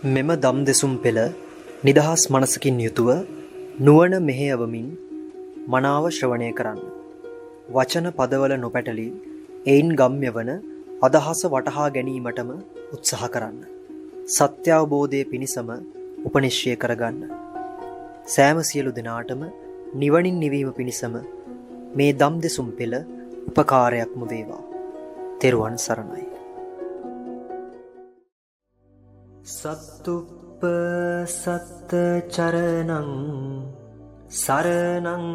මෙම දම් දෙසුම් පෙළ නිදහස් මනසකින් යුතුව නුවණ මෙහෙයවමින් මනාව ශ්‍රවණය කරන්න. වචන පදවල නොපැටලී එයින් ගම්‍ය වන අදහස වටහා ගැනීමටම උත්සාහ කරන්න. සත්‍ය අවබෝධය පිණිසම උපනිශ්‍රය කරගන්න. සෑම සියලු දෙනාටම නිවනින් නිවීම පිණිසම මේ දම් දෙසුම් පෙළ උපකාරයක්ම වේවා. තෙරුවන් සරණයි. සත්තුප්ප සත්ත චරණං සරණං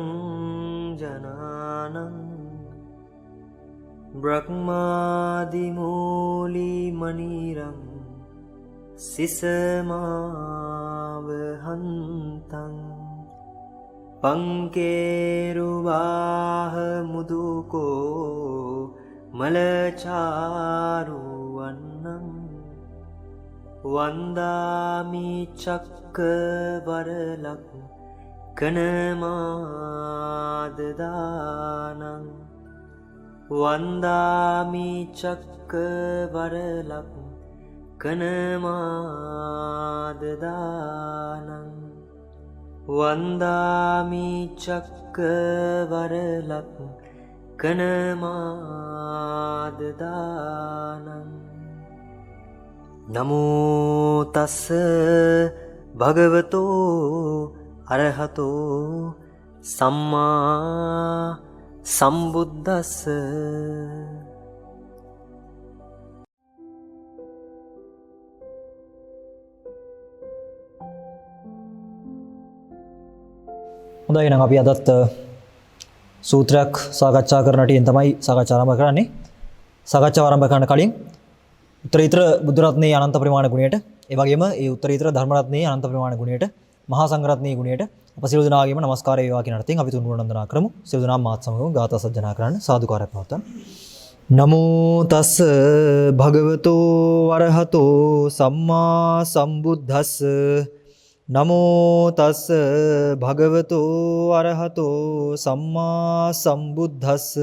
ජනානං බ්‍රහ්මාදිමූලි මනිරං සිසමාවහන්තං පංකේරුවාහ මුදුකෝ මලචාරුවන්නං වන්දාමි චක්කවරලක් කනමාදදානං වන්දාමි චක්කවරලක් කනමාදදානං වන්දාමි චක්කවරලක් කනමාදදානං නමෝ තස්ස භගවතෝ අරහතෝ සම්මා සම්බුද්දස්ස. හොඳයි, එහෙනම් අපි අදත් සූත්‍රයක් සාකච්ඡා කරන්නට යෙන් තමයි සාකච්ඡා ආරම්භ කරන්නේ. සාකච්ඡාව ආරම්භ කරන්න කලින් උත්තරීතර බුදු රත්නයේ අනන්ත ප්‍රමාණ ගුණයට, ඒ වගේම ඒ උත්තරීතර ධර්ම රත්නයේ අනන්ත ප්‍රමාණ ගුණයට, මහා සංඝ රත්නයේ ගුණයට අප සියලු දෙනාගේම නමස්කාරය වේවා කියන අර්ථයෙන් අපි තුන්වන වන්දනා කරමු. සියලු දෙනාම මාත් සමගම ගාථා සජ්ජනා කරන්න සාදුකාරයක් පවත්වන්න. නමෝ තස්ස භගවතෝ වරහතෝ සම්මා සම්බුද්දස්ස. නමෝ තස්ස භගවතෝ අරහතෝ සම්මා සම්බුද්දස්ස.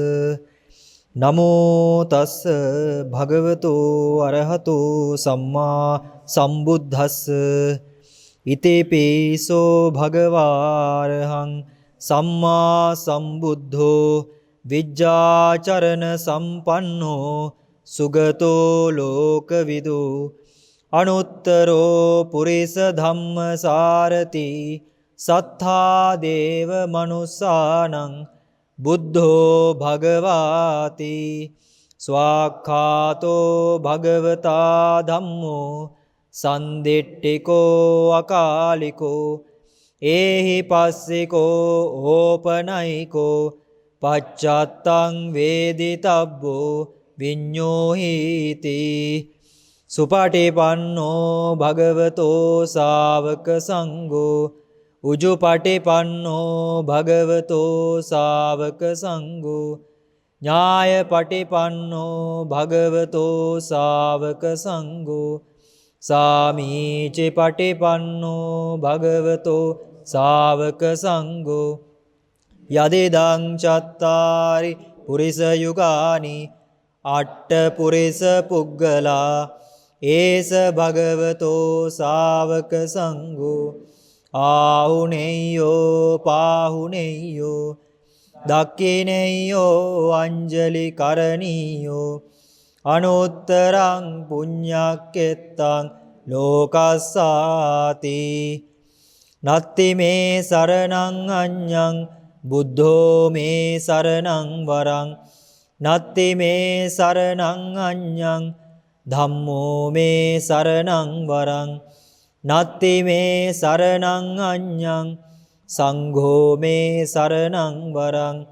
නමෝ තස්ස භගවතෝ අරහතෝ සම්මා සම්බුද්දස්ස. ඉතේපේසෝ භගවාරහං සම්මා සම්බුද්ධෝ විජ්ජාචරණ සම්පන්නෝ සුගතෝ ලෝකවිදු අනුත්තරෝ පුරිස ධම්ම සාරති සත්තා දේව මනුස්සානං බුද්ධෝ භගවාති ස්වාක්ඛාතෝ භගවතා ධම්මෝ සන්දිට්ඨිකෝ අකාලිකෝ ඒහි පස්සිකෝ ඕපනයිකෝ පච්චත්තං වේදිතබ්බෝ විඤ්ඤෝහීති සුපටිපන්නෝ භගවතෝ ශාවක සංඝෝ උජුපටිපන්නෝ භගවතෝ ශාවක සංඝෝ ඥායපටිපන්නෝ භගවතෝ ශාවක සංඝෝ සාමීචි පටිපන්නෝ භගවතෝ ශාවක සංඝෝ යදිදං චත්තාරි පුරිස යුගානි අට්ඨ පුරිස පුග්ගලා ඒස භගවතෝ ශාවක සංඝෝ ආහුනේයෝ පාහුනේයෝ දක්ඛිනේයෝ අංජලි කරණීයෝ අනුත්තරං පුඤ්ඤක්කෙත්තං ලෝකස්සාති නත්ති මේ සරණං අඤ්ඤං බුද්ධෝ මේ සරණං වරං නත්ති මේ සරණං අඤ්ඤං ධම්මෝ මේ සරණං වරං නත්ති මේ සරණං අඤ්ඤං සංඝෝ මේ සරණං වරං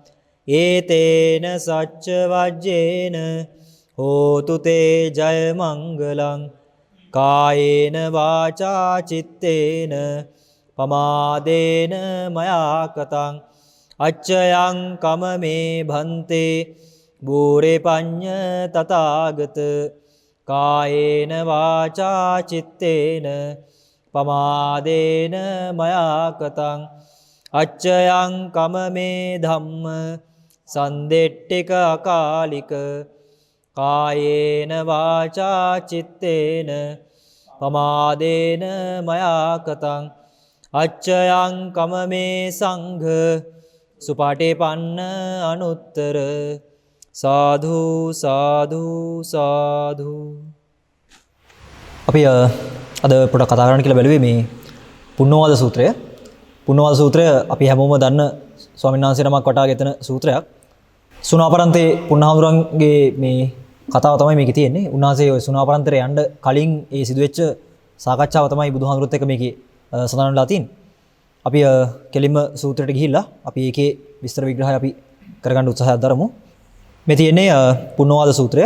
ඒතේන සච්ච වජ්ජේන හෝතු තේ ජය මංගලං කායේන වාචා චිත්තේන පමාදේන මයා කතං අච්චයං කමමේ භන්තේ බූරේ පඤ්ඤ තථාගත කායේන වාචා චිත්තේන පමාදේන මයා කතං අච්චයං කමමේ ධම්ම සන්දෙට්ඨික අකාලික කායේන වාචා චිත්තේන පමාදේන මයා කතං අච්චයං කමමේ සංඝ සුපාටේපන්න අනුත්තර සාධු සාධු සාධු. අපි අද පොඩක් කතා කරන්න කියලා බැලුවේ මේ පුන්නවාද සූත්‍රය. පුන්නවාද සූත්‍රය අපි හැමෝම දන්න ස්වාමීන් වහන්සේ නමක් වටා ගෙතන සූත්‍රයක්. සුණාපරන්තේ පුන්නහාමුදුරන්ගේ මේ කතාව තමයි මේකේ තියෙන්නේ. උන්වහන්සේ ඔය සුණාපරන්තරේ යන්න කලින් ඒ සිදුවෙච්ච සාකච්ඡාව තමයි බුදුහාමුදුරුත් එක්ක මේකේ සඳහන් වෙලා තියෙන්නේ. අපි කෙලින්ම සූත්‍රයට ගිහිල්ලා අපි ඒකේ විස්තර විග්‍රහය අපි කරගන්න උත්සාහයක් දරමු. මේ තියෙන්නේ පුන්නවාද සූත්‍රය.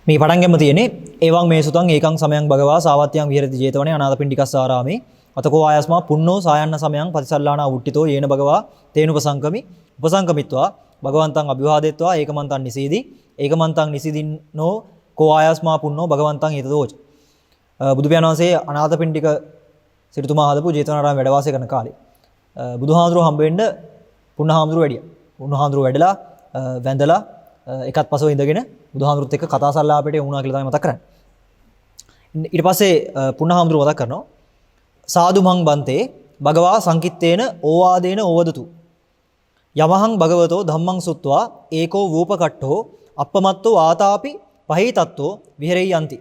මේ පටන් ගැම්ම තියෙන්නේ එවං මේ සුතං ඒකං සමයං භගවා සාවත්‍යං විහෙරති 제තවනේ අනාථපිණ්ඩිකස්සාරාමේ අතකෝ ආයස්මා පුන්නෝ සායන්න සමයං පතිසල්ලානා උට්ටිතෝ යේන භගවා තේනුපසංකමි උපසංකමිත්වා භගවන්තං අභිවාදෙත්වා ඒකමන්තං නිසීදි ඒකමන්තං නිසීදින්නෝ කෝ ආයස්මා පුන්නෝ භගවන්තං ඊතදෝච. බුදු පියාණන් වහන්සේ අනාථපිණ්ඩික සිටුතුමා හදපු 제තවනාරාම වැඩ වාසය කරන කාලේ බුදුහාඳුරු හම්බ වෙන්න පුන්නහාඳුරු වැඩියා. පුන්නහාඳුරු වැඩලා වැඳලා එකත් පසව ඉඳගෙන බුදුහාඳුරුත් එක්ක කතා සල්ලාපෙට යමුනා කියලා තමයි මතක් කරන්නේ. ඊට පස්සේ පුන්නහාඳුරු මතක් කරනවා සාදු මං බන්තේ භගවා සංකිත්තේන ඕවාදේන ඕවදතු යමහං භගවතෝ ධම්මං සුත්වා ඒකෝ වූපකට්ඨෝ අප්පමත්තෝ ආතාපි පහීතත්තෝ විහෙරෙයි යන්ති.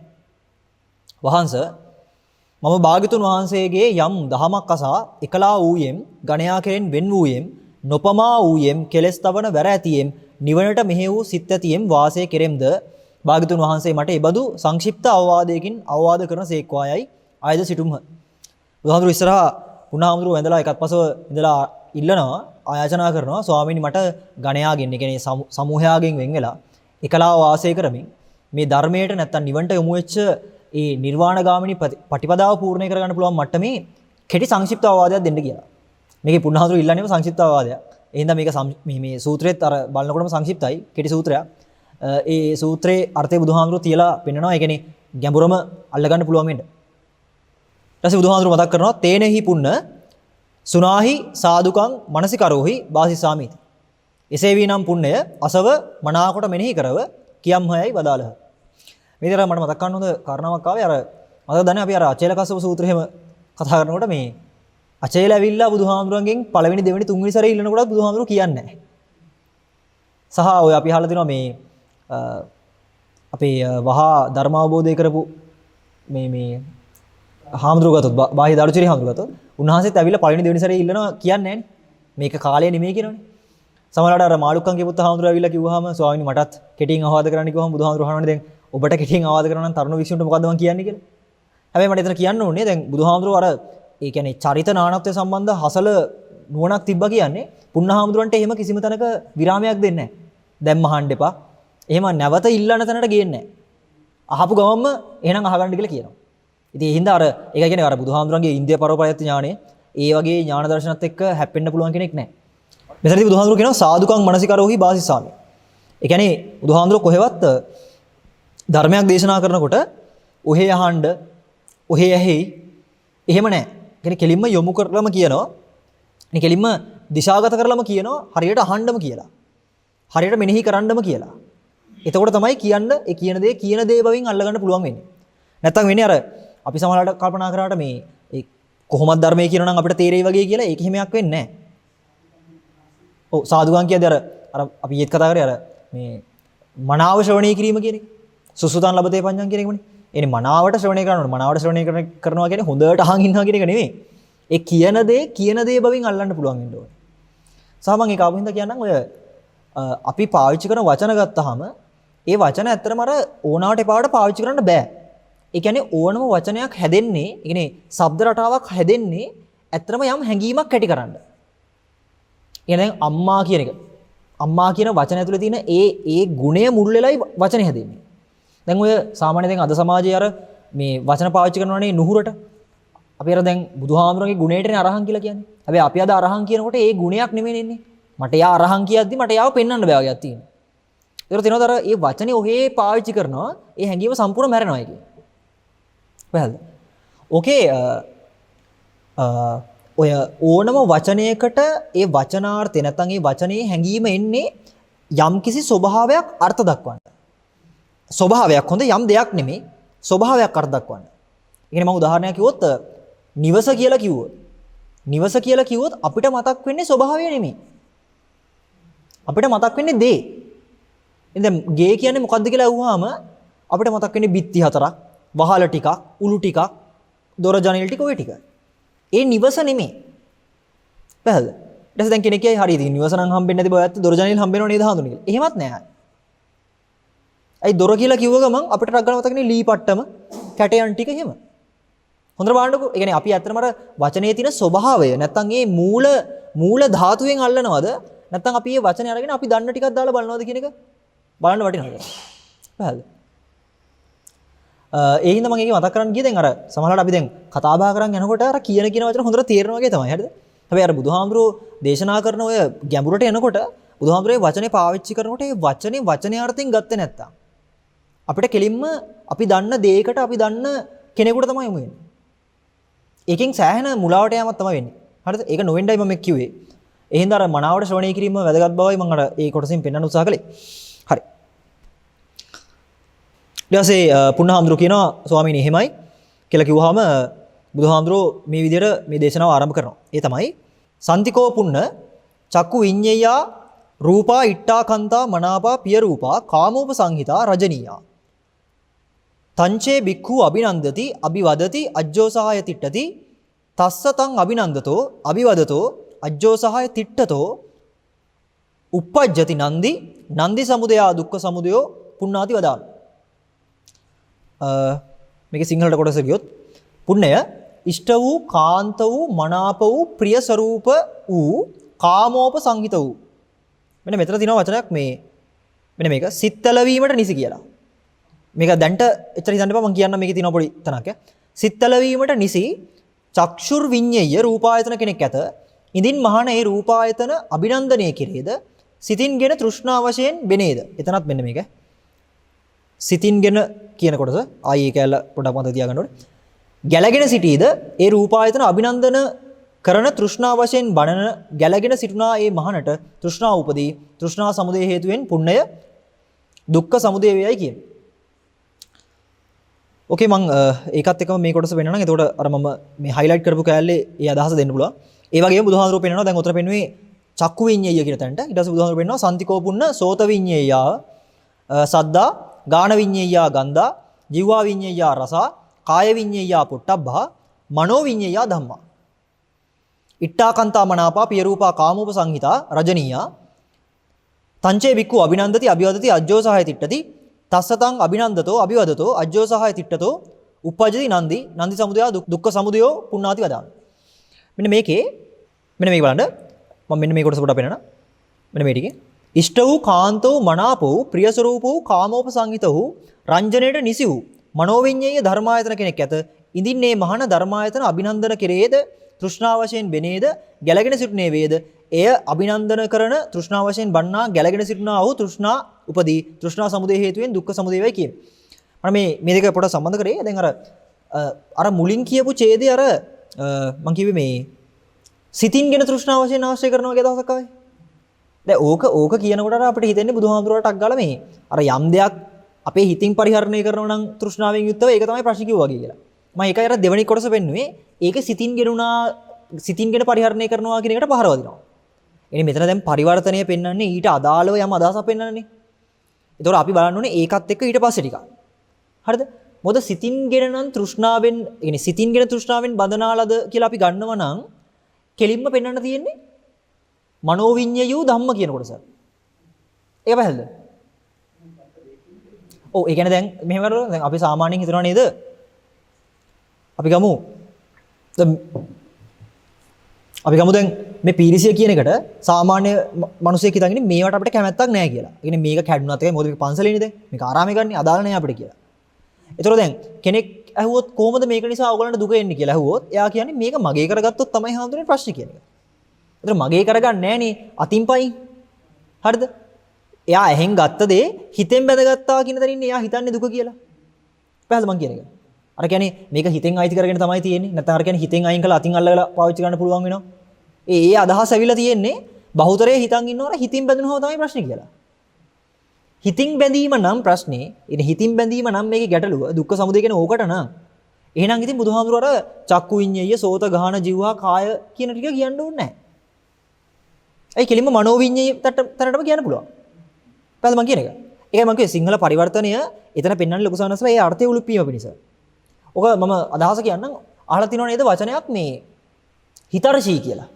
වහන්ස මම භාග්‍යතුන් වහන්සේගේ යම් දහමක් අසා එකලා වූයෙම් ගණයා කෙරෙන් වෙන් වූයෙම් නොපමා වූයෙම් කෙලස් තවන වැර ඇතියෙම් නිවනට මෙහෙ වූ සිත් ඇතියෙම් වාසය කෙරෙම්ද භාග්‍යතුන් වහන්සේ මට එබඳු සංක්ෂිප්ත අවවාදයකින් අවවාද කරන සේක්වායයි ආයද සිටුම්හ. බුදුහාමුදුරු ඉස්සරහා පුන්නහාමුදුරු වැඳලා එකත් පසව ඉඳලා ඉල්ලනවා ආයාචනා කරනවා ස්වාමීනි මට ගණයාගෙන් ඒ කියන්නේ සමූහයාගෙන් වෙන් වෙලා එකලා වාසය කරමින් මේ ධර්මයට නැත්තම් නිවනට යොමු වෙච්ච ඒ නිර්වාණගාමිනී ප්‍රතිපදාව පූර්ණ කරගන්න පුළුවන් මට්ටමේ කෙටි සංක්ෂිප්ත අවවාදයක් දෙන්න කියලා. මේකේ පුන්නහාමුදුරු ඉල්ලන්නේම සංක්ෂිප්ත අවවාදයක්. එහෙනම් මේක මේ සූත්‍රෙත් අර බලනකොටම සංක්ෂිප්තයි කෙටි සූත්‍රයක්. ඒ සූත්‍රයේ අර්ථය බුදුහාමුදුරු තියලා පෙන්නනවා. ඒ කියන්නේ ගැඹුරම අල්ලගන්න පුළුවන් වෙන්න. ඊට පස්සේ බුදුහාමුදුරු මතක් කරනවා තේනෙහි පුන්න සුනාහි සාදුකං මනසිකරෝහි වාසිසාමිති. එසේ වීනම් පුණ්‍යය අසව මනාකොට මෙනෙහි කරව කියම් හයයි වදාළහ. මේ දර මට මතක් කරන්න හොඳ කාරණාවක් ආවේ අර මතක දන්නේ අපි අර අචේල කස්සප සූත්‍රයේම කතා කරනකොට මේ අචේල ඇවිල්ලා බුදුහාමුදුරන්ගෙන් පළවෙනි දෙවෙනි තුන්වෙනි සැරේ ඉල්ලනකොටත් බුදුහාමුදුරු කියන්නේ නැහැ. සහ ඔය අපි අහලා තිනවා මේ අපේ වහා ධර්ම අවබෝධය කරපු මේ හාමුදුරු ගතොත් බාහි දරුචිරි හාමුදුරු ගතොත් උන්වහන්සේත් ඇවිල්ලා පළවෙනි දෙවෙනි සැරේ ඉල්ලනවා කියන්නේ නැහැ නේ. මේක කාලය නෙමෙයි කියනවනේ. සමහරවිට අර මාළුක්කන්ගේ පුත් හාමුදුරුවෝ ඇවිල්ලා කිව්වහම ස්වාමීනි මටත් කෙටියෙන් අවවාද කරන්න කිව්වහම බුදුහාමුදුරුවෝ අහනවනේ දැන් ඔබට කෙටියෙන් අවවාද කරනවා නම් තරුණ විශ්වුන්ට මොකද්ද මම කියන්නේ කියලා. හැබැයි මට එතන කියන්න ඕනේ දැන් බුදුහාමුදුරුවෝ අර ඒ කියන්නේ චරිත නානත්වය සම්බන්ධ හසල නුවණක් තිබ්බා කියන්නේ පුන්නහාමුදුරන්ට එහෙම කිසිම තැනක විරාමයක් දෙන්නේ නැහැ. දැන් මහන්න එපා. එහෙම නැවත ඉල්ලන තැනට ගේන්නේ නැහැ. අහපු ගමන්ම එහෙනම් අහගන්න කියලා කියනවා. ඉතින් ඒ හින්දා අර ඒක කියන්නේ අර බුදුහාමුදුරන්ගේ ඉන්දිය පරෝපරයත් ඥානෙ ඒ වගේ ඥාන දර්ශනත් එක්ක හැප්පෙන්න පුළුවන් කෙනෙක් නැහැ. මෙතනදී බුදුහාමුදුරුවෝ කියනවා සාදුකං මනසිකරෝහි බාසිසාමි. ඒ කියන්නේ බුදුහාමුදුරුවෝ කොහෙවත් ධර්මයක් දේශනා කරනකොට ඔහේ අහන්න ඔහේ ඇහි එහෙම නැහැ. කියන්නේ කෙලින්ම යොමු කරලම කියනවා. يعني කෙලින්ම දිශාගත කරලම කියනවා හරියට අහන්නම කියලා. හරියට මෙනෙහි කරන්නම කියලා. එතකොට තමයි කියන්න ඒ කියන දේ බවින් අල්ලගන්න පුළුවන් වෙන්නේ. නැත්තම් වෙන්නේ අර අපි සමහරවිට කල්පනා කරාට මේ කොහොමද ධර්මයේ කියනවා නම් අපිට තේරෙයි වගේ කියලා ඒක හිමයක් වෙන්නේ නැහැ. ඔව් සාදුගම් කියද්දී අර අපි ඊත් කතා කරේ අර මේ මනාව ශ්‍රවණය කිරීම කියන එක. සුසුතන් ලබතේ පඤ්ඤං කියන එකනේ. එනේ මනාවට ශ්‍රවණය කරනවා. මනාවට ශ්‍රවණය කරනවා කියන්නේ හොඳට අහන් ඉන්නවා කියන එක නෙමෙයි. ඒ කියන දේ බවින් අල්ලන්න පුළුවන් වෙන්න ඕනේ. සහ මම ඒක ආපහින්ද කියන්නම් ඔය අපි පාවිච්චි කරන වචන ගත්තාම ඒ වචන ඇත්තටම අර ඕනාවට එපාවට පාවිච්චි කරන්න බෑ. ඒ කියන්නේ ඕනම වචනයක් හැදෙන්නේ, ඒ කියන්නේ ශබ්ද රටාවක් හැදෙන්නේ ඇත්තටම යම් හැඟීමක් ඇති කරන්න. දැන් අම්මා කියන එක. අම්මා කියන වචන ඇතුලේ තියෙන ඒ ගුණය මුල් වෙලයි වචනේ හැදෙන්නේ. දැන් ඔය සාමාන්‍ය දැන් අද සමාජයේ අර මේ වචන පාවිච්චි කරනවානේ නුහුරට. අපි අර දැන් බුදුහාමුදුරන්ගේ ගුණයටනේ අරහන් කියලා කියන්නේ. හැබැයි අපි අද අරහන් කියනකොට ඒ ගුණයක් නෙමෙයි එන්නේ. මට යා අරහන් කියද්දි මට යාව පෙන්වන්න බෑ වගේක් තියෙනවා. ඒතර තියෙනවද අර මේ වචනේ ඔහේ පාවිච්චි කරනවා ඒ හැඟීම සම්පූර්ණ මැරෙනවා කියන්නේ. පැහැදිලිද? ඕකේ ඔය ඕනම වචනයකට ඒ වචනාර්ථය නැත්නම් ඒ වචනේ හැඟීම එන්නේ යම්කිසි ස්වභාවයක් අර්ථ දක්වන්න. ස්වභාවයක් හොඳ යම් දෙයක් නෙමෙයි. ස්වභාවයක් අර්ථ දක්වන්න. ඒ කියන්නේ මම උදාහරණයක් කිව්වොත් නිවස කියලා කිව්වොත් නිවස කියලා කිව්වොත් අපිට මතක් වෙන්නේ ස්වභාවය නෙමෙයි. අපිට මතක් වෙන්නේ දේ. දැන් ගේ කියන්නේ මොකද්ද කියලා අහුවාම අපිට මතක් වෙන්නේ බිත්ති හතරක්, වහල ටිකක්, උළු ටිකක්, දොර ජනෙල් ටික ඔය ටික. ඒ නිවස නෙමෙයි. පැහැදිලිද? ඊට පස්සේ දැන් කෙනෙක් කියයි හරි ඉතින් නිවස නම් හම්බෙන්නේ නැති බව ඇත්ත දොර ජනෙල් හම්බෙනව නේද හඳුනන කියලා. එහෙමත් නෑ. අයි දොර කියලා කිව්ව ගමන් අපිට රක් ගන්න මතක් වෙන්නේ ලී පට්ටම, කැටයන් ටික එහෙම. හොඳට බලන්නකෝ. ඒ කියන්නේ අපි ඇත්තටම අර වචනේ තියෙන ස්වභාවය නැත්තම් ඒ මූල ධාතුවෙන් අල්ලනවද නැත්තම් අපි මේ වචනේ අරගෙන අපි දන්න ටිකක් දාලා බලනවද කියන එක බලන්න වටිනවා. පැහැදිලිද? ඒ හින්දා මම ඒක මතක් කරන්න ගියේ දැන් අර සමහරවිට අපි දැන් කතා බහ කරන් යනකොට අර කියන වචන හොඳට තේරෙනවා වගේ තමයි. හරිද? හැබැයි අර බුදුහාමුදුරුවෝ දේශනා කරන ඔය ගැඹුරට එනකොට බුදුහාමුදුරුවෝ වචනේ පාවිච්චි කරනකොට ඒ වචනේ අර්ථයෙන් ගත්තේ නැත්තම් අපිට කෙලින්ම අපි දන්න දෙයකට අපි දන්න කෙනෙකුට තමයි යමු වෙන්නේ. ඒකෙන් සෑහෙන මුලාවට යamak තමයි වෙන්නේ. හරිද? ඒක නොවෙන්නයි මම කිව්වේ. ඒ හින්දා අර මනාවට ශ්‍රවණය කිරීම වැදගත් බවයි මම අර ඒ කොටසින් පෙන්වන්න උත්සාහ කළේ. හරි. ඊට පස්සේ පුණ්ණහාමුදුරුවෝ කියනවා ස්වාමීනි එහෙමයි කියලා කිව්වහම බුදුහාමුදුරුවෝ මේ විදිහට මේ දේශනාව ආරම්භ කරනවා. ඒ තමයි සන්තිකෝ පුන්න චක්කු විඤ්ඤයා රූපා ඉට්ටා කන්තා මනාපා පිය රූපා කාමෝප සංහිතා රජනීයා තංචේ බික්ඛු අභිනන්දති අභිවදති අජ්ජෝසහාය තිට්ඨති තස්ස තං අභිනන්දතෝ අභිවදතෝ අජ්ජෝසහාය තිට්ඨතෝ uppajjati නන්දි සමුදයා දුක්ඛ සමුදයෝ පුණ්ණාති වදාළ. මේක සිංහලට කොටස ගියොත් පුණ්‍යය ඉෂ්ට වූ කාන්ත වූ මනාප වූ ප්‍රිය ස්වરૂප වූ කාමෝප සංහිත වූ මෙන්න මෙතන තියෙනවා වචනයක් මේ මෙන්න මේක සිත්තල වීමට නිසි කියලා. මේක දැන්ට එච්චර හිතන්න එපා මම කියන්න මේකේ තියෙන පොඩි තනක්. සිත්තල වීමට නිසි චක්ෂුර් විඤ්ඤය රූපායතන කෙනෙක් ඇත. ඉදින් මහාන ඒ රූපායතන අභිනන්දනය කෙරේද සිතින්ගෙන තෘෂ්ණා වශයෙන් බෙනේද. එතනත් මෙන්න මේක. සිතින්ගෙන කියන කොටස ආයි ඒක ඇල්ල පොඩක් මතක තියාගන්න ඕනේ. ගැලගෙන සිටීද ඒ රූපායතන අභිනන්දන කරන තෘෂ්ණා වශයෙන් බණන ගැලගෙන සිටුනා ඒ මහානට තෘෂ්ණා උපදී. තෘෂ්ණා සමුදය හේතුවෙන් පුණ්‍යය දුක්ඛ සමුදය වේයයි කියන්නේ. ඕකේ මම ඒකත් එක්කම මේ කොටස වෙන්නනම් එතකොට අර මම මේ හයිලයිට් කරපු කෑල්ලේ ඒ අදහස දෙන්න පුළුවන්. ඒ වගේම බුදුහාමුදුරුවෝ පෙන්නනවා දැන් උතර පෙන්නුවේ චක්කු විඤ්ඤය කියන තැනට. ඊට පස්සේ බුදුහාමුදුරුවෝ පෙන්නනවා සන්තිකෝ පුන්න සෝත විඤ්ඤයා සද්දා ගාන විඤ්ඤයා ගන්ධා ජීවා විඤ්ඤයා රසා කාය විඤ්ඤයා පුට්ටබ්බා මනෝ විඤ්ඤයා ධම්මා. ඉට්ඨාකන්තා මනාපා පිය රූපා කාමෝප සංහිතා රජනීයා තංචේ බික්ඛු අභිනන්දති අභිවදති අජ්ජෝසහාය තිට්ඨති තස්සතං අභිනන්දතෝ අභිවදතෝ අජ්ජෝසහාය තිට්ඨතෝ uppajjati නන්දි සමුදයා දුක්ඛ සමුදයෝ පුණ්ණාති වදාන. මෙන්න මේකේ මෙන්න මේක බලන්න මම මෙන්න මේ කොටස පොඩ්ඩක් පෙන්නන්න. මෙන්න මේ ටිකේ ඉෂ්ට වූ කාන්තෝ මනාපෝ ප්‍රිය ස්වરૂපෝ කාමෝප සංහිත වූ රංජනයේට නිසි වූ මනෝවිඤ්ඤය ධර්මායතන කෙනෙක් ඇත. ඉදින්නේ මහාන ධර්මායතන අභිනන්දන කෙරේද තෘෂ්ණා වශයෙන් බෙනේද ගැලගෙන සිටුනේ වේද එය අභිනන්දන කරන තෘෂ්ණා වශයෙන් බන්නා ගැලගෙන සිටුනා වූ තෘෂ්ණා උපදී තෘෂ්ණා සමුදය හේතුවෙන් දුක්ඛ සමුදය වෙයි කියන්නේ. මම මේ දෙක පොඩ්ඩක් සම්බන්ධ කරේ. දැන් අර මුලින් කියපු ඡේදේ අර මම කිව්වේ මේ සිතින්ගෙන තෘෂ්ණා වශයෙන් ආශ්‍රය කරනවා වගේ දවසක් ආවේ. දැන් ඕක කියනකොට අපිට හිතෙන්නේ බුදුහාමුදුරුවෝ ටක් ගාලා මේ අර යම් දෙයක් අපේ හිතින් පරිහරණය කරනවා නම් තෘෂ්ණාවෙන් යුක්තව ඒක තමයි ප්‍රශ්න කිව්වා වගේ කියලා. මම ඒකයි අර දෙවෙනි කොටස පෙන්නුවේ ඒකේ සිතින්ගෙන පරිහරණය කරනවා කියන එකට පහර වදිනවා. එනි මෙතන දැන් පරිවර්තනය පෙන්වන්නේ ඊට අදාළව යම් අදහසක් පෙන්වන්නනේ. ඒතකොට අපි බලන්න ඕනේ ඒකත් එක්ක ඊට පස්සේ ටිකක්. හරිද? මොකද සිතින්ගෙන නම් තෘෂ්ණාවෙන් يعني සිතින්ගෙන තෘෂ්ණාවෙන් බඳනාලද කියලා අපි ගන්නවා නම් කෙලින්ම පෙන්වන්න තියෙන්නේ මනෝවිඤ්ඤයෝ ධම්ම කියන කොටස. ඒක පැහැදිලිද? ඔව් ඒ කියන්නේ දැන් මෙහෙම කරලා දැන් අපි සාමාන්‍යයෙන් හිතනවා නේද? අපි ගමු දැන් මේ පීරිසිය කියන එකට සාමාන්‍ය මිනිසෙක් හිතන්නේ මේවට අපිට කැමැත්තක් නැහැ කියලා. ඒ කියන්නේ මේක කැඩුනත් එකයි මොකද මේක පන්සලේනේ දැන්. මේක ආරාමේ ගන්න අදාළ නැහැ අපිට කියලා. ඒතර දැන් කෙනෙක් ඇහුවොත් කොහොමද මේක නිසා ඔයගලන්ට දුක එන්නේ කියලා ඇහුවොත් එයා කියන්නේ මේක මගේ කරගත්තොත් තමයි හඳුනන්නේ ප්‍රශ්නේ කියන එක. ඒතර මගේ කරගන්නේ නැහනේ අතින් පයින්. හරිද? එයා ඇහෙන් ගත්ත දේ හිතෙන් බැඳගත්තා කියන දරින් එයා හිතන්නේ දුක කියලා. පැහැදිලිද මං කියන එක? අර කියන්නේ මේක හිතෙන් අයිති කරගෙන තමයි තියෙන්නේ. නැත්නම් අර කියන්නේ හිතෙන් අයින් කළා අතින් අල්ලලා පාවිච්චි කරන්න පුළුවන් වෙනවා. ඒ අදහස ඇවිල්ලා තියෙන්නේ බහුතරයේ හිතන් ඉන්නවර හිතින් බැඳුනහම තමයි ප්‍රශ්නේ කියලා. හිතින් බැඳීම නම් ප්‍රශ්නේ. ඉතින් හිතින් බැඳීම නම් මේකේ ගැටලුව. දුක්ඛ සමුදය කියන ඕකට නම්. එහෙනම් ඉතින් බුදුහාමුදුර අර චක්කු විඤ්ඤය, සෝත ගාහන, જીවහා, කාය කියන ටික කියන්න ඕනේ නැහැ. ඒ කෙලින්ම මනෝ විඤ්ඤය තරටම කියන්න පුළුවන්. පැහැදිලි මම කියන එක. ඒකයි මම කිව්වේ සිංහල පරිවර්තනය එතන පෙන්වන්නේ ලොකු සානස්ලා ඒ අර්ථය උලුප්පීම පිණිස. ඔක මම අදහස කියන්නම් අහලා තිනව නේද වචනයක් මේ හිතර්ෂී කියලා.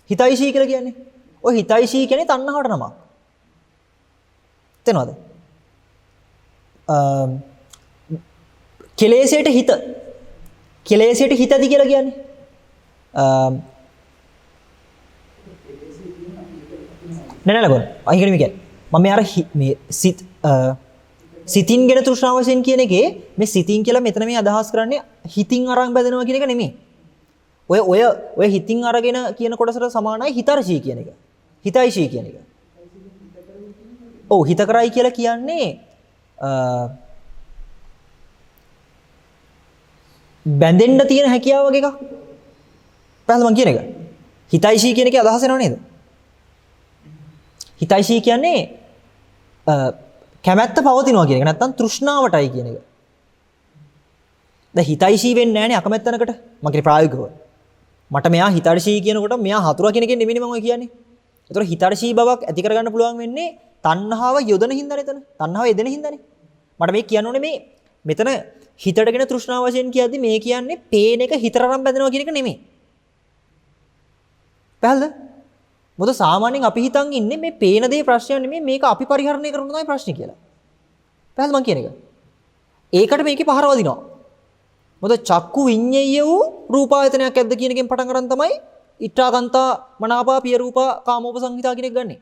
හිතයිෂී කියලා කියන්නේ. ඔය හිතයිෂී කියන්නේ තණ්හාවට නමක්. තේනවද? කෙලෙසයට හිත. කෙලෙසයට හිතදි කියලා කියන්නේ. නෑ ලගොන. අහිගෙන මේ කියන්නේ. මම අර මේ සිතින් ගැන තෘෂ්ණාව වශයෙන් කියන එකේ මේ සිතින් කියලා මෙතන මේ අදහස් කරන්නේ හිතින් අරන් බැඳෙනවා කියන එක නෙමෙයි. ඔය හිතින් අරගෙන කියන කොටසට සමානයි හිතර්ෂී කියන එක. හිතයිෂී කියන එක. ඔව් හිත කරයි කියලා කියන්නේ බැඳෙන්න තියෙන හැකියාව වගේ එකක්. පැහැදිලි මං කියන එක. හිතයිෂී කියන එකේ අදහස එනව නේද? හිතයිෂී කියන්නේ කැමැත්ත පවතිනවා කියන එක නැත්නම් තෘෂ්ණාවටයි කියන එක. දැන් හිතයිෂී වෙන්නේ නැහනේ අකමැත්තනකට. මම කියන්නේ ප්‍රායෝගිකව. මට මෙයා හිතර්ෂී කියනකොට මෙයා හතුරා කියන එකෙන් නෙමෙයි මම ඔය කියන්නේ. ඒතර හිතර්ෂී බවක් ඇති කරගන්න පුළුවන් වෙන්නේ තණ්හාව යොදන හින්දානේ එතන. තණ්හාව යෙදෙන හින්දානේ. මට මේ කියන්න ඕනේ මේ මෙතන හිතටගෙන තෘෂ්ණාව වශයෙන් කියද්දි මේ කියන්නේ පේන එක හිතරම් බැඳෙනවා කියන එක නෙමෙයි. පැහැදිලිද? මොකද සාමාන්‍යයෙන් අපි හිතන් ඉන්නේ මේ පේන දේ ප්‍රශ්නයක් නෙමෙයි මේක අපි පරිහරණය කරන තමයි ප්‍රශ්නේ කියලා. පැහැදිලි මං කියන එක. ඒකට මේකේ පහර වදිනවා. මොකද චක්කු විඤ්ඤය වූ රූපායතනයක් ඇද්ද කියන එකෙන් පටන් ගන්න තමයි ඉත්‍රාගන්තා මනාපා පිය රූපා කාමෝපසංහිතා කියන එක ගන්නෙ.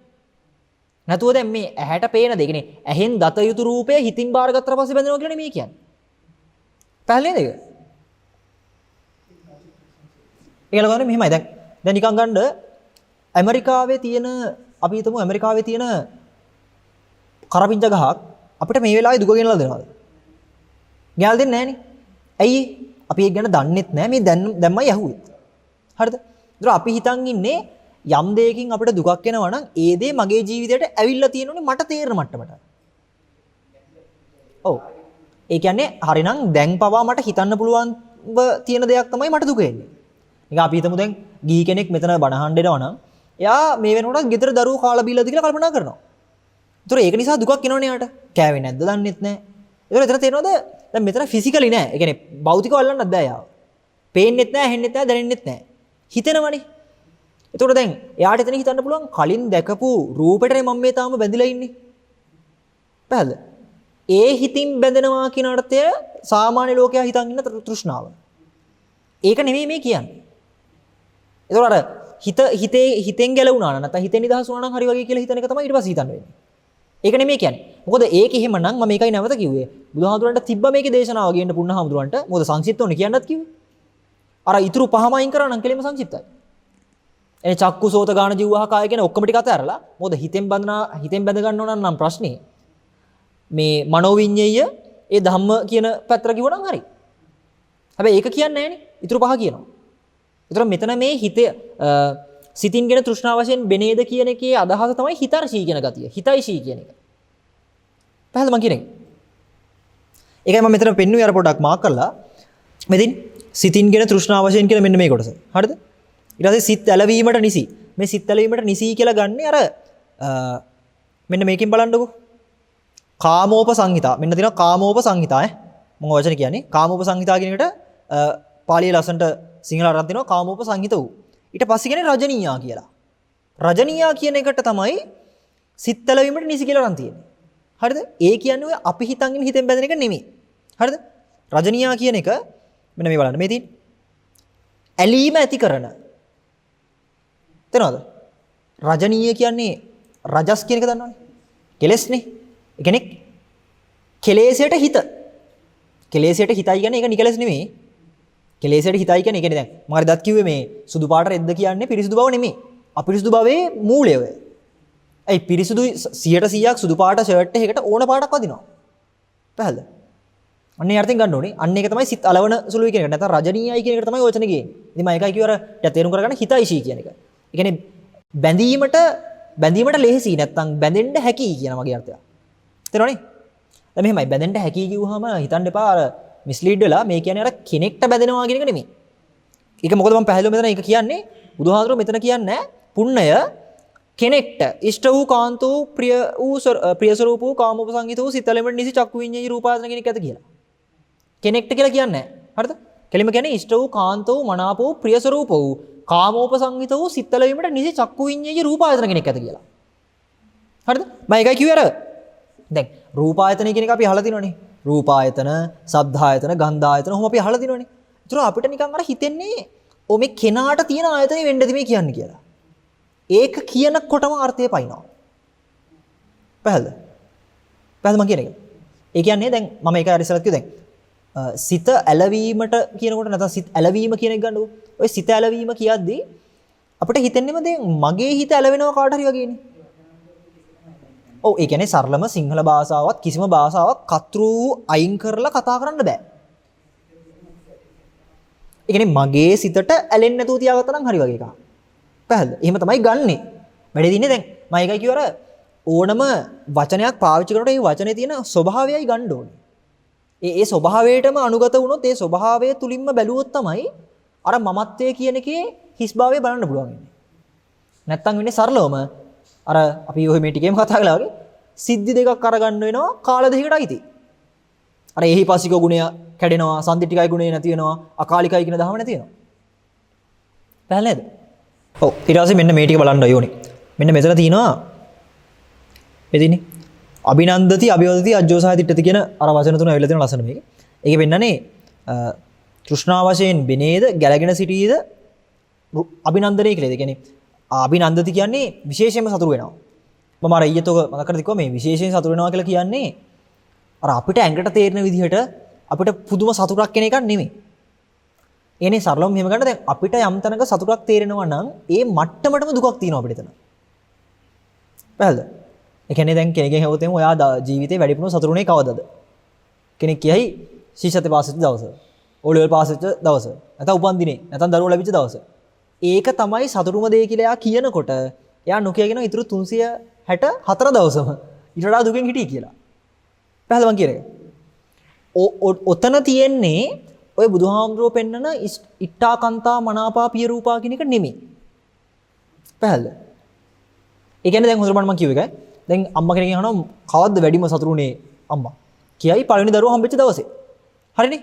නැතුව දැන් මේ ඇහැට පේන දේ කියන්නේ ඇහෙන් දත යුතු රූපය හිතින් බාරගත්තට පස්සේ බැඳෙනවා කියලා නෙමෙයි කියන්නේ. පැහැදිලි නේද ඒක? ඒකල ගන්න මෙහෙමයි දැන් නිකන් ගන්න ඇමරිකාවේ තියෙන අපි හිතමු ඇමරිකාවේ තියෙන කරපිංච ගහක් අපිට මේ වෙලාවේ දුක ගෙනලා දෙනවද? ගෙනලා දෙන්නේ නැහනේ. ඇයි? අපි ඒක ගැන දන්නෙත් නැහැ. මේ දැම්මයි ඇහුවේ. හරිද? ඒතර අපි හිතන් ඉන්නේ යම් දෙයකින් අපිට දුකක් එනවා නම් ඒ දේ මගේ ජීවිතයට ඇවිල්ලා තියෙනුනේ මට තේරෙන මට්ටමට. ඔව්. ඒ කියන්නේ හරිනම් දැන් පවා මට හිතන්න පුළුවන්ව තියෙන දෙයක් තමයි මට දුක එන්නේ. නිකන් අපි හිතමු දැන් ගිහි කෙනෙක් මෙතන බණහන් දෙනවා නම් එයා මේ වෙනකොට ගෙදර දරුවෝ කාලා බීලාද කියලා කල්පනා කරනවා. ඒතර ඒක නිසා දුකක් එනවනේ යාට. කෑවේ නැද්ද දන්නෙත් නැහැ. ඒතර එතන තේරෙනවද? දැන් මෙතන ෆිසිකලි නෑ. ඒ කියන්නේ භෞතිකව අල්ලන්නත් බෑ යාව. පේන්නෙත් නෑ, ඇහෙන්නෙත් නෑ, දැනෙන්නෙත් නෑ. හිතෙනවනේ. ඒතකොට දැන් එයාට එතන හිතන්න පුළුවන් කලින් දැකපු රූපෙටනේ මම මේ තාම බැඳිලා ඉන්නේ. පැහැදිලිද? ඒ හිතින් බැඳෙනවා කියන අර්ථය සාමාන්‍ය ලෝකයා හිතන් ඉන්න තෘෂ්ණාව. ඒක නෙමෙයි මේ කියන්නේ. ඒතකොට අර හිතෙන් ගැලවුණා නම් නැත්නම් හිතෙන් නිදහස් වුණා නම් හරි වගේ කියලා හිතන එක තමයි ඊට පස්සේ හිතන්න වෙන්නේ. ඒක නෙමෙයි කියන්නේ. මොකද ඒක එහෙමනම් මම මේකයි නැවත කිව්වේ. බුදුහාමුදුරන්ට තිබ්බ මේකේ දේශනාව ගේන්න පුන්නහාමුදුරන්ට. මොකද සංක්ෂිප්ත ඕනේ කියන්නත් කිව්වේ. අර ඊතුරු පහම අයින් කරා නම් කෙලින්ම සංක්ෂිප්තයි. එනේ චක්කු සෝත ගාන ජීවහ කාය කියන ඔක්කොම ටික අතහැරලා මොකද හිතෙන් බැඳ ගන්න ඕන නම් ප්‍රශ්නේ. මේ මනෝවිඤ්ඤය ඒ ධම්ම කියන පැත්තට කිව්වනම් හරි. හැබැයි ඒක කියන්නේ නැහනේ. ඊතුරු පහ කියනවා. ඒතර මෙතන මේ හිතේ සිතින්ගෙන තෘෂ්ණාව වශයෙන් බෙනේද කියන එකේ අදහස තමයි හිතර්ෂී කියන ගතිය. හිතයිෂී කියන එක. පැහැදිලි මං කියන්නේ. ඒකයි මම මෙතන පෙන්නුවේ අර පොඩ්ඩක් මාක් කරලා. මෙතින් සිතින්ගෙන තෘෂ්ණාව වශයෙන් කියලා මෙන්න මේ කොටස. හරිද? ඊට පස්සේ සිත් ඇලවීමට නිසි. මේ සිත් ඇලවීමට නිසි කියලා ගන්නේ අර මෙන්න මේකෙන් බලන්නකෝ. කාමෝපසංහිතා. මෙන්න තියෙනවා කාමෝපසංහිතා මම වචන කියන්නේ. කාමෝපසංහිතා කියන එකට පාලියේ ලස්සනට සිංහල අරන් තිනවා කාමෝපසංහිත වූ. ඊට පස්සේ කියන්නේ රජනීයා කියලා. රජනීයා කියන එකට තමයි සිත් ඇලවීමට නිසි කියලා අරන් තියෙන්නේ. හරිද? ඒ කියන්නේ ඔය අපි හිතන් ඉන්න හිතෙන් බැඳෙන එක නෙමෙයි. හරිද? රජනීයා කියන එක මෙන්න මේ බලන්න. මේ තියෙන්නේ ඇලීම ඇති කරන. තේරෙනවද? රජනීය කියන්නේ රජස් කියන එක දන්නවනේ. කෙලෙස්නේ. ඒ කියන්නේ කෙලෙසයට හිත. කෙලෙසයට හිතයි කියන්නේ ඒක නිකලස් නෙමෙයි. කෙලෙසයට හිතයි කියන්නේ ඒ කියන්නේ දැන් මම හරි දත් කිව්වේ මේ සුදු පාට රෙද්ද කියන්නේ පිරිසුදු බව නෙමෙයි. අපිරිසුදු භවයේ මූලය ඔය. ඒ පිරිසුදුයි 100%ක් සුදු පාට ෂර්ට් එකකට ඕන පාටක් වදිනවා. පැහැදිලිද? අන්න ඒ අර්ථයෙන් ගන්න ඕනේ. අන්න ඒක තමයි සිත් అలවන සුළුයි කියන එක. නැත්නම් රජනීයයි කියන එකට තමයි වචනේ ගේන්නේ. ඉතින් මම ඒකයි කිව්ව අර තේරුම් කරගන්න හිතයිෂී කියන එක. ඒ කියන්නේ බැඳීමට ලෙහෙසි නැත්නම් බැඳෙන්න හැකි කියන මගේ අර්ථය. තේරෙනවනේ? දැන් මෙහෙමයි බැඳෙන්න හැකි කිව්වහම හිතන්න එපා අර මිස්ලීඩ් වෙලා මේ කියන්නේ අර කෙනෙක්ට බැඳෙනවා කියන එක නෙමෙයි. ඒක මොකද මම පැහැදිලිව මෙතන ඒක කියන්නේ බුදුහාඳුරෝ මෙතන කියන්නේ පුණ්ණය කෙනෙක්ට ඉෂ්ට වූ කාන්ත වූ ප්‍රිය ස්වරූප වූ කාමෝපසංගිත වූ සිතලෙමෙන් නිසි චක්කු විඤ්ඤාණී රූපායතන කෙනෙක් ඇත කියලා. කෙනෙක්ට කියලා කියන්නේ නැහැ. හරිද? කෙලිම කියන්නේ ඉෂ්ට වූ කාන්ත වූ මනාප වූ ප්‍රිය ස්වරූප වූ කාමෝපසංගිත වූ සිතලෙමෙන් නිසි චක්කු විඤ්ඤාණී රූපායතන කෙනෙක් ඇත කියලා. හරිද? මම ඒකයි කිව්වේ අර දැන් රූපායතන කියන එක අපි අහලා තිනවනේ. රූපායතන, ශබ්දායතන, ගන්ධායතන ඔහොම අපි අහලා තිනවනේ. ඒතර අපිට නිකන් අර හිතෙන්නේ ඔ මේ කෙනාට තියෙන ආයතනෙ වෙන්නද මේ කියන්නේ කියලා. ඒක කියනකොටම අර්ථය පයින්නවා. පැහැදිලිද? පැහැදිලිද මම කියන එක? ඒ කියන්නේ දැන් මම ඒක ඉස්සරහට කිව්වා දැන් සිත ඇලවීමට කියනකොට නැත්නම් සිත ඇලවීම කියන එක ගන්නකො. ඔය සිත ඇලවීම කියද්දී අපිට හිතෙන්නේම දැන් මගේ හිත ඇලවෙනවා කාට හරි වගේනේ. ඔව් ඒ කියන්නේ සරලම සිංහල භාෂාවත් කිසිම භාෂාවක් කතෘ අයින් කරලා කතා කරන්න බෑ. ඒ කියන්නේ මගේ සිතට ඇලෙන්නේ නැතුව තියාගත්තා නම් හරි වගේ එකක්. පැහැදිලිද? එහෙම තමයි ගන්නෙ. වැඩේ දින්නේ දැන් මම ඒකයි කිව්ව අර ඕනම වචනයක් පාවිච්චි කරනකොට ඒ වචනේ තියෙන ස්වභාවයයි ගන්න ඕනේ. ඒ ස්වභාවයටම අනුගත වුණොත් ඒ ස්වභාවය තුලින්ම බැලුවොත් තමයි අර මමත්වයේ කියන එකේ හිස්භාවය බලන්න පුළුවන් වෙන්නේ. නැත්තම් වෙන්නේ සරලවම අර අපි ඔය මේ ටිකේම කතා කළා වගේ සිද්ධි දෙකක් අරගන්න වෙනවා කාල දෙකකට අයිති. අර එහිපසික ගුණය කැඩෙනවා, සම්දිටිකයි ගුණය නැති වෙනවා, අකාලිකයි කියන දහම නැති වෙනවා. පැහැදිලි නේද? ඔව් ඊට පස්සේ මෙන්න මේ ටික බලන්න ඕනේ. මෙන්න මෙතන තියෙනවා එදිනේ අභිනන්දති අභිවදති අජ්ජෝසහය තිට්ඨති කියන අර වචන තුන ඇවිල්ලා තියෙන ලස්සන මේක. ඒකේ වෙන්නනේ තෘෂ්ණා වශයෙන් බිනේද ගැලගෙන සිටීද අභිනන්දනය කියලා. ඒ කියන්නේ අභිනන්දති කියන්නේ විශේෂයෙන්ම සතුරු වෙනවා. මම අර ඊයේතෝ මතක කරලා තිබ්බා මේ විශේෂයෙන් සතුරු වෙනවා කියලා කියන්නේ අර අපිට ඇඟට තේරෙන විදිහට අපිට පුදුම සතුටක් කෙන එකක් නෙමෙයි. එනේ සරලවම මෙහෙම ගන්න දැන් අපිට යම් තැනක සතුටක් තේරෙනවා නම් ඒ මට්ටමටම දුකක් තියෙනවා අපිට එතන. පැහැදිලිද? ඒ කියන්නේ දැන් කෙනෙක්ගෙන් හෙවොත් එමු ඔයා ජීවිතේ වැඩිපුරම සතුටුුනේ කවදද? කෙනෙක් කියයි ශිෂ්‍යත්ව පාස් වෙච්ච දවස. ඕ ලෙවල් පාස් වෙච්ච දවස. නැත්නම් උපන්දිනේ. නැත්නම් දරුවෝ ලැබිච්ච දවස. ඒක තමයි සතුටුම දේ කියලා එයා කියනකොට එයා නොකියගෙන ඉතුරු 364 දවසම ඊට වඩා දුකෙන් හිටියේ කියලා. පැහැදිලිද මං කියන එක? ඔතන තියෙන්නේ ඔය බුදුහාමුදුරුවෝ පෙන්නන ඉට්ටාකන්තා මනාපා පිය රූපා කියන එක නෙමෙයි. පැහැදිලිද? ඒ කියන්නේ දැන් හොඳට මම කිව්ව එකයි. දැන් අම්මා කෙනෙක්ගෙන් අහනවා කවද්ද වැඩිම සතුටුුනේ අම්මා? කියයි පළවෙනි දරුවා හම්බෙච්ච දවසේ. හරිනේ?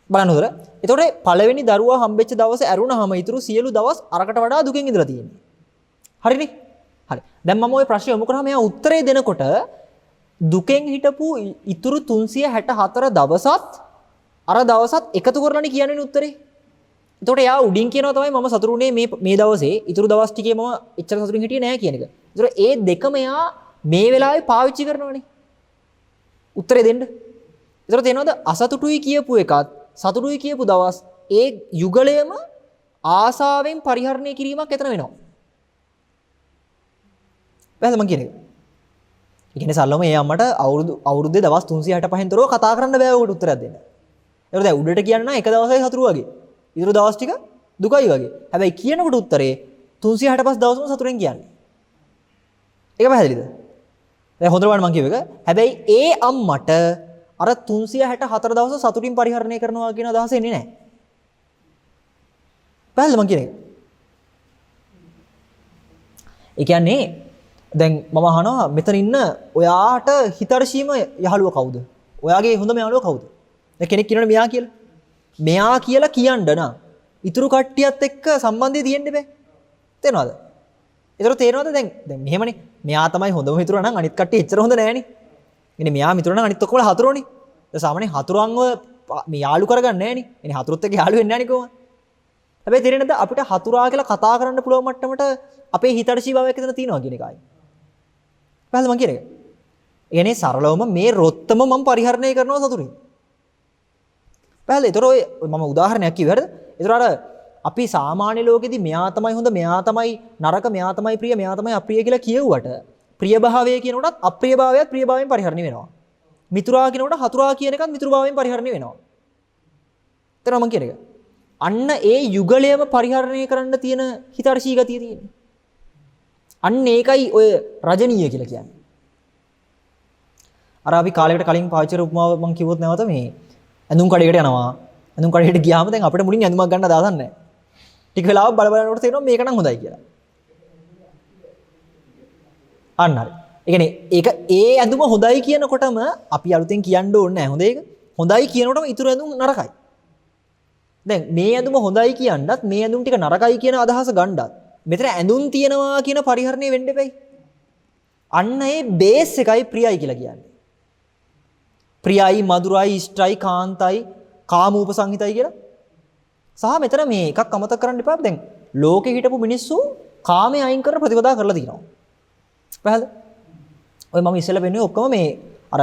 බලන්න හොඳට. එතකොට පළවෙනි දරුවා හම්බෙච්ච දවසේ ඇරුණාම ඊටු සියලු දවස් අරකට වඩා දුකෙන් ඉඳලා තියෙන්නේ. හරිනේ? හරි. දැන් මම ওই ප්‍රශ්නේ යොමු කරාම එයා උත්තරේ දෙනකොට දුකෙන් හිටපු ඊටු 364 දවසත් අර දවසත් එකතු කරලානේ කියන්නේ උත්තරේ. එතකොට එයා උඩින් කියනවා තමයි මම සතුටුුනේ මේ දවසේ ඊටු දවස් ටිකේ මම එච්චර සතුටින් හිටියේ නෑ කියන එක. එතකොට ඒ දෙකම එයා මේ වෙලාවේ පාවිච්චි කරනවානේ. උත්තරේ දෙන්න. එතකොට තේනවද අසතුටුයි කියපු එකත් සතුටුයි කියපු දවස් ඒ යුගලයම ආසාවෙන් පරිහරණය කිරීමක් එතන වෙනවා. වැහද මං කියන එක. ඒ කියන්නේ සල්ලම ඒ අම්මට අවුරුද්දේ දවස් 365න් තොරව කතා කරන්න බෑ ඔකට උත්තරයක් දෙන්න. ඒකට දැන් උඩට කියන්න නම් එක දවසයි සතුරු වගේ. ඊටු දවස් ටික දුකයි වගේ. හැබැයි කියනකොට උත්තරේ 365 දවසම සතුරෙන් කියන්නේ. ඒක පැහැදිලිද? දැන් හොඳට බලන්න මං කියව එක. හැබැයි ඒ අම්මට අර 364 දවස් සතුටින් පරිහරණය කරනවා කියන අදහස එන්නේ නැහැ. පැහැදිලිද මං කියන එක? ඒ කියන්නේ දැන් මම අහනවා මෙතන ඉන්න ඔයාට හිතර්ශීම යහළුව කවුද? ඔයාගේ හොඳම යාළුවා කවුද? දැන් කෙනෙක් කියනවනේ මෙයා කියලා. මෙයා කියලා කියන්න නම් ඉතුරු කට්ටියත් එක්ක සම්බන්ධය තියෙන්න බෑ. තේරෙනවද? ඒතර තේරෙනවද දැන් මෙහෙමනේ. මෙයා තමයි හොඳම මිතුරා නම් අනිත් කට්ටිය එච්චර හොඳ නෑනේ. ඉතින් මෙයා මිතුරා නම් අනිත් ඔක්කොම හතුරෝනේ. දැන් සාමාන්‍යයෙන් හතුරන්ව මේ යාළු කරගන්නේ නෑනේ. ඉතින් හතුරුත් එක්ක යාළු වෙන්නේ නෑනේ කොහොමද? හැබැයි තේරෙනවද අපිට හතුරා කියලා කතා කරන්න පුළුවන් මට්ටමට අපේ හිතර්ශී භාවයක් එතන තියෙනවා කියන එකයි. පැහැදිලිද මං කියන එක? ඒ කියන්නේ සරලවම මේ රොත්තම මම පරිහරණය කරනවා සතුටින්. පැහැදිලි. ඒතර ඔය මම උදාහරණයක් කිව්වේ හරිද? ඒතර අර අපි සාමාන්‍ය ලෝකෙදී මෙයා තමයි හොඳ, මෙයා තමයි නරක, මෙයා තමයි ප්‍රිය, මෙයා තමයි අප්‍රිය කියලා කියුවට ප්‍රියභාවය කියනකොටත් අප්‍රියභාවයත් ප්‍රියභාවයෙන් පරිහරණය වෙනවා. මිතුරා කියනකොට හතුරා කියන එකත් මිතුරුභාවයෙන් පරිහරණය වෙනවා. තේරෙනවද මං කියන එක? අන්න ඒ යුගලයම පරිහරණය කරන්න තියෙන හිතර්ශී ගතිය තියෙන්නේ. අන්න ඒකයි ඔය රජනීය කියලා කියන්නේ. අර අපි කාලයකට කලින් පාවිච්චි කරපු උපමාව මම කිව්වොත් නැවත මේ ඇඳුම් කඩේකට යනවා. ඇඳුම් කඩේට ගියාම දැන් අපිට මුලින් ඇඳුමක් ගන්න අදහසක් නැහැ. ටික වෙලාවක් බලනකොට තේරෙනවා මේක නම් හොඳයි කියලා. අන්න හරි. ඒ කියන්නේ ඒක ඒ ඇඳුම හොඳයි කියනකොටම අපි අලුතෙන් කියන්න ඕනේ නැහැ. හොඳ ඒක. හොඳයි කියනකොටම ඊටු ඇඳුම් නරකයි. දැන් මේ ඇඳුම හොඳයි කියනවත් මේ ඇඳුම් ටික නරකයි කියන අදහස ගන්නත් මෙතන ඇඳුම් තියනවා කියන පරිහරණය වෙන්න එපයි. අන්න ඒ බේස් එකයි ප්‍රියයි කියලා කියන්නේ. ප්‍රියයි, මధుරයි, ඉෂ්ටයි, කාන්තයි, කාමූපසංහිතයි කියලා. සහ මෙතන මේ එකක් අමතක කරන්න එපා. දැන් ලෝකෙ හිටපු මිනිස්සු කාමයේ අයින් කරන ප්‍රතිපදා කරලා තියෙනවා. පැහැදිලිද? ඔය මම ඉස්සෙල්ලා වෙන්නේ ඔක්කොම මේ අර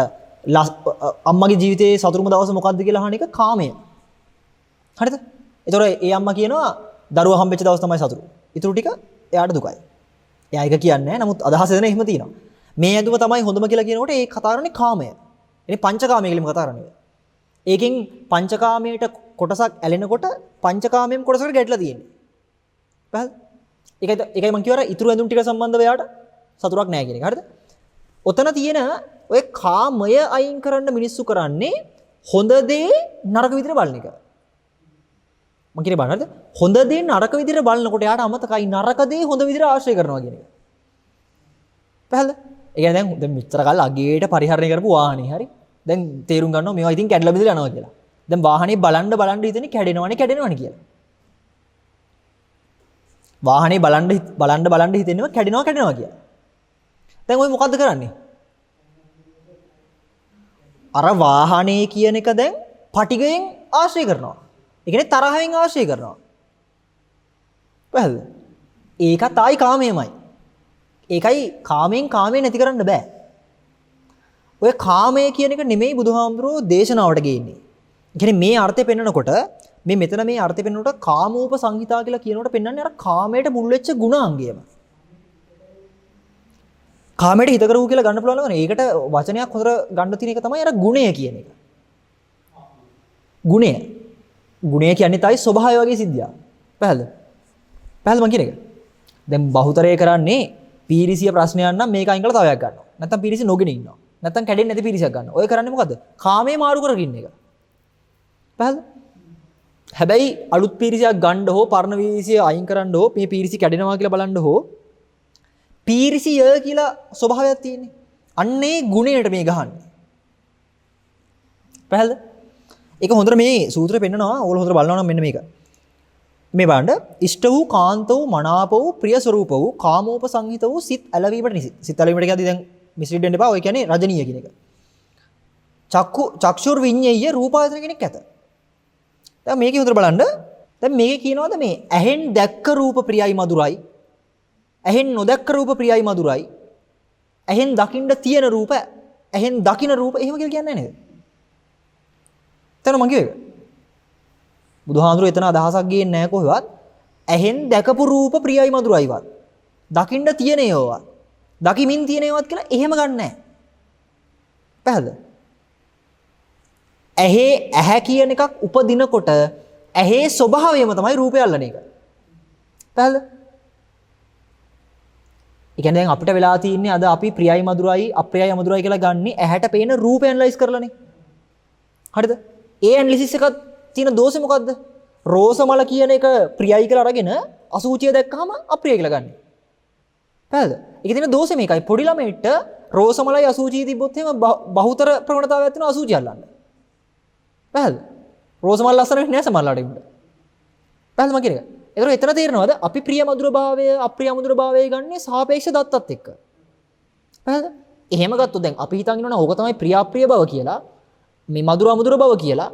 අම්මගේ ජීවිතයේ සතුරුම දවස මොකද්ද කියලා අහන එක කාමය. හරිද? ඒතොර ඒ අම්මා කියනවා දරුවා හම්බෙච්ච දවස් තමයි සතුරු. ඊටු ටික එයාට දුකයි. එයා ඒක කියන්නේ නැහැ. නමුත් අදහස දෙන එහෙම තියෙනවා. මේ ඇඳුම තමයි හොඳම කියලා කියනකොට ඒ කතා කරන්නේ කාමය. එනේ පංචකාමය කියලා කතා කරන්නේ. ඒකෙන් පංචකාමයට කොටසක් ඇලෙනකොට පංචකාමයෙන් කොටසකට ගැටලා තියෙන්නේ. පැහැදිලිද? ඒකයි මම කියවර ඊටු ඇඳුම් ටික සම්බන්ධව එයාට සතුරක් නැහැ කියන එක. හරිද? ඔතන තියෙන ඔය කාමය අයින් කරන්න මිනිස්සු කරන්නේ හොඳ දේ නරක විදිහට බලන එක. මම කියන්නේ බලන්නද? හොඳ දේ නරක විදිහට බලනකොට යාට අමතකයි නරක දේ හොඳ විදිහට ආශ්‍රය කරනවා කියන එක. පැහැදිලිද? ඒ කියන්නේ දැන් මෙච්චර කාල අගේට පරිහරණය කරපු වාහනේ හරි. දැන් තේරුම් ගන්නවා මේවා ඉතින් කැඩලා බිඳලා යනවා කියලා. දැන් වාහනේ බලන්න හිතෙන්නේ කැඩෙනවනේ කියලා. වාහනේ බලන්න හිතෙන්නේම කැඩෙනවා කියලා. දැන් ඔය මොකද්ද කරන්නේ? අර වාහනේ කියන එක දැන් පටිගයෙන් ආශ්‍රය කරනවා. ඒ කියන්නේ තරහෙන් ආශ්‍රය කරනවා. පැහැදිලිද? ඒකත් ආයි කාමයමයි. ඒකයි කාමයෙන් නැති කරන්න බෑ. ඔය කාමය කියන එක නෙමෙයි බුදුහාමුදුරුවෝ දේශනාවට ගේන්නේ. ඒ කියන්නේ මේ අර්ථය පෙන්නකොට මෙතන මේ අර්ථය පෙන්නකොට කාමූප සංහිතා කියලා කියනකොට පෙන්වන්නේ අර කාමයට මුල් වෙච්ච ගුණාංගයම. කාමයට හිත කරවු කියලා ගන්න පුළුවන් නේද? ඒකට වචනයක් හොතර ගන්න තියෙන එක තමයි අර ගුණය කියන එක. ගුණය කියන්නේ තයි ස්වභාවය වගේ සිද්ධියක්. පැහැදිලිද? මං කියන එක. දැන් බහුතරය කරන්නේ පීරිසිය ප්‍රශ්නයක් නම් මේක අයින් කරලා තව එකක් ගන්නවා. නැත්තම් පීරිසිය නොගෙන ඉන්නවා. නැත්තම් කැඩෙන්නේ නැති පීරිසියක් ගන්නවා. ඔය කරන්නේ මොකද්ද? කාමයේ මාරු කරගෙන ඉන්න එක. පැහැදිලිද? හැබැයි අලුත් පීරිසියක් ගන්න හෝ පරණ පීරිසිය අයින් කරන්න හෝ මේ පීරිසිය කැඩෙනවා කියලා බලන්න හෝ පීරිසිය කියලා ස්වභාවයක් තියෙන්නේ. අන්නේ ගුණයට මේ ගහන්නේ. පැහැදිලිද? ඒක හොඳට මේ සූත්‍රය පෙන්නනවා. ඕගොල්ලෝ හොඳට බලනවා නම් මෙන්න මේක. මේ බලන්න ඉෂ්ට වූ කාන්ත වූ මනාප වූ ප්‍රිය ස්වරූප වූ කාමෝපසංහිත වූ සිත් ඇලවීමට නිසි. සිත් ඇලවීමට කියද්දි දැන් මිස්ලීඩ් වෙන්න එපා. ඔය කියන්නේ රජනීය කියන එක. චක්ෂුර් විඤ්ඤේය රූපායතන කෙනෙක් ඇත. දැන් මේකේ හොඳට බලන්න. දැන් මේකේ කියනවාද මේ ඇහෙන් දැක්ක රූප ප්‍රියයි මధుරයි. ඇහෙන් නොදැක්ක රූප ප්‍රියයි මధుරයි. ඇහෙන් දකින්න තියෙන රූප ඇහෙන් දකින්න රූප එහෙම කියලා කියන්නේ නේද? එතන මං කියුවේ. බුදුහාඳුරෝ එතන අදහසක් ගේන්නේ නැහැ කොහෙවත්. ඇහෙන් දැකපු රූප ප්‍රියයි මధుරයිවත්. දකින්න තියෙන ඒවා. දකිමින් තියෙන ඒවාත් කියලා එහෙම ගන්න නැහැ. පැහැදිලිද? ඇහැ කියන එකක් උපදිනකොට ඇහි ස්වභාවයම තමයි රූපය අල්ලන එක. පැහැදිලිද? ඒ කියන්නේ දැන් අපිට වෙලා තියෙන්නේ අද අපි ප්‍රියයි මధుරයි අප්‍රියයි අමధుරයි කියලා ගන්නේ ඇහැට පේන රූපය ඇනලයිස් කරලානේ. හරිද? ඒ ඇනලිසිස් එකක් තියෙන දෝෂේ මොකද්ද? රෝසමල කියන එක ප්‍රියයි කියලා අරගෙන අසුචිය දැක්කම අප්‍රියයි කියලා ගන්න. පැහැදිලිද? ඒකේ තියෙන දෝෂේ මේකයි. පොඩි ළමයිට රෝසමලයි අසුචිය තිබ්බොත් එහෙම බහුතර ප්‍රවණතාවයක් තියෙනවා අසුචිය අල්ලන්න. පැහැදිලිද? රෝසමල ලස්සන වෙන්නේ නැහැ සමහරලාට ඒකට. පැහැදිලිද මම කියන එක? ඒතර එතන තේරෙනවද? අපි ප්‍රිය මధుර භාවය අප්‍රිය මధుර භාවය ගන්නේ සාපේක්ෂ දත්තත් එක්ක. පැහැදිලිද? එහෙම ගත්තොත් දැන් අපි හිතන් ඉන්නවනේ ඕක තමයි ප්‍රිය අප්‍රිය භව කියලා. මේ මధుර අමధుර භව කියලා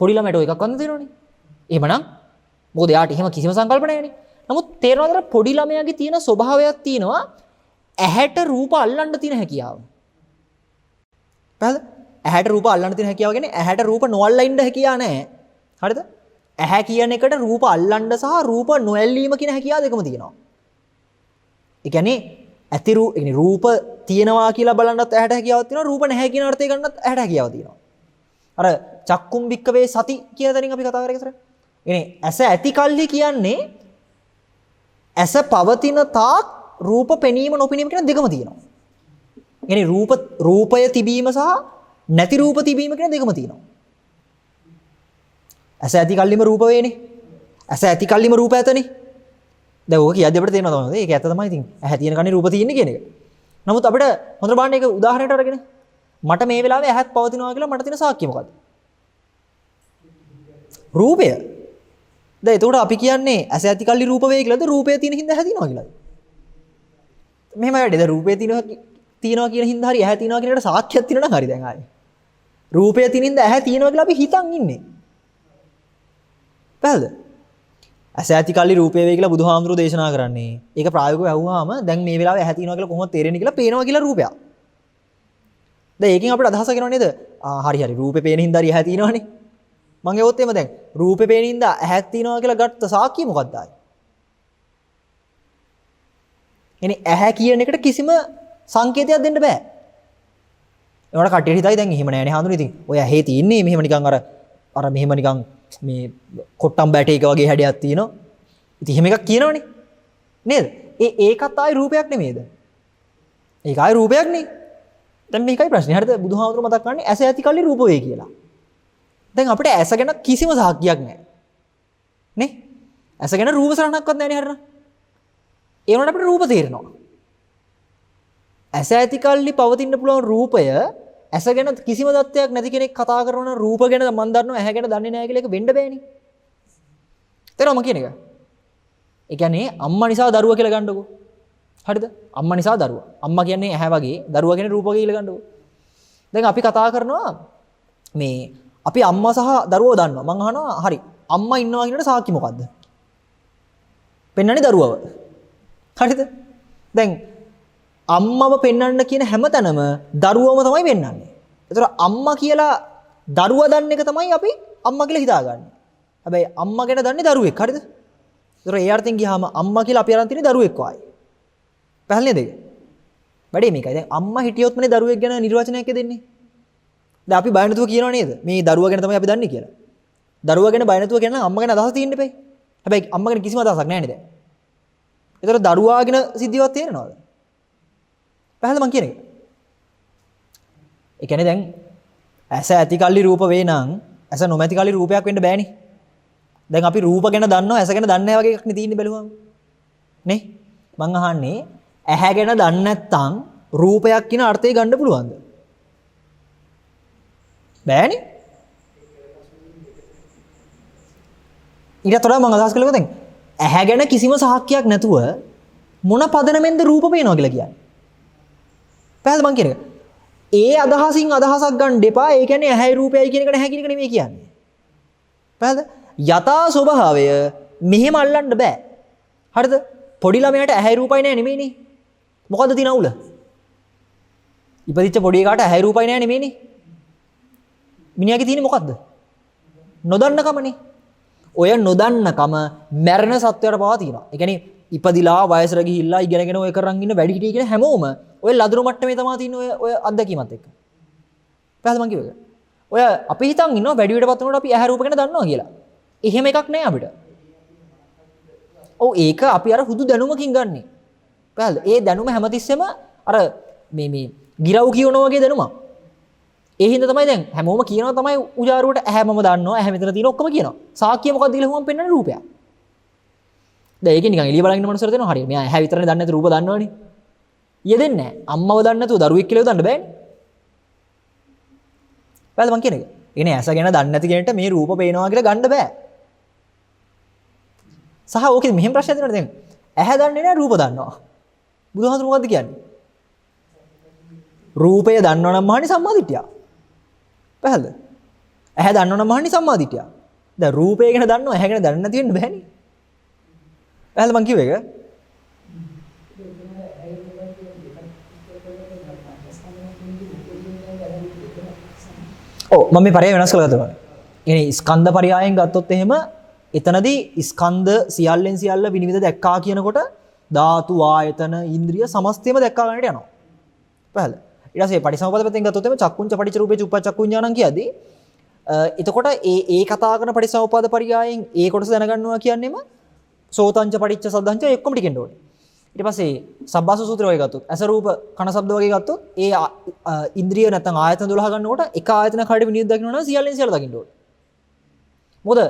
පොඩි ළමයට ඔය එකක් වන්න තේරෙනවනේ. එහෙමනම් මොකද යාට එහෙම කිසිම සංකල්ප නැහැනේ. නමුත් තේරෙනවද පොඩි ළමයාගේ තියෙන ස්වභාවයක් තියෙනවා ඇහැට රූප අල්ලන්න තියෙන හැකියාව. පැහැදිලිද? ඇහැට රූප අල්ලන්න තියෙන හැකියාව කියන්නේ ඇහැට රූප නොඅල්ලා ඉන්න හැකියාව නැහැ. හරිද? ඇහැ කියන එකට රූප අල්ලන්න සහ රූප නොඇල්ලීම කියන හැකියාව දෙකම තියෙනවා. ඒ කියන්නේ රූප තියෙනවා කියලා බලන්නත් ඇහැට හැකියාවක් තියෙනවා. රූප නැහැ කියන අර්ථය ගන්නත් ඇහැට හැකියාවක් තියෙනවා. අර චක්කුම් බික්කවේ සති කියන තැනින් අපි කතා කරේ ඉතර. ඇස ඇති කල්හි කියන්නේ ඇස පවතින තාක් රූප පෙනීම නොපෙනීම කියන දෙකම තියෙනවා. يعني රූපය තිබීම සහ නැති රූප තිබීම කියන දෙකම තියෙනවා. ඇස ඇති කල්ලිම රූප වේනේ. ඇස ඇති කල්ලිම රූප ඇතනේ. දැන් ඕක කියද්දි අපිට තේරෙනවා තමයි. ඒක ඇත්ත තමයි ඉතින්. ඇහැ තියෙන කන්නේ රූප තියෙන්නේ කියන එක. නමුත් අපිට හොඳට බලන්න ඒක උදාහරණයක් අරගෙන මට මේ වෙලාවේ ඇහත් පවතිනවා කියලා මට තියෙන සාක්ෂිය මොකද්ද? රූපය. දැන් එතකොට අපි කියන්නේ ඇස ඇති කල්ලි රූප වේ කියලාද රූපය තියෙන හින්දා ඇහැ තියෙනවා කියලාද? මෙහෙම වැඩේ. දැන් රූපය තියෙනවා කියන හින්දා හරි ඇහැ තියෙනවා කියන එකට සාක්ෂියක් තියෙනවා නම් හරි දැන් ආයේ. රූපය තියෙන හින්දා ඇහැ තියෙනවා කියලා අපි හිතන් ඉන්නේ. පැහැදිලිද? ඇස ඇති කල්ලි රූපය වේ කියලා බුදුහාමුදුරුවෝ දේශනා කරන්නේ. ඒක ප්‍රායෝගිකව ඇහුවාම දැන් මේ වෙලාවේ ඇහැ තියෙනවා කියලා කොහොමද තේරෙන්නේ කියලා පේනවා කියලා රූපයක්. දැන් ඒකෙන් අපිට අදහස කරනව නේද? හරි රූපේ පේන හින්දා හරි ඇහැ තියෙනවනේ. මම ඒවොත් එම දැන් රූපේ පේන හින්දා ඇහක් තියෙනවා කියලා ගත්ත සාක්කිය මොකක්ද ආයි? එනේ ඇහැ කියන එකට කිසිම සංකේතයක් දෙන්න බෑ. ඒවට කට්ටිය හිතයි දැන් එහෙම නෑනේ හඳුනේ ඉතින්. ඔය ඇහි තියෙන්නේ මෙහෙම නිකන් අර මෙහෙම නිකන් මේ කොට්ටම් බැටේක වගේ හැඩයක් තියෙනවා. ඉතින් එහෙම එකක් කියනවනේ. නේද? ඒකත් ආයි රූපයක් නෙමෙයිද? ඒක ආයි රූපයක් නේ. දැන් මේකයි ප්‍රශ්නේ. හරිද? බුදුහාමුදුරුවෝ මතක් කරන්නේ ඇස ඇති කල්ලි රූප වේ කියලා. දැන් අපිට ඇස ගැන කිසිම සාක්කියක් නැහැ. නේ? ඇස ගැන රූප සරණක්වත් නැහැ නේ හරියට. ඒ වුණාට අපිට රූප තේරෙනවා. ඇස ඇති කල්ලි පවතින්න පුළුවන් රූපය ඇස ගැන කිසිම தත්ත්වයක් නැති කෙනෙක් කතා කරනවා නම් රූප ගැන මම දන්නවා ඇහැ ගැන දන්නේ නැහැ කියලා ඒක වෙන්න බෑනේ. තේරෙනවද කියන එක? ඒ කියන්නේ අම්මා නිසා දරුවා කියලා ගන්නකො. හරිද? අම්මා නිසා දරුවා. අම්මා කියන්නේ ඇහැ වගේ, දරුවා කියන්නේ රූප වගේ කියලා ගන්නකො. දැන් අපි කතා කරනවා මේ අපි අම්මා සහ දරුවෝ දන්නවා. මං අහනවා හරි. අම්මා ඉන්නවා කියනට සාක්ෂි මොකද්ද? පෙන්වන්නේ දරුවව. හරිද? දැන් අම්මව පෙන්වන්න කියන හැමතැනම දරුවවම තමයි පෙන්වන්නේ. ඒතර අම්මා කියලා දරුවා දන්න එක තමයි අපි අම්මා කියලා හිතාගන්නේ. හැබැයි අම්මා ගැන දන්නේ දරුවෙක්. හරිද? ඒතර ඒ අර්ථයෙන් ගියාම අම්මා කියලා අපි අරන් තියෙන්නේ දරුවෙක් වගේ. පැහැදිලි නේද? වැඩේ මේකයි. දැන් අම්මා හිටියොත්මනේ දරුවෙක් ගැන නිර්වචනයක් දෙන්නේ. දැන් අපි බය නැතුව කියනවා නේද? මේ දරුවා ගැන තමයි අපි දන්නේ කියලා. දරුවා ගැන බය නැතුව කියනවා අම්මා ගැන අදහස තියෙන්න එපයි. හැබැයි අම්මා ගැන කිසිම අදහසක් නැහැ නේද? ඒතර දරුවා ගැන සිද්ධියක් තේරෙනවද? පැහැදිලිද මං කියන එක? ඒ කියන්නේ දැන් ඇස ඇති කල්ලි රූප වේ නම් ඇස නොමැති කල්ලි රූපයක් වෙන්න බෑනේ. දැන් අපි රූප ගැන දන්නවා ඇස ගැන දන්නේ නැහැ වගේ එකක් නේ තියෙන්නේ බැලුවම. නේ? මං අහන්නේ ඇහැ ගැන දන්නේ නැත්නම් රූපයක් කියන අර්ථය ගන්න පුළුවන්ද? බෑනේ. ඊට තොරව මම අදහස් කළේ දැන් ඇහැ ගැන කිසිම සාක්කියක් නැතුව මොන පදනමෙන්ද රූප පේනවා කියලා කියන්නේ. පැහැදිලිද මං කියන එක? ඒ අදහසින් අදහසක් ගන්න දෙපා. ඒ කියන්නේ ඇහැයි රූපයයි කියන එක නැහැ කියන එක නෙමෙයි කියන්නේ. පැහැදිලිද? යථා ස්වභාවය මෙහෙම අල්ලන්න බෑ. හරිද? පොඩි ළමයාට ඇහැයි රූපයි නැහැ නෙමෙයිනේ. මොකද්ද තියෙන අවුල? ඉපදිච්ච පොඩි එකාට ඇහැයි රූපයි නැහැ නෙමෙයිනේ. මිනිහාගේ තියෙන්නේ මොකද්ද? නොදන්නකමනේ. ඔය නොදන්නකම මැරෙන සත්වයට පවා තියෙනවා. ඒ කියන්නේ ඉපදිලා වයසට ගිහිල්ලා ඉගෙනගෙන ඔය කරන් ඉන්න වැඩි හිටිය කියන හැමෝම ඔය ලදරු මට්ටමේ තමයි තියෙන්නේ ඔය අත්දැකීමත් එක්ක. පැහැදිලි මං කිව්වේ. ඔය අපි හිතන් ඉන්නවා වැඩි විඩපත් වුණාට අපි ඇහැ රූප ගැන දන්නවා කියලා. එහෙම එකක් නෑ අපිට. ඔව් ඒක අපි අර හුදු දැනුමකින් ගන්නෙ. පැහැදිලිද? ඒ දැනුම හැමතිස්සෙම අර මේ ගිරව් කියනවා වගේ දැනුමක්. ඒ හින්දා තමයි දැන් හැමෝම කියනවා තමයි උජාරුවට ඇහැ මම දන්නවා ඇහැ මෙතන තියෙන ඔක්කොම කියනවා. සාක්කිය මොකක්ද කියලා හුවම් පෙන්වන්නේ රූපයක්. දැන් ඒකේ නිකන් එළිය බලන් ඉන්න මනුස්සයර දෙනවා හරියට. මෙයා ඇහැ විතරනේ දන්නේ නැති රූප දන්නවනේ. යෙදෙන්නේ නැහැ. අම්මව දන්නේ නැතුව දරුවෙක් කියලා දන්න බෑනේ. පැහැදිලි මං කියන එක. ඒ කියන්නේ ඇස ගැන දන්නේ නැති කෙනෙක්ට මේ රූප පේනවා කියලා ගන්න බෑ. සහ ඕකෙදි මෙහෙම ප්‍රශ්නයක් දෙනවා දැන්. ඇහැ දන්නේ නැහැ රූප දන්නවා. බුදුහාමුදුරුවෝ මොකද්ද කියන්නේ? රූපය දන්නවනම් මහණි සම්මාදිට්ඨිය. පැහැදිලිද? ඇහැ දන්නවනම් මහණි සම්මාදිට්ඨිය. දැන් රූපය ගැන දන්නව ඇහැ ගැන දන්නේ නැති වෙන්න බෑනේ. පැහැදිලිද මං කිව්ව එක? ඔව් මම මේ පරය වෙනස් කරලා ගන්නවා. يعني ස්කන්ධ පරයයන් ගත්තොත් එහෙම එතනදී ස්කන්ධ සියල්ලෙන් සියල්ල විනිවිද දැක්කා කියනකොට ධාතු ආයතන ඉන්ද්‍රිය සමස්තයම දැක්කා ගන්නට යනවා. පැහැදිලිද? ඊට පස්සේ පටිසමුප්පාද පැත්තෙන් ගත්තොත් එහෙම චක්කුංච පටිච්ච රූපේ චුප්පච්චක්කු විඥානං කියද්දී එතකොට ඒ කතා කරන පටිසමුප්පාද පරයයන් ඒ කොටස දැනගන්නවා කියන්නේම සෝතංච පටිච්ච සද්ධාංච ඔක්කොම ටිකෙන්න ඕනේ. ඊට පස්සේ සබ්බාස සූත්‍රය වගේ ගත්තොත් ඇස රූප කන ශබ්ද වගේ ගත්තොත් ඒ ඉන්ද්‍රිය නැත්නම් ආයතන 12 ගන්නකොට එක ආයතනයක් හරියට විනිවිද දකින්න නම් සියල්ලෙන් සියල්ල දකින්න ඕනේ. මොකද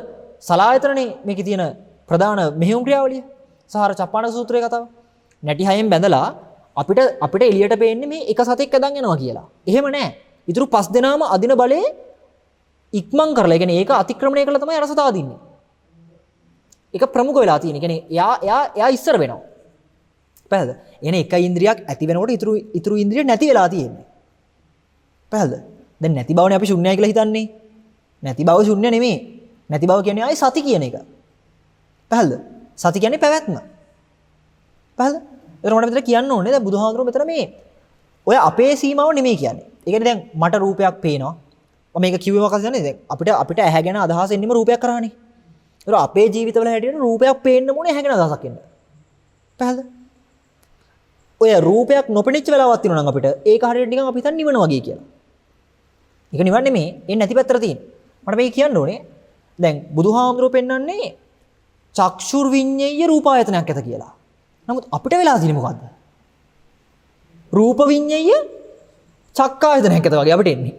සලායතනනේ මේකේ තියෙන ප්‍රධාන මෙහෙයුම් ක්‍රියාවලිය. සහාර චප්පාණ සූත්‍රයේ කතාව. නැටි හයෙන් බැඳලා අපිට එළියට පේන්නේ මේ එක සතෙක් ඇදන් යනවා කියලා. එහෙම නැහැ. ඊටු පස් දෙනාම අදින බලේ ඉක්මන් කරලා, ඒ කියන්නේ ඒක අතික්‍රමණය කළා තමයි අරසත අදින්නේ. ඒක ප්‍රමුඛ වෙලා තියෙන. ඒ කියන්නේ එයා ඉස්සර වෙනවා. පැහැද? එනේ එක ඉන්ද්‍රියක් ඇති වෙනකොට ඉතුරු ඉන්ද්‍රිය නැති වෙලා තියෙන්නේ. පැහැද? දැන් නැති බවනේ අපි ශුන්‍යයි කියලා හිතන්නේ. නැති බව ශුන්‍ය නෙමෙයි. නැති බව කියන්නේ ආයි සති කියන එක. පැහැද? සති කියන්නේ පැවැත්ම. පැහැද? ඒතර මට මෙතන කියන්න ඕනේ දැන් බුදුහාමුදුරුවෝ මෙතන මේ ඔය අපේ සීමාව නෙමෙයි කියන්නේ. ඒ කියන්නේ දැන් මට රූපයක් පේනවා. මම මේක කිව්වේ මොකක්ද කියන්නේ? දැන් අපිට ඇහැ ගැන අදහස එන්නෙම රූපයක් කරානේ. ඒතර අපේ ජීවිතවල හැටියට රූපයක් පේන්න ඕනේ ඇහැ ගැන අදහසක් එන්න. පැහැද? ඔය රූපයක් නොපෙනිච්ච වෙලාවක් තියෙනවා නම් අපිට ඒක හරියට නිකන් අපි හිතන්නේ නිවන වගේ කියලා. ඒක නිවන් නෙමෙයි. එන්නේ නැති පැත්තට තියෙන. මට මේක කියන්න ඕනේ. දැන් බුදුහාමුදුරුවෝ පෙන්වන්නේ චක්ෂුර් විඤ්ඤේය රූපායතනයක් ඇත කියලා. නමුත් අපිට වෙලා තියෙන්නේ මොකද්ද? රූප විඤ්ඤේය චක්කායතනයක් ඇත වගේ අපිට එන්නේ.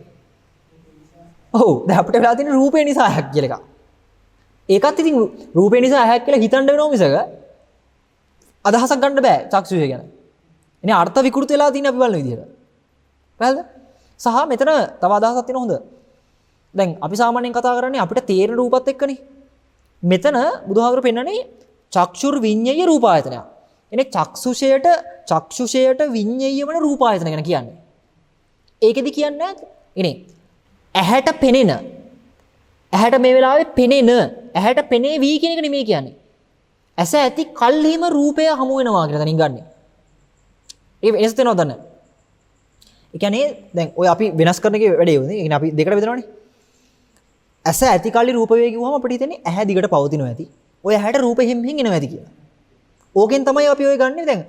ඔව් දැන් අපිට වෙලා තියෙන්නේ රූපේ නිසා ඇහක් කියලා එකක්. ඒකත් ඉතින් රූපේ නිසා ඇහක් කියලා හිතන්න වෙනව මිසක අදහසක් ගන්න බෑ චක්ෂුය ගැන. ඉතින් අර්ථ විකෘති වෙලා තියෙන අපි බලන විදිහට. හරිද? සහ මෙතන තව අදහසක් තියෙන හොඳ. දැන් අපි සාමාන්‍යයෙන් කතා කරන්නේ අපිට තේරෙන රූපත් එක්කනේ. මෙතන බුදුහාමුදුරු පෙන්නන්නේ චක්ෂුර් විඤ්ඤේය රූපායතනය. එනේ චක්ෂුෂයට විඤ්ඤේය වන රූපායතන ගැන කියන්නේ. ඒකෙදි කියන්නේ ඉනේ ඇහැට පෙනෙන ඇහැට මේ වෙලාවේ පෙනෙන ඇහැට පෙනේවි කියන එක නෙමෙයි කියන්නේ. ඇස ඇති කල්හිම රූපය හමු වෙනවා කියලා තනින් ගන්න. ඒ වෙනස් වෙනවද නැහැ. ඒ කියන්නේ දැන් ඔය අපි වෙනස් කරන එකේ වැඩේ උනේ. ඒ කියන්නේ අපි දෙකට බෙදනවානේ. ඇස ඇති කල්ලි රූප වේ කිව්වම අපිට හිතෙන්නේ ඇහැ දිගට පවතිනවා ඇති. ඔය ඇහැට රූප හිම් හිම් එනවා ඇති කියලා. ඕකෙන් තමයි අපි ඔය ගන්නෙ දැන්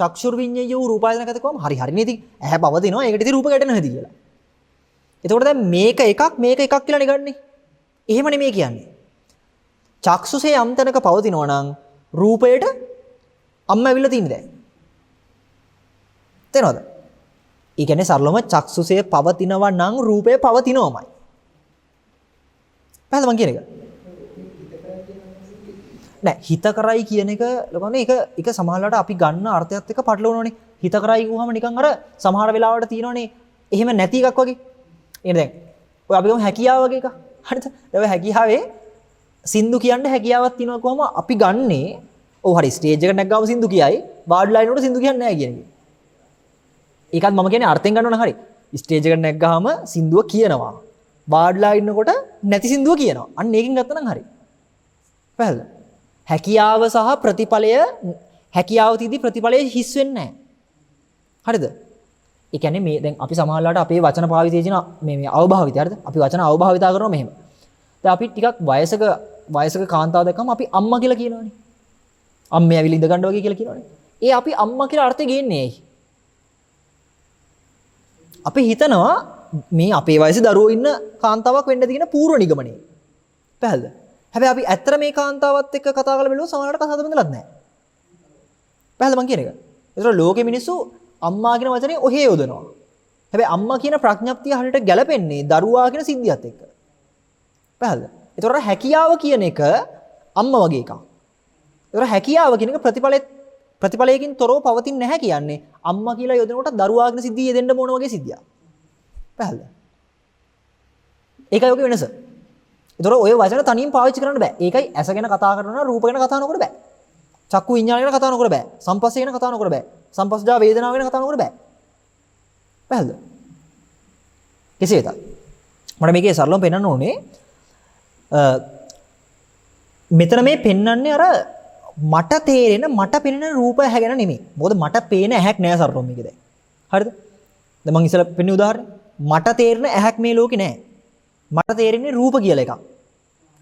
චක්ෂුර් විඤ්ඤේය රූපායතන කතකවම හරිනේ ඉතින් ඇහැ පවතිනවා ඒකට ඉතින් රූප ගැටෙනවා ඇති කියලා. එතකොට දැන් මේක එකක් කියලා නෙගන්නේ. එහෙම නෙමෙයි කියන්නේ. චක්සුසේ යම් තැනක පවතිනවා නම් රූපයට අම්ම ඇවිල්ලා තින්නේ දැන්. තේරෙනවද? ඒ කියන්නේ සරලවම චක්සුසේ පවතිනවා නම් රූපය පවතිනවමයි. පැහැදිලිද මං කියන එක? නෑ හිත කරයි කියන එක ලබන්නේ ඒක සමහරවිට අපි ගන්න අර්ථයත් එක්ක පටලවනෝනේ. හිත කරයි කිව්වම නිකන් අර සමහර වෙලාවට තියෙනවනේ එහෙම නැති එකක් වගේ. එහෙනම් දැන් ඔය අපි ගමු හැකියාව වගේ එකක්. හරිද? දැන් ඔය හැකියාවේ සින්දු කියන්න හැකියාවක් තියෙනවා කොහොම අපි ගන්නේ ඔව් හරි ස්ටේජ් එකට නැග්ගාම සින්දු කියයි වාඩිලා ඉන්නකොට සින්දු කියන්නේ නැහැ කියන එක. ඒකත් මම කියන්නේ අර්ථයෙන් ගන්නව නම් හරි. ස්ටේජ් එකට නැග්ගාම සින්දුව කියනවා. වාඩිලා ඉන්නකොට නැති සින්දුව කියනවා. අන්න ඒකෙන් ගත්තා නම් හරි. පැහැදිලිද? හැකියාව සහ ප්‍රතිඵලය හැකියාව තියදී ප්‍රතිඵලය හිස් වෙන්නේ නැහැ. හරිද? ඒ කියන්නේ මේ දැන් අපි සමහරවිට අපේ වචන පාවිතය කියන මේ අවභාවිතය හරිද? අපි වචන අවභාවිතා කරනවා මෙහෙම. දැන් අපි ටිකක් වයසක කාන්තාව දැක්කම අපි අම්මා කියලා කියනවනේ. අම්මේ ඇවිල්ලා ඉඳ ගන්න වගේ කියලා කියනවනේ. ඒ අපි අම්මා කියලා අර්ථය ගේන්නේ ඇයි? අපි හිතනවා මේ අපේ වයසේ දරුවෝ ඉන්න කාන්තාවක් වෙන්න ඇති කියන පූර්ව නිගමනය. පැහැදිලිද? හැබැයි අපි ඇත්තට මේ කාන්තාවත් එක්ක කතා කරලා බලුවොත් සමහරවිට කතාව බඳලත් නැහැ. පැහැදිලිද මං කියන එක? ඒතර ලෝකෙ මිනිස්සු අම්මා කියන වචනේ ඔහේ යොදනවා. හැබැයි අම්මා කියන ප්‍රඥප්තිය හරියට ගැලපෙන්නේ දරුවා කියන සිද්ධියත් එක්ක. පැහැදිලිද? ඒතර හැකියාව කියන එක අම්මා වගේ එකක්. ඒතර හැකියාව කියන එක ප්‍රතිඵලයකින් තොරව පවතින්නේ නැහැ කියන්නේ අම්මා කියලා යොදනකොට දරුවා කියන සිද්ධිය දෙන්න ඕන වගේ සිද්ධියක්. පැහැදිලිද? ඒකයි ඔගේ වෙනස. ඒතර ඔය වචන තනියෙන් පාවිච්චි කරන්න බෑ. ඒකයි ඇස ගැන කතා කරනවා රූප ගැන කතා නොකර බෑ. චක්කු විඤ්ඤාණ ගැන කතා නොකර බෑ. සංපස්සේ ගැන කතා නොකර බෑ. සංපස්සජා වේදනාව ගැන කතා නොකර බෑ. පැහැදිලිද? කෙසේ වෙතත් මට මේකේ සරලවම පෙන්වන්න ඕනේ මෙතන මේ පෙන්වන්නේ අර මට තේරෙන මට පෙනෙන රූප ඇහැ ගැන නෙමෙයි. මොකද මට පේන ඇහැක් නෑ සරලවම මේක දැන්. හරිද? දැන් මම ඉස්සෙල්ලා පෙන්වුව උදාහරණය. මට තේරෙන ඇහැක් මේ ලෝකේ නෑ. මට තේරෙන්නේ රූප කියලා එකක්.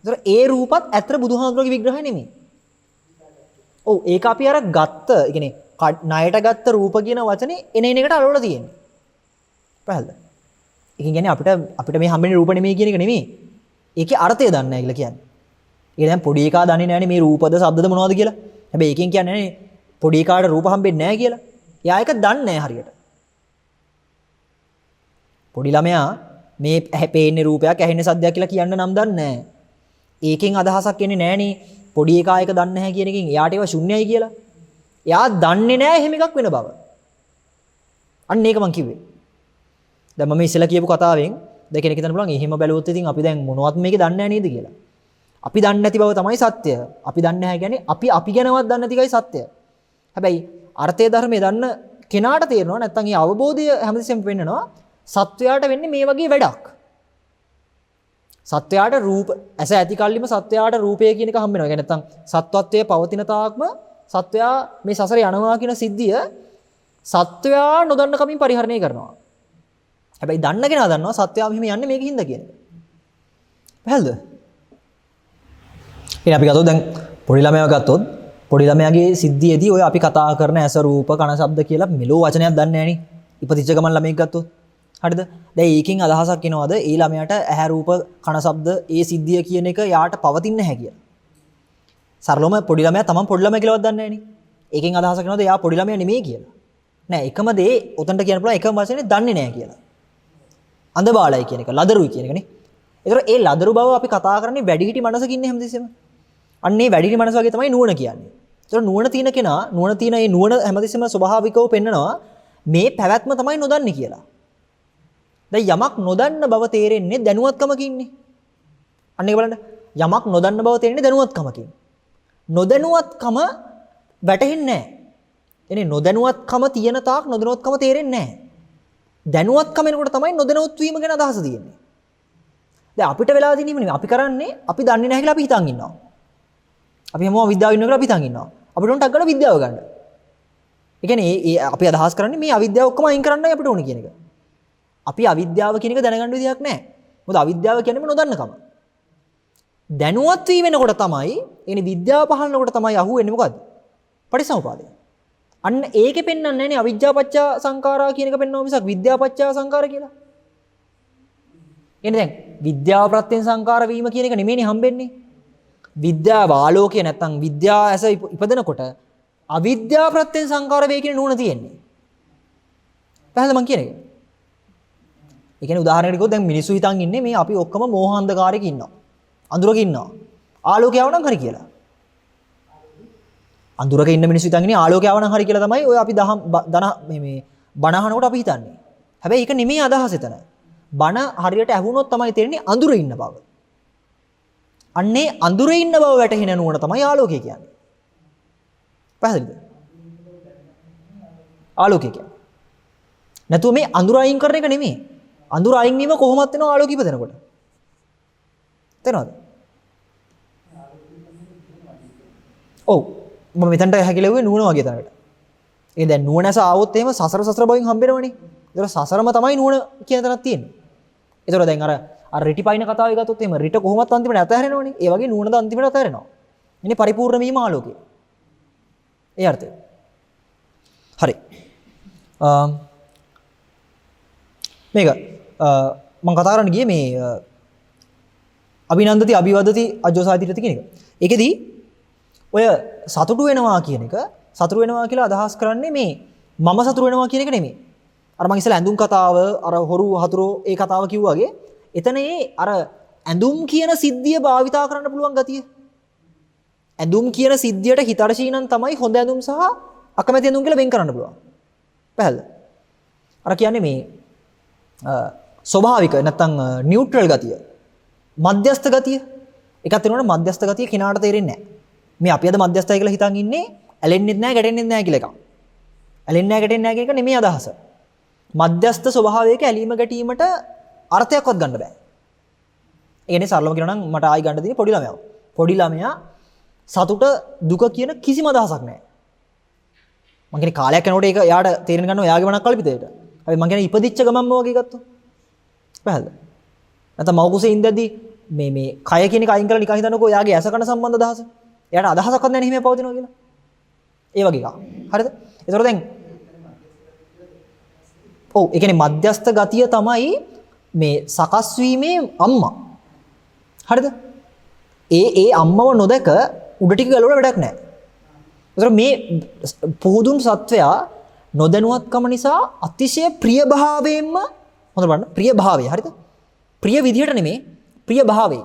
ඒතර ඒ රූපත් ඇත්තට බුදුහාමුදුරුවෝගේ විග්‍රහය නෙමෙයි. ඔව් ඒක අපි අර ගත්ත, ඒ කියන්නේ ණයට ගත්ත රූප කියන වචනේ එන එකට අරවලා තියෙන්නේ. පැහැදිලිද? ඒකෙන් කියන්නේ අපිට මේ හම්බෙන්නේ රූප නෙමෙයි කියන එක නෙමෙයි. ඒකේ අර්ථය දන්නේ නැහැ කියලා කියන්නේ. ඒක දැන් පොඩි එකා දන්නේ නැහැනේ මේ රූපද, ශබ්දද මොනවද කියලා. හැබැයි ඒකෙන් කියන්නේ පොඩි කාට රූප හම්බෙන්නේ නැහැ කියලා. එයා ඒක දන්නේ නැහැ හරියට. පොඩි ළමයා මේ පේන්නේ රූපයක් ඇහෙන්නේ සද්දයක් කියලා කියන්න නම් දන්නේ නැහැ. ඒකෙන් අදහසක් එන්නේ නැහනේ. පොඩි එකා එක දන්නේ නැහැ කියන එකෙන් එයාට ඒවා ශුන්‍යයි කියලා. එයා දන්නේ නැහැ එහෙම එකක් වෙන බව. අන්න ඒක මං කිව්වේ. දැන් මම ඉස්සෙල්ලා කියපු කතාවෙන් දැන් කෙනෙක් හිතන්න පුළුවන් එහෙම බැලුවොත් ඉතින් අපි දැන් මොනවත් මේකේ දන්නේ නැහැ නේද කියලා. අපි දන්නේ නැති බව තමයි සත්‍ය. අපි දන්නේ නැහැ කියන්නේ අපි ගැනවත් දන්නේ නැති එකයි සත්‍ය. හැබැයි අර්ථය ධර්මයේ දන්න කෙනාට තේරෙනවා නැත්නම් ඒ අවබෝධය හැමතිස්සෙම වෙන්නනවා සත්වයාට වෙන්නේ මේ වගේ වැඩක්. සත්වයාට රූප ඇස ඇති කල්ලිම සත්වයාට රූපය කියන එක හම්බ වෙනවා. ඒ නැත්නම් සත්වත්වයේ පවතින තාක්ම සත්වයා මේ සසර යනවා කියන සිද්ධිය සත්වයා නොදන්න කමින් පරිහරණය කරනවා. හැබැයි දන්න කෙනා දන්නවා සත්වයා මෙහෙම යන්නේ මේක හින්දා කියන එක. පැහැදිලිද? එහෙනම් අපි ගත්තොත් දැන් පොඩි ළමයා ගත්තොත් පොඩි ළමයාගේ සිද්ධියේදී ඔය අපි කතා කරන ඇස රූප කන ශබ්ද කියලා මෙලෝ වචනයක් දන්නේ නැහැ නේ. ඉපදිච්ච ගමන් ළමෙක් ගත්තොත්. හරිද? දැන් ඒකෙන් අදහසක් එනවාද ඒ ළමයාට ඇහැ රූප කන ශබ්ද ඒ සිද්ධිය කියන එක යාට පවතින්නේ නැහැ කියලා. සරලවම පොඩි ළමයා තමන් පොඩි ළමයා කියලාවත් දන්නේ නැහැ නේ. ඒකෙන් අදහසක් එනවාද යා පොඩි ළමයා නෙමෙයි කියලා. නෑ එකම දේ උතන්ට කියන්න පුළුවන් එකම වචනේ දන්නේ නැහැ කියලා. අඳ බාලයි කියන එක ලදරුයි කියන එකනේ. ඒතර ඒ ලදරු බව අපි කතා කරන්නේ වැඩිහිටි මනසකින් ඉන්නේ හැමදෙස්සෙම. අන්නේ වැඩිහිටි මනස වගේ තමයි නුවණ කියන්නේ. ඒතර නුවණ තියෙන කෙනා නුවණ තියෙන ඒ නුවණ හැමදෙස්සෙම ස්වභාවිකව පෙන්නනවා මේ පැවැත්ම තමයි නොදන්නේ කියලා. දැන් යමක් නොදන්න බව තේරෙන්නේ දැනුවත්කමකින්නේ. අන්න ඒක බලන්න. යමක් නොදන්න බව තේරෙන්නේ දැනුවත්කමකින්. නොදැනුවත්කම වැටහෙන්නේ නැහැ. එනේ නොදැනුවත්කම තියෙන තාක් නොදැනුවත්කම තේරෙන්නේ නැහැ. දැනුවත්කම එනකොට තමයි නොදැනුවත් වීම ගැන අදහස තියෙන්නේ. දැන් අපිට වෙලා තියෙන්නේ නෙමෙයි අපි කරන්නේ අපි දන්නේ නැහැ කියලා අපි හිතන් ඉන්නවා. අපි හැමෝම අවිද්‍යාව ඉන්නවා කියලා අපි හිතන් ඉන්නවා. අපිට උන්ට අග්ගල විද්‍යාව ගන්න. ඒ කියන්නේ අපි අදහස් කරන්නේ මේ අවිද්‍යාව ඔක්කොම අයින් කරන්නයි අපිට ඕනේ කියන එක. අපි අවිද්‍යාව කියන එක දැනගන්න විදියක් නැහැ. මොකද අවිද්‍යාව කියන්නේ නොදන්නකම. දැනුවත් වී වෙනකොට තමයි, එනේ විද්‍යාව පහළනකොට තමයි අහුවෙන්නේ මොකද්ද? පටිසමුපාදය. අන්න ඒකේ පෙන්වන්නේ නැහැනේ අවිද්‍යාපච්ච සංඛාරා කියන එක පෙන්වනවා මිසක් විද්‍යාපච්ච සංඛාර කියලා. එනේ දැන් විද්‍යාව ප්‍රත්‍යයෙන් සංඛාර වීම කියන එක නෙමෙයිනේ හම්බෙන්නේ. විද්‍යාව ආලෝකය නැත්තම් විද්‍යාව ඇස ඉපදෙනකොට අවිද්‍යාව ප්‍රත්‍යයෙන් සංඛාර වේ කියන නුවණ තියෙන්නේ. පැහැදිලිද මං කියන එක? ඒ කියන්නේ උදාහරණයකට කිව්වොත් දැන් මිනිස්සු හිතන් ඉන්නේ මේ අපි ඔක්කොම මෝහාන්ධකාරයක ඉන්නවා. අඳුරක ඉන්නවා. ආලෝකය ආවනම් හරි කියලා. අඳුරක ඉන්න මිනිස්සු හිතන් ඉන්නේ ආලෝකය ආවනම් හරි කියලා තමයි ඔය අපි මේ බණහනකොට අපි හිතන්නේ. හැබැයි ඒක නෙමෙයි අදහස එතන. බණ හරියට ඇහුනොත් තමයි තේරෙන්නේ අඳුරේ ඉන්න බව. අන්නේ අඳුරේ ඉන්න බව වැටහෙන නුවණ තමයි ආලෝකය කියන්නේ. පැහැදිලිද? ආලෝකය කියන්නේ. නැතුව මේ අඳුර අයින් කරන එක නෙමෙයි. අඳුර අයින් වීම කොහොමද වෙනව ආලෝකය ඉපදෙනකොට? තේරෙනවද? ඔව් මම මෙතනට හැකිලෙව්වේ නුවණ වගේ තරකට. ඒ දැන් නුවණස ආවොත් එහෙම සසර බවින් හම්බෙනවනේ. ඒතර සසරම තමයි නුවණ කියන තැනක් තියෙන්නේ. ඒතර දැන් අර රිටිපයින් කතාවේ ගත්තොත් එහෙම රිට කොහොමවත් අන්තිමට අතහැරෙනවනේ. ඒ වගේ නුවණද අන්තිමට අතහැරෙනවා. ඉන්නේ පරිපූර්ණ වීම ආලෝකය. ඒ අර්ථය. හරි. මේක මම කතා කරන්න ගියේ මේ අභිනන්දති අභිවදති අජෝසාදිරති කියන එක. ඒකෙදි ඔය සතුටු වෙනවා කියන එක සතුටු වෙනවා කියලා අදහස් කරන්නේ මේ මම සතුටු වෙනවා කියන එක නෙමෙයි. අර මම ඉස්සෙල්ලා ඇඳුම් කතාව අර හොරු හතුරෝ ඒ කතාව කිව්වාගේ එතන අර ඇඳුම් කියන සිද්ධිය භාවිතා කරන්න පුළුවන් ගතිය. ඇඳුම් කියන සිද්ධියට හිතර්ශීනන් තමයි හොඳ ඇඳුම් සහ අකමැති ඇඳුම් කියලා වෙන් කරන්න පුළුවන්. පැහැදිලිද? අර කියන්නේ මේ ස්වභාවික නැත්තම් නියුට්‍රල් ගතිය. මධ්‍යස්ථ ගතිය. එකක් වෙනවනේ මධ්‍යස්ථ ගතිය කිනාට තේරෙන්නේ නැහැ. මේ අපි අද මධ්‍යස්ථයි කියලා හිතන් ඉන්නේ ඇලෙන්නෙත් නැහැ ගැටෙන්නෙත් නැහැ කියලා එකක්. ඇලෙන්නේ නැහැ ගැටෙන්නේ නැහැ කියන එක නෙමෙයි අදහස. මධ්‍යස්ථ ස්වභාවයක ඇලීම ගැටීමට අර්ථයක්වත් ගන්න බෑ. ඒ කියන්නේ සරලව කියනවා නම් මට ආයි ගන්න දෙන්නේ පොඩි ළමයාව. පොඩි ළමයා සතුට දුක කියන කිසිම අදහසක් නැහැ. මං කියන්නේ කාලයක් යනකොට ඒක එයාට තේරෙන ගන්නවා එයාගේ මනක් කල්පිතයට. හැබැයි මං කියන්නේ ඉපදිච්ච ගමන්ම වගේ ගත්තොත්. පැහැදිලිද? නැත්නම් මව කුසේ ඉඳද්දී මේ කය කියන එක අයින් කරලා නිකන් හිතනකො එයාගේ ඇස කන සම්බන්ධ අදහස. එයාට අදහසක්වත් නැහැ නේ හිමේ පවතිනවා කියලා. ඒ වගේ එකක්. හරිද? ඒතකොට දැන් ඔව් ඒ කියන්නේ මධ්‍යස්ථ ගතිය තමයි මේ සකස් වීමේ අම්මා. හරිද? ඒ අම්මව නොදක උඩ ටික ගලවලා වැඩක් නැහැ. ඒතර මේ පුහුදුන් සත්වයා නොදැනුවත්කම නිසා අතිශය ප්‍රිය භාවයෙන්ම හොඳ බලන්න ප්‍රිය භාවය හරිද? ප්‍රිය විදිහට නෙමෙයි ප්‍රිය භාවය.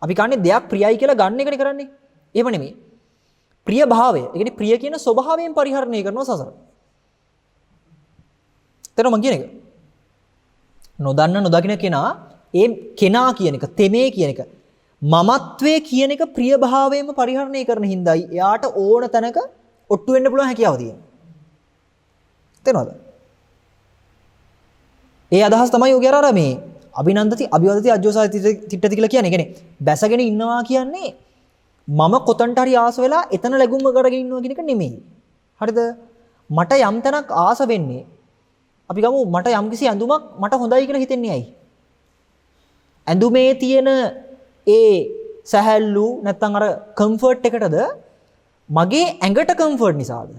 අපි කන්නේ දෙයක් ප්‍රියයි කියලා ගන්න එකනේ කරන්නේ. එහෙම නෙමෙයි. ප්‍රිය භාවය. ඒ කියන්නේ ප්‍රිය කියන ස්වභාවයෙන් පරිහරණය කරනවා සසර. එතන මං කියන එක. නොදන්න නොදකින කෙනා ඒ කෙනා කියන එක, තෙමේ කියන එක, මමත්වයේ කියන එක ප්‍රිය භාවයෙන්ම පරිහරණය කරන හින්දායි එයාට ඕන තැනක ඔට්ටු වෙන්න පුළුවන් හැකියාව තියෙනවා. තේරෙනවද? ඒ අදහස් තමයි ඔය අර මේ අභිනන්දති අභිවදති අජෝසාය තිට්ඨති කියලා කියන්නේ. කියන්නේ බැසගෙන ඉන්නවා කියන්නේ මම කොතනට හරි ආස වෙලා එතන ලැබුම කරගෙන ඉන්නවා කියන එක නෙමෙයි. හරිද? මට යම් තැනක් ආස වෙන්නේ අපි ගමු මට යම්කිසි ඇඳුමක් මට හොඳයි කියලා හිතෙන්නේ ඇයි? ඇඳුමේ තියෙන ඒ සැහැල්ලු නැත්තම් අර කම්ෆර්ට් එකටද මගේ ඇඟට කම්ෆර්ට් නිසාද?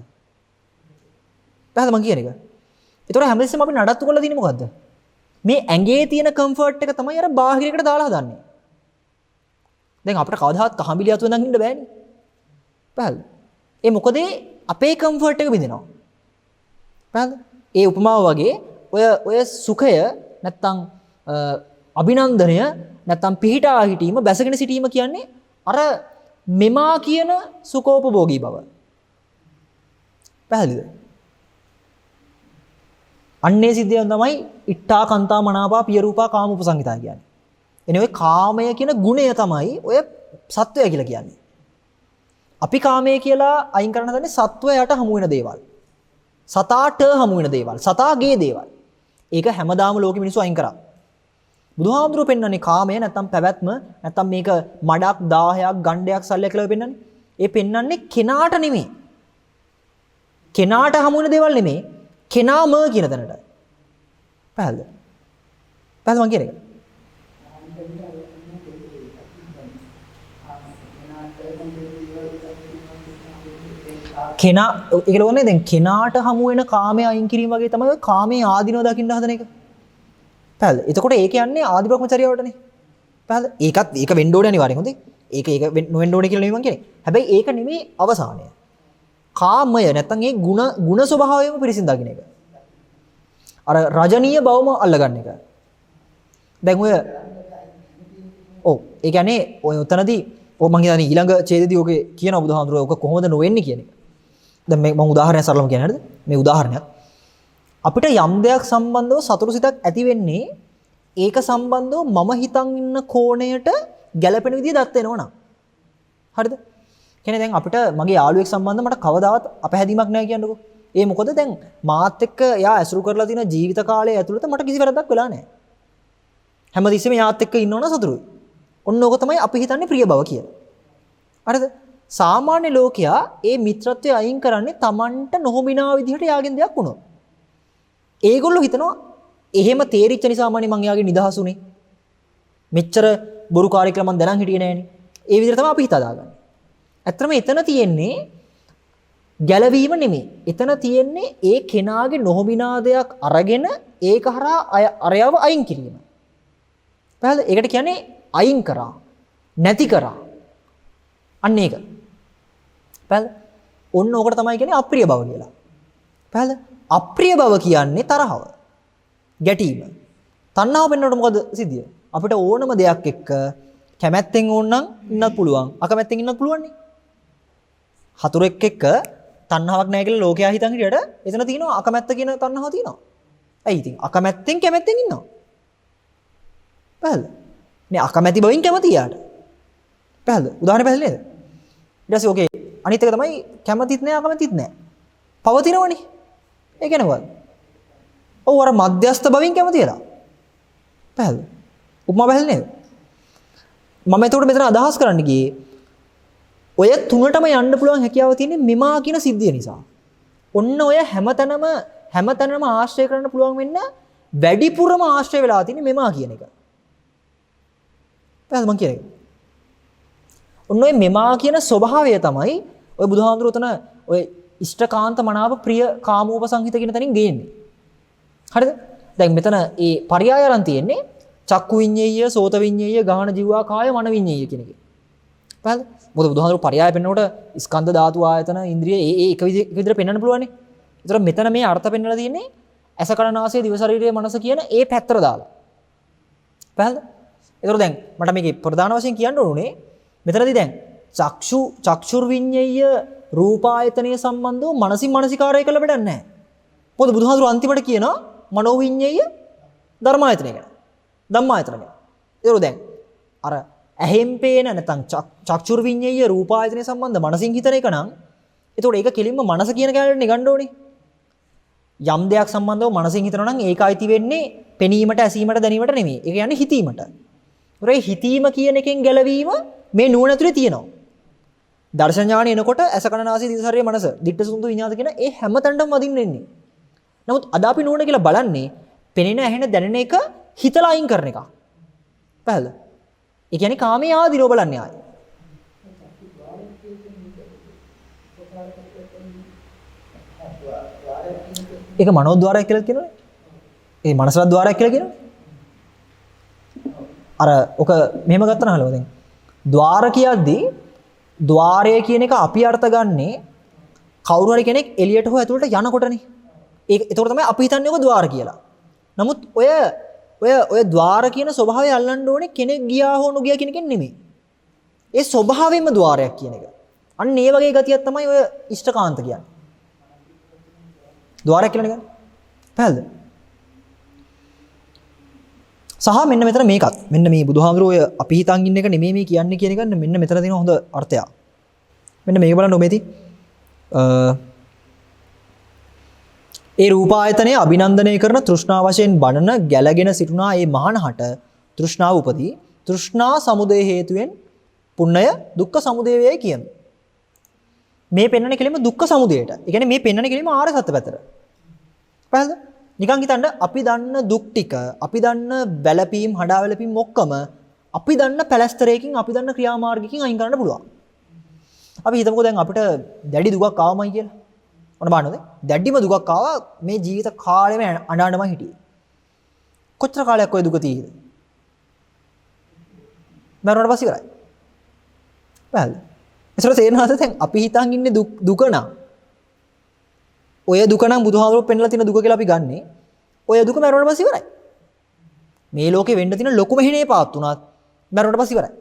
පැහැදිලිද මං කියන එක? ඒතකොට හැමතිස්සෙම අපි නඩත්තු කරලා තියෙන්නේ මොකද්ද? මේ ඇඟේ තියෙන කම්ෆර්ට් එක තමයි අර බාහිරයකට දාලා හදන්නේ. දැන් අපිට කවදාවත් කහඹිලි අතු වෙනන් ඉන්න බෑනේ. පැහැදිලිද? ඒ මොකද අපේ කම්ෆර්ට් එක බින්දෙනවා. පැහැදිලිද? ඒ උපමාව වගේ ඔය සුඛය නැත්තම් අභිනන්දනය නැත්තම් පිහිටා හිටීම බැසගෙන සිටීම කියන්නේ අර මෙමා කියන සුඛෝපභෝගී බව. පැහැදිලිද? අන්නේ සිද්ධියෙන් තමයි ඉට්ඨා කන්තා මනාපා පිය රූපා කාම උපසංගිතා කියන්නේ. එනේ ඔය කාමය කියන ගුණය තමයි ඔය සත්වය කියලා කියන්නේ. අපි කාමය කියලා අයින් කරන්න හදන්නේ සත්වයට හමු වෙන දේවල්. සතාට හමු වෙන දේවල්. සතාගේ දේවල්. ඒක හැමදාම ලෝකෙ මිනිස්සු අයින් කරා. බුදුහාමුදුරුවෝ පෙන්වන්නේ කාමය නැත්තම් පැවැත්ම නැත්තම් මේක මඩක් 1000ක් ගණ්ඩයක් සල්ලයක් කියලා පෙන්වන්නේ. ඒ පෙන්වන්නේ කෙනාට නෙමෙයි. කෙනාට හමු වෙන දේවල් නෙමෙයි. කෙනාම කියන තැනට. පැහැදිලිද? පැහැදිලිද මං කියන්නේ? කෙනා ඒක ලෝනේ දැන් කෙනාට හමු වෙන කාමය අයින් කිරීම වගේ තමයි ඔය කාමයේ ආධිනව දකින්න හදන එක. පැහැදිලිද? එතකොට ඒ කියන්නේ ආදි බ්‍රහ්මචර්යාවටනේ. පැහැදිලිද? ඒක වෙන්න ඕනේ අනිවාර්යෙන් හොඳේ. ඒක නොවෙන්න ඕනේ කියලා නෙමෙයි මං කියන්නේ. හැබැයි ඒක නෙමෙයි අවසානය. කාමය නැත්තම් ඒ ಗುಣ ස්වභාවයම පිරිසිදු දකින්න එක. අර රජනීය බවම අල්ලගන්න එක. දැන් ඒ කියන්නේ ඔය උතනදී මං හිතන්නේ ඊළඟ ඡේදෙදී ඔගේ කියන බුදුහාමුදුරුවෝ ඔක කොහොමද නොවෙන්නේ කියන එක. දැන් මම උදාහරණයක් සරලව කියන්නේ හරිද? මේ උදාහරණයක්. අපිට යම් දෙයක් සම්බන්ධව සතුටු සිතක් ඇති වෙන්නේ ඒක සම්බන්ධව මම හිතන් ඉන්න කෝණයට ගැළපෙන විදිහ දත් වෙනවනම්. හරිද? කියන්නේ දැන් අපිට මගේ යාළුවෙක් සම්බන්ධව මට කවදාවත් අපහැදීමක් නැහැ කියන්නකෝ. ඒ මොකද දැන් මාත් එක්ක එයා ඇසුරු කරලා තියෙන ජීවිත කාලය ඇතුළත මට කිසි වැරද්දක් වෙලා නැහැ. හැමතිස්සෙම යාත් එක්ක ඉන්නවනම් සතුටුයි. ඔන්න ඕක තමයි අපි හිතන්නේ ප්‍රිය බව කියලා. හරිද? සාමාන්‍ය ලෝකයා ඒ මිත්‍රත්වය අයින් කරන්නේ Tamanට නොහොබිනා විදිහට යාගෙන් දෙයක් වුණොත්. ඒගොල්ලෝ හිතනවා එහෙම තේරිච්ච නිසාමනේ මං යාගේ නිදහසුනේ. මෙච්චර බොරු කාර්යක්‍රම මං දැනන් හිටියේ නෑනේ. ඒ විදිහට තමයි අපි හිතාදාගන්නේ. ඇත්තටම එතන තියෙන්නේ ගැලවීම නෙමෙයි. එතන තියෙන්නේ ඒ කෙනාගේ නොහොබිනා දෙයක් අරගෙන ඒක හරහා අරයව අයින් කිරීම. පැහැදිලිද? ඒකට කියන්නේ අයින් කරා. නැති කරා. අන්න ඒක. පැහැදිලිද? ඔන්න ඕකට තමයි කියන්නේ අප්‍රිය බව කියලා. පැහැදිලිද? අප්‍රිය බව කියන්නේ තරහව. ගැටීම. තණ්හාව වෙනකොට මොකද සිද්ධිය? අපිට ඕනම දෙයක් එක්ක කැමැත්තෙන් ඕන නම් ඉන්නත් පුළුවන්. අකමැත්තෙන් ඉන්නත් පුළුවන් නේ. හතුරෙක් එක්ක තණ්හාවක් නැහැ කියලා ලෝකයා හිතන් හිටියට එතන තියෙනවා අකමැත්ත කියන තණ්හාව තියෙනවා. ඇයි ඉතින් අකමැත්තෙන් කැමැත්තෙන් ඉන්නවා. පැහැදිලිද? නේ අකමැති බවින් කැමති යාට. පැහැදිලිද? උදාහරණ පැහැදිලි නේද? ඊට පස්සේ ඕකේ අනිත් එක තමයි කැමතිත් නැහැ අකමැතිත් නැහැ. පවතිනවනේ. ඒ කියන්නේ මොකද්ද? ඔව් අර මධ්‍යස්ථ බවින් කැමතියලා. පැහැදිලිද? උපමා පැහැදිලි නේද? මම එතකොට මෙතන අදහස් කරන්න ගියේ ඔය තුනටම යන්න පුළුවන් හැකියාව තියෙන්නේ මෙමා කියන සිද්ධිය නිසා. ඔන්න ඔය හැමතැනම ආශ්‍රය කරන්න පුළුවන් වෙන්න වැඩිපුරම ආශ්‍රය වෙලා තියෙන්නේ මෙමා කියන එක. පැහැදිලිද මං කියන්නේ? ඔන්න ඔය මෙමා කියන ස්වභාවය තමයි ඔය බුදුහාමුදුරුවෝ උතන ඔය ඉෂ්ඨකාන්ත මනාප ප්‍රිය කාමෝපසංහිත කියන තැනින් ගේන්නේ. හරිද? දැන් මෙතන ඒ පරයය අරන් තියෙන්නේ චක්කු විඤ්ඤේය, සෝත විඤ්ඤේය, ගාහන ජීවා කාය මන විඤ්ඤේය කියන එක. පැහැදිලි? මොකද බුදුහාමුදුරු පරයය පෙන්නකොට ස්කන්ධ ධාතු ආයතන ඉන්ද්‍රිය ඒ එක විදිහට පෙන්වන්න පුළුවන් නේ. ඒතර මෙතන මේ අර්ථ පෙන්වලා තියෙන්නේ ඇස කන නාසය දිව ශරීරය මනස කියන ඒ පැත්තට දාලා. පැහැදිලිද? ඒතර දැන් මට මේකේ ප්‍රධාන වශයෙන් කියන්න ඕනේ මෙතනදී දැන් චක්ෂුර් විඤ්ඤය රූපායතනය සම්බන්ධව මනසින් මනසිකාරය කළ වැඩක් නැහැ. මොකද බුදුහාමුදුරු අන්තිමට කියනවා මනෝ විඤ්ඤය ධර්මායතනය ගැන. ධම්මායතන ගැන. ඒතර දැන් අර ඇහෙන් පේන නැත්නම් චක්ෂුර් විඤ්ඤය රූපායතනය සම්බන්ධ මනසින් හිතන එක නම් එතකොට ඒක කෙලින්ම මනස කියන කැලේට නිගන්න ඕනේ. යම් දෙයක් සම්බන්ධව මනසින් හිතනවා නම් ඒක අයිති වෙන්නේ පෙනීමට, ඇසීමට, දැනීමට නෙමෙයි. ඒක කියන්නේ හිතීමට. ඒතකොට හිතීම කියන එකෙන් ගැලවීම මේ නුවණ ඇතුලේ තියෙනවා. දර්ශන ඥානෙ එනකොට ඇස කන නාසය දිව ශරීරය මනස දිට්ඨ සුන්දු විඤ්ඤාත කියන ඒ හැම තැනටම වදින්න එන්නේ. නමුත් අද අපි නුවණ කියලා බලන්නේ පෙනෙන, ඇහෙන, දැනෙන එක හිතලා අයින් කරන එක. පැහැදිලිද? ඒ කියන්නේ කාමයේ ආදීනව බලන්නේ ආයි. ඒක මනෝද්වාරය කියලා කියනවනේ. ඒ මනසවත් ద్వාරයක් කියලා කියනවනේ. අර ඔක මෙහෙම ගත්තා නහලව දැන්. ద్వාර කියද්දී ద్వාරය කියන එක අපි අර්ථ ගන්නේ කවුරු හරි කෙනෙක් එළියට හෝ ඇතුළට යනකොටනේ. ඒතකොට තමයි අපි හිතන්නේ ඔක ద్వාර කියලා. නමුත් ඔය ద్వාර කියන ස්වභාවය අල්ලන්න ඕනේ කෙනෙක් ගියා හෝ නොගියා කියන එකෙන් නෙමෙයි. ඒ ස්වභාවයෙන්ම ద్వාරයක් කියන එක. අන්න ඒ වගේ ගතියක් තමයි ඔය ඉෂ්ඨකාන්ත කියන්නේ. ద్వාරයක් කියලා නිකන්. පැහැදිලිද? සහ මෙන්න මෙතන මේකත්. මෙන්න මේ බුදුහාමුදුරුවෝ ඔය අපි හිතන් ඉන්න එක නෙමෙයි මේ කියන්නේ කියන එක මෙන්න මෙතන තියෙන හොඳ අර්ථයක්. මෙන්න මේක බලන්න ඔබේදී ඒ රූපායතනය අභිනන්දනය කරන තෘෂ්ණා වශයෙන් බණන ගැලගෙන සිටුනා ඒ මහානහට තෘෂ්ණාව උපදී. තෘෂ්ණා සමුදය හේතුවෙන් පුණ්‍ය දුක්ඛ සමුදය වේ කියන. මේ පෙන්වන්නේ කෙලින්ම දුක්ඛ සමුදයට. ඒ කියන්නේ මේ පෙන්වන්නේ කෙලින්ම ආර්ය සත්‍ය පැත්තට. පැහැදිලිද? නිකන් හිතන්න අපි දන්න දුක් ටික, අපි දන්න වැළපීම්, හඩා වැළපීම් ඔක්කොම අපි දන්න පැලස්තරයකින්, අපි දන්න ක්‍රියාමාර්ගයකින් අයින් කරන්න පුළුවන්. අපි හිතමුකෝ දැන් අපිට දැඩි දුකක් ආවමයි කියලා. ඔන්න බලන්නද? දැඩිම දුකක් ආවා මේ ජීවිත කාලෙම අඬන්නම හිටියේ. කොච්චර කාලයක් ඔය දුක තියෙයිද? මරණයට පස්සේ ඉවරයි. පැහැදිලිද? ඒසර තේරෙනවද දැන් අපි හිතන් ඉන්නේ දුක නම් ඔය දුක නම් බුදුහාමුදුරුවෝ පෙන්වලා තියෙන දුක කියලා අපි ගන්නෙ. ඔය දුක මරණයට පස්සේ ඉවරයි. මේ ලෝකේ වෙන්න තියෙන ලොකුම හිනේ පාත් උනත් මරණයට පස්සේ ඉවරයි.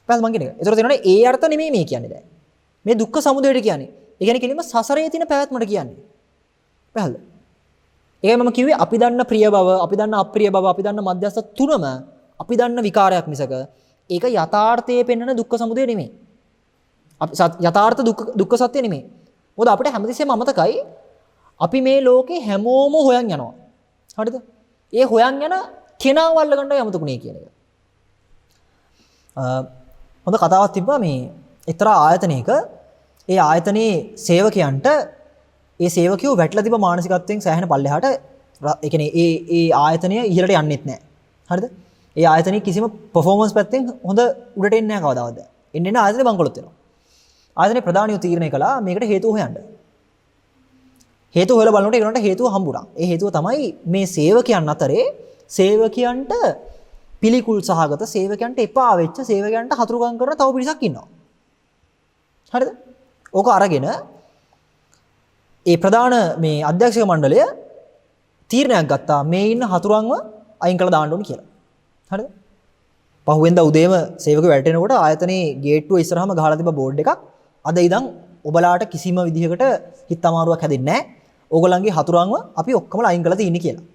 පැහැදිලි මං කියන්නේ. ඒතර තේරෙනවනේ ඒ අර්ථ නෙමෙයි මේ කියන්නේ දැන්. මේ දුක්ඛ සමුදයට කියන්නේ. ඒ කියන්නේ කෙලින්ම සසරේ තියෙන පැවැත්මට කියන්නේ. පැහැදිලිද? ඒකයි මම කිව්වේ අපි දන්න ප්‍රිය බව, අපි දන්න අප්‍රිය බව, අපි දන්න මධ්‍යස්ථ තුනම අපි දන්න විකාරයක් මිසක ඒක යථාර්ථයේ පෙන්වන දුක්ඛ සමුදය නෙමෙයි. යථාර්ථ දුක්ඛ සත්‍ය නෙමෙයි. මොකද අපිට හැමතිස්සෙම අමතකයි අපි මේ ලෝකේ හැමෝම හොයන් යනවා. හරිද? ඒ හොයන් යන කෙනාව අල්ලගන්නයි අමතකුනේ කියන එක. හොඳ කතාවක් තිබ්බා මේ එක්තරා ආයතනයක ඒ ආයතනයේ සේවකයන්ට ඒ සේවකයෝ වැටලා තිබ්බ මානසිකත්වයෙන් සෑහෙන පල්ලෙහාට ඒ කියන්නේ ඒ ආයතනය ඉහළට යන්නෙත් නැහැ. හරිද? ඒ ආයතනයේ කිසිම performance පැත්තෙන් හොඳ උඩට එන්නේ නැහැ කවදාවත්. එන්නේ නැහැ ආයතනේ බංකොලොත් වෙනවා. ආයතනයේ ප්‍රධානියෝ තීරණය කළා මේකට හේතුව හොයන්න. හේතුව හොයලා බලනකොට ඒකට හේතුව හම්බුණා. ඒ හේතුව තමයි මේ සේවකයන් අතරේ සේවකයන්ට පිළිකුල් සහගත සේවකයන්ට එපා වෙච්ච සේවකයන්ට හතුරුකම් කරන තව පිරිසක් ඉන්නවා. හරිද? ඕක අරගෙන ඒ ප්‍රධාන මේ අධ්‍යක්ෂක මණ්ඩලය තීරණයක් ගත්තා මේ ඉන්න හතුරුන්ව අයින් කළා දාන්න ඕනේ කියලා. හරිද? පහුවෙන්දා උදේම සේවකයෝ වැටෙනකොට ආයතනයේ ගේට්ටුව ඉස්සරහම ගහලා තිබ්බ බෝඩ් එකක් අද ඉඳන් ඔබලාට කිසිම විදිහකට හිත අමාරුවක් හැදෙන්නේ නැහැ. ඕගොල්ලන්ගේ හතුරුන්ව අපි ඔක්කොම අයින් කරලා තියෙන්නේ කියලා.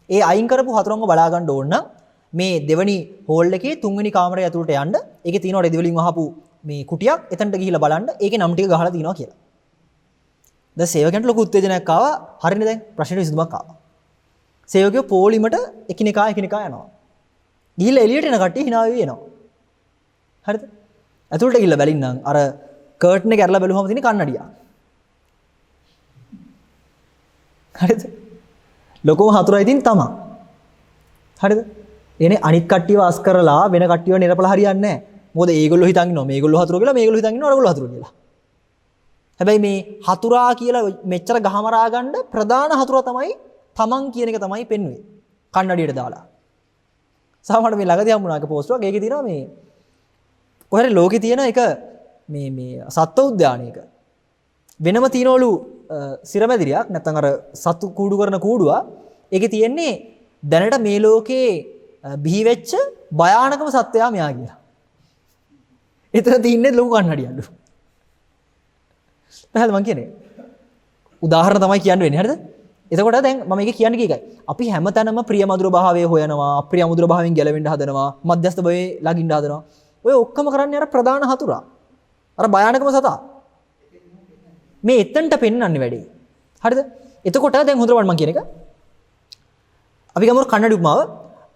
ඒ අයින් කරපු හතුරුන්ව බලා ගන්න ඕන නම් මේ දෙවනි හෝල් එකේ තුන්වෙනි කාමරය ඇතුළට යන්න. ඒකේ තියෙනවා රෙදි වලින් වහපු මේ කුටියක්. එතනට ගිහිල්ලා බලන්න. ඒකේ නම් ටික ගහලා තියෙනවා කියලා. දැන් සේවකයන්ට ලොකු උත්තේජනයක් ආවා. හරිනේ දැන් ප්‍රශ්නෙට විසඳුමක් ආවා. සේවකයෝ පොලිමට එකිනෙකා යනවා. ගිහිල්ලා එළියට එන කට්ටිය hina වෙවි එනවා. හරිද? ඇතුළට ගිහිල්ලා බැලින්නම් අර කර්ටන් එක ඇරලා බැලුවම තියෙන කන්නඩිය. හරිද? ලොකම හතුරා ඉතින් තමා. හරිද? එනේ අනිත් කට්ටියව අස් කරලා වෙන කට්ටියව නිරපලා හරියන්නේ නැහැ. මොකද ඒගොල්ලෝ හිතන් ඉන්නවා මේගොල්ලෝ හතුරු කියලා මේගොල්ලෝ හිතන් ඉන්නවා අරගොල්ලෝ හතුරු කියලා. හැබැයි මේ හතුරා කියලා මෙච්චර ගහමරා ගන්න ප්‍රධාන හතුරා තමයි තමන් කියන එක තමයි පෙන්වන්නේ. කන්නඩියට දාලා. සමහරවිට මේ ළඟදී හම්බුණාක පෝස්ට් එකක් ඒකේ තියෙනවා මේ කොහරි ලෝකේ තියෙන එක මේ සත්ව උද්‍යානයක වෙනම තියනවලු සිරමැදිරියක් නැත්නම් අර සතු කූඩු කරන කූඩුවක්. ඒකේ තියෙන්නේ දැනට මේ ලෝකේ බිහි වෙච්ච භයානකම සත්වයා මෙයා කියලා. එතන තින්නේ ලොකු කන්නඩියලු. පැහැදිලි මං කියන්නේ. උදාහරණ තමයි කියන්න වෙන්නේ. හරිද? එතකොට දැන් මම මේක කියන්නේ කීකයි. අපි හැමතැනම ප්‍රිය මధుර භාවය හොයනවා, අප්‍රිය මధుර භාවයෙන් ගැලවෙන්න හදනවා, මධ්‍යස්ථ භවයේ ළඟින්න හදනවා. ඔය ඔක්කොම කරන්නේ අර ප්‍රධාන හතුරා. අර භයානකම සතා. මේ එතනට පෙන්වන්නේ වැඩේ. හරිද? එතකොට දැන් හොඳට මම කියන එක. අපි ගමු කන්නඩි උපමාව.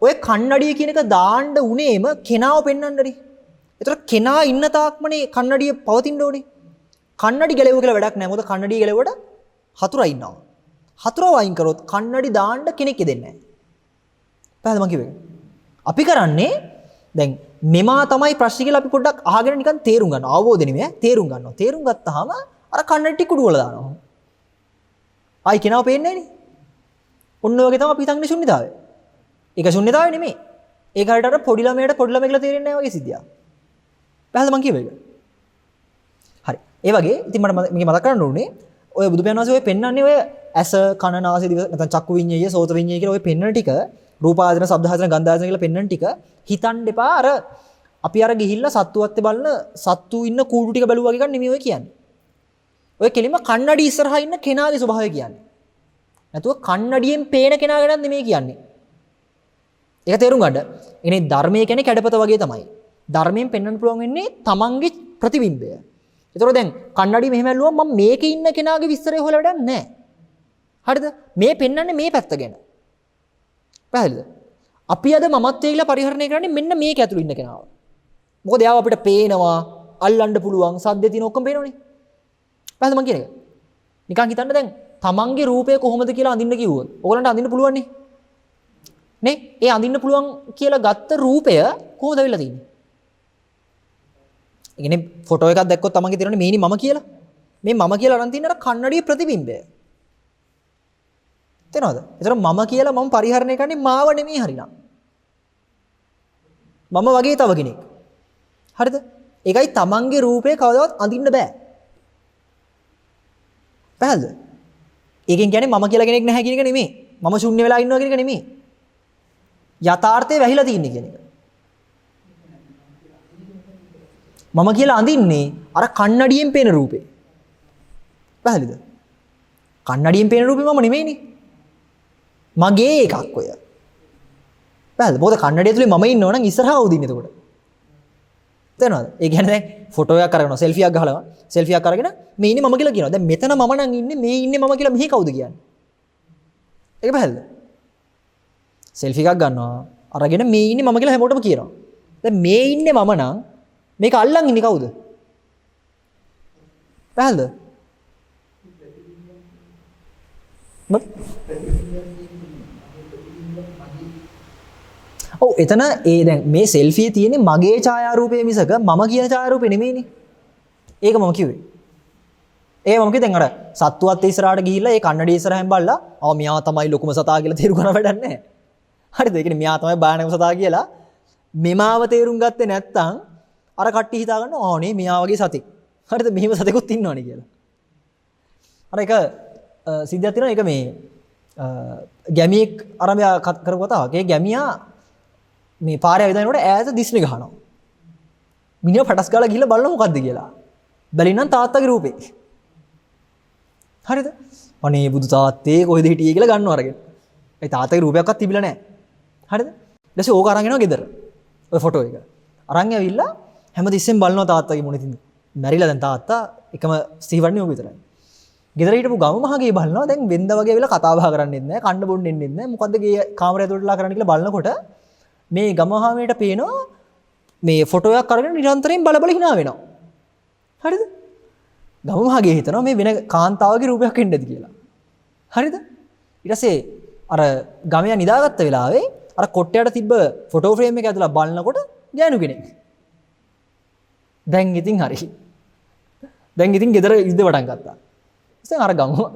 ඔය කන්නඩිය කියන එක දාන්න උනේම කෙනාව පෙන්වන්නනේ. ඒතර කෙනා ඉන්න තාක්මනේ කන්නඩිය පවතින්න ඕනේ. කන්නඩි ගැලෙව කියලා වැඩක් නැහැ. මොකද කන්නඩිය ගැලෙවට හතුරා ඉන්නවා. හතුරා වයින් කරොත් කන්නඩි දාන්න කෙනෙක් දෙන්නේ නැහැ. පැහැදිලිද මං කිව්වේ? අපි කරන්නේ දැන් මෙමා තමයි ප්‍රශ්නේ කියලා අපි පොඩ්ඩක් අහගෙන නිකන් තේරුම් ගන්නවා. අවබෝධ නෙමෙයි තේරුම් ගන්නවා. තේරුම් ගත්තාම අර කන්නඩි ටික උඩු වල දානවා. ආයි කෙනාව පේන්නේ නැහනේ. ඔන්න ඔය වගේ තමයි අපි හිතන්නේ ශුන්‍යතාවය. ඒක ශුන්‍යතාවය නෙමෙයි. ඒක හරියට අර පොඩි ළමයට පොඩි ළමයි කියලා තේරෙන්නේ නැහැ වගේ සිද්ධියක්. පැහැදිලිද මං කියවේ? හරි. ඒ වගේ ඉතින් මට මේක මතක් කරගන්න ඕනේ. ඔය බුදු පියාණන් වහන්සේ ඔය පෙන්වන්නේ ඔය ඇස කන නාසය දිව නැත්නම් චක්කු විඤ්ඤාය සෝත විඤ්ඤාය කියලා ඔය පෙන්වන ටික රූපායතන ශබ්ද ආයතන ගන්ධ ආයතන කියලා පෙන්වන ටික හිතන්න එපා. අර අපි අර ගිහිල්ලා සත්තුවත්තේ බලන සත්තු ඉන්න කූඩු ටික බැලුවා වගේ ගන්න නෙමෙයි ඔය කියන්නේ. ඔය කෙලිම කන්නඩි ඉස්සරහා ඉන්න කෙනාගේ ස්වභාවය කියන්නේ. නැතුව කන්නඩියෙන් පේන කෙනා ගැන නෙමෙයි කියන්නේ. ඒක තේරුම් ගන්න. එනේ ධර්මයේ කියන්නේ කැඩපත වගේ තමයි. ධර්මයෙන් පෙන්වන්න පුළුවන් වෙන්නේ තමන්ගේ ප්‍රතිබිම්බය. ඒතකොට දැන් කන්නඩි මෙහෙම ඇල්ලුවම මම මේකේ ඉන්න කෙනාගේ විස්තරය හොයලා වැඩක් නැහැ. හරිද? මේ පෙන්වන්නේ මේ පැත්ත ගැන. පැහැදිලිද? අපි අද මමත්වයේ කියලා පරිහරණය කරන්නේ මෙන්න මේක ඇතුළේ ඉන්න කෙනාව. මොකද එයාව අපිට පේනවා, අල්ලන්න පුළුවන්, සද්දේ තියෙන ඔක්කොම පේනවනේ. පැහැදිලිද මං කියන එක? නිකන් හිතන්න දැන් තමන්ගේ රූපය කොහොමද කියලා අඳින්න කිව්වොත්. ඕගලන්ට අඳින්න පුළුවන් නේ? නේ? ඒ අඳින්න පුළුවන් කියලා ගත්ත රූපය කොහොමද වෙලා තියෙන්නේ? ඒ කියන්නේ ෆොටෝ එකක් දැක්කොත් තමන්ගේ තියෙනනේ මේනි මම කියලා. මේ මම කියලා අරන් තියෙන අර කන්නඩියේ ප්‍රතිබිම්බය. තේරෙනවද? ඒතර මම කියලා මම පරිහරණය කරන්නේ මාව නෙමෙයි හරිනම්. මම වගේ තව කෙනෙක්. හරිද? ඒකයි තමන්ගේ රූපේ කවදාවත් අඳින්න බෑ. පැහැදිලිද? ඒකෙන් කියන්නේ මම කියලා කෙනෙක් නැහැ කියන එක නෙමෙයි. මම ශුන්‍ය වෙලා ඉන්නවා කියන එක නෙමෙයි. යථාර්ථය වැහිලා තියෙන්නේ කියන එක. මම කියලා අඳින්නේ අර කන්නඩියෙන් පේන රූපේ. පැහැදිලිද? කන්නඩියෙන් පේන රූපේ මම නෙමෙයිනේ. මගේ එකක් ඔය. පැහැදිලිද? මොකද කන්නඩිය තුලින් මම ඉන්නව නම් ඉස්සරහා උදින්න එතකොට. තේරෙනවද? ඒ කියන්නේ දැන් ෆොටෝ එකක් අරගෙන සෙල්ෆි එකක් ගහලා සෙල්ෆි එකක් අරගෙන මේ ඉන්නේ මම කියලා කියනවා. දැන් මෙතන මම නම් ඉන්නේ මේ ඉන්නේ මම කියලා මෙහි කවුද කියන්නේ? ඒක පැහැදිලිද? සෙල්ෆි එකක් ගන්නවා අරගෙන මේ ඉන්නේ මම කියලා හැමෝටම කියනවා. දැන් මේ ඉන්නේ මම නම් මේක අල්ලන් ඉන්නේ කවුද? පැහැදිලිද? ඔව් එතන ඒ දැන් මේ සෙල්ෆියේ තියෙන්නේ මගේ ඡායාරූපය මිසක මම කියන ඡායාරූපේ නෙමෙයිනේ. ඒක මම කිව්වේ. ඒ මම කිව්වේ දැන් අර සත්තුවත් ඉස්සරහට ගිහිල්ලා ඒ කන්නඩිය ඉස්සරහෙන් බලලා මෙයා තමයි ලොකුම සතා කියලා තේරුම් ගන්න වැඩක් නැහැ. හරිද? ඒ කියන්නේ මෙයා තමයි භයානකම සතා කියලා මෙමාව තේරුම් ගත්තේ නැත්නම් අර කට්ටිය හිතා ගන්නවා නේ මෙයා වගේ සතෙක්. හරිද? මෙහිම සතෙකුත් ඉන්නවනේ කියලා. අර එක සිද්ධියක් තියෙනවා. ඒක මේ ගැමියෙක් අරඹයා කරපු කතාවක්. ඒ ගැමියා මේ පාරේ ඇවිදිනකොට ඈත දිස්නේ ගහනවා. මිනිහා පටස් ගාලා ගිහලා බලනවා මොකද්ද කියලා. බැලින්නම් තාත්තගේ රූපේ. හරිද? අනේ බුදු තාත්තේ කොහෙද හිටියේ කියලා ගන්නවා අරගෙන. ඒ තාත්තගේ රූපයක්වත් තිබිලා නැහැ. හරිද? ඊට පස්සේ ඕක අරන් එනවා ගෙදර. ඔය ෆොටෝ එක. අරන් ඇවිල්ලා හැමතිස්සෙම බලනවා තාත්තගේ මොනේ තින්ද. මැරිලා දැන් තාත්තා එකම සිහිවන්නේ ඕක විතරයි. ගෙදර හිටපු ගම මහගේ බලනවා දැන් වෙන්ද වගේ වෙලා කතා බහ කරන්නෙත් නැහැ, කන්න බොන්නෙත් නැහැ. මොකද්ද ගේ කාමරය ඇතුළටලා කරන්න කියලා බලනකොට මේ ගමහාමයට පේනවා මේ ෆොටෝ එකක් අරගෙන නිරන්තරයෙන් බල බල hina වෙනවා. හරිද? ගමහාගේ හිතනවා මේ වෙන කාන්තාවගේ රූපයක් වෙන්නද කියලා. හරිද? ඊට පස්සේ අර ගමයා නිදාගත්ත වෙලාවේ අර කොට්ටයට තිබ්බ ෆොටෝ ෆ්‍රේම් එක ඇතුළට බලනකොට ගෑනු කෙනෙක්. දැන් ඉතින් හරි. දැන් ඉතින් ගෙදර ඉද්ද වටන් ගත්තා. ඉතින් අර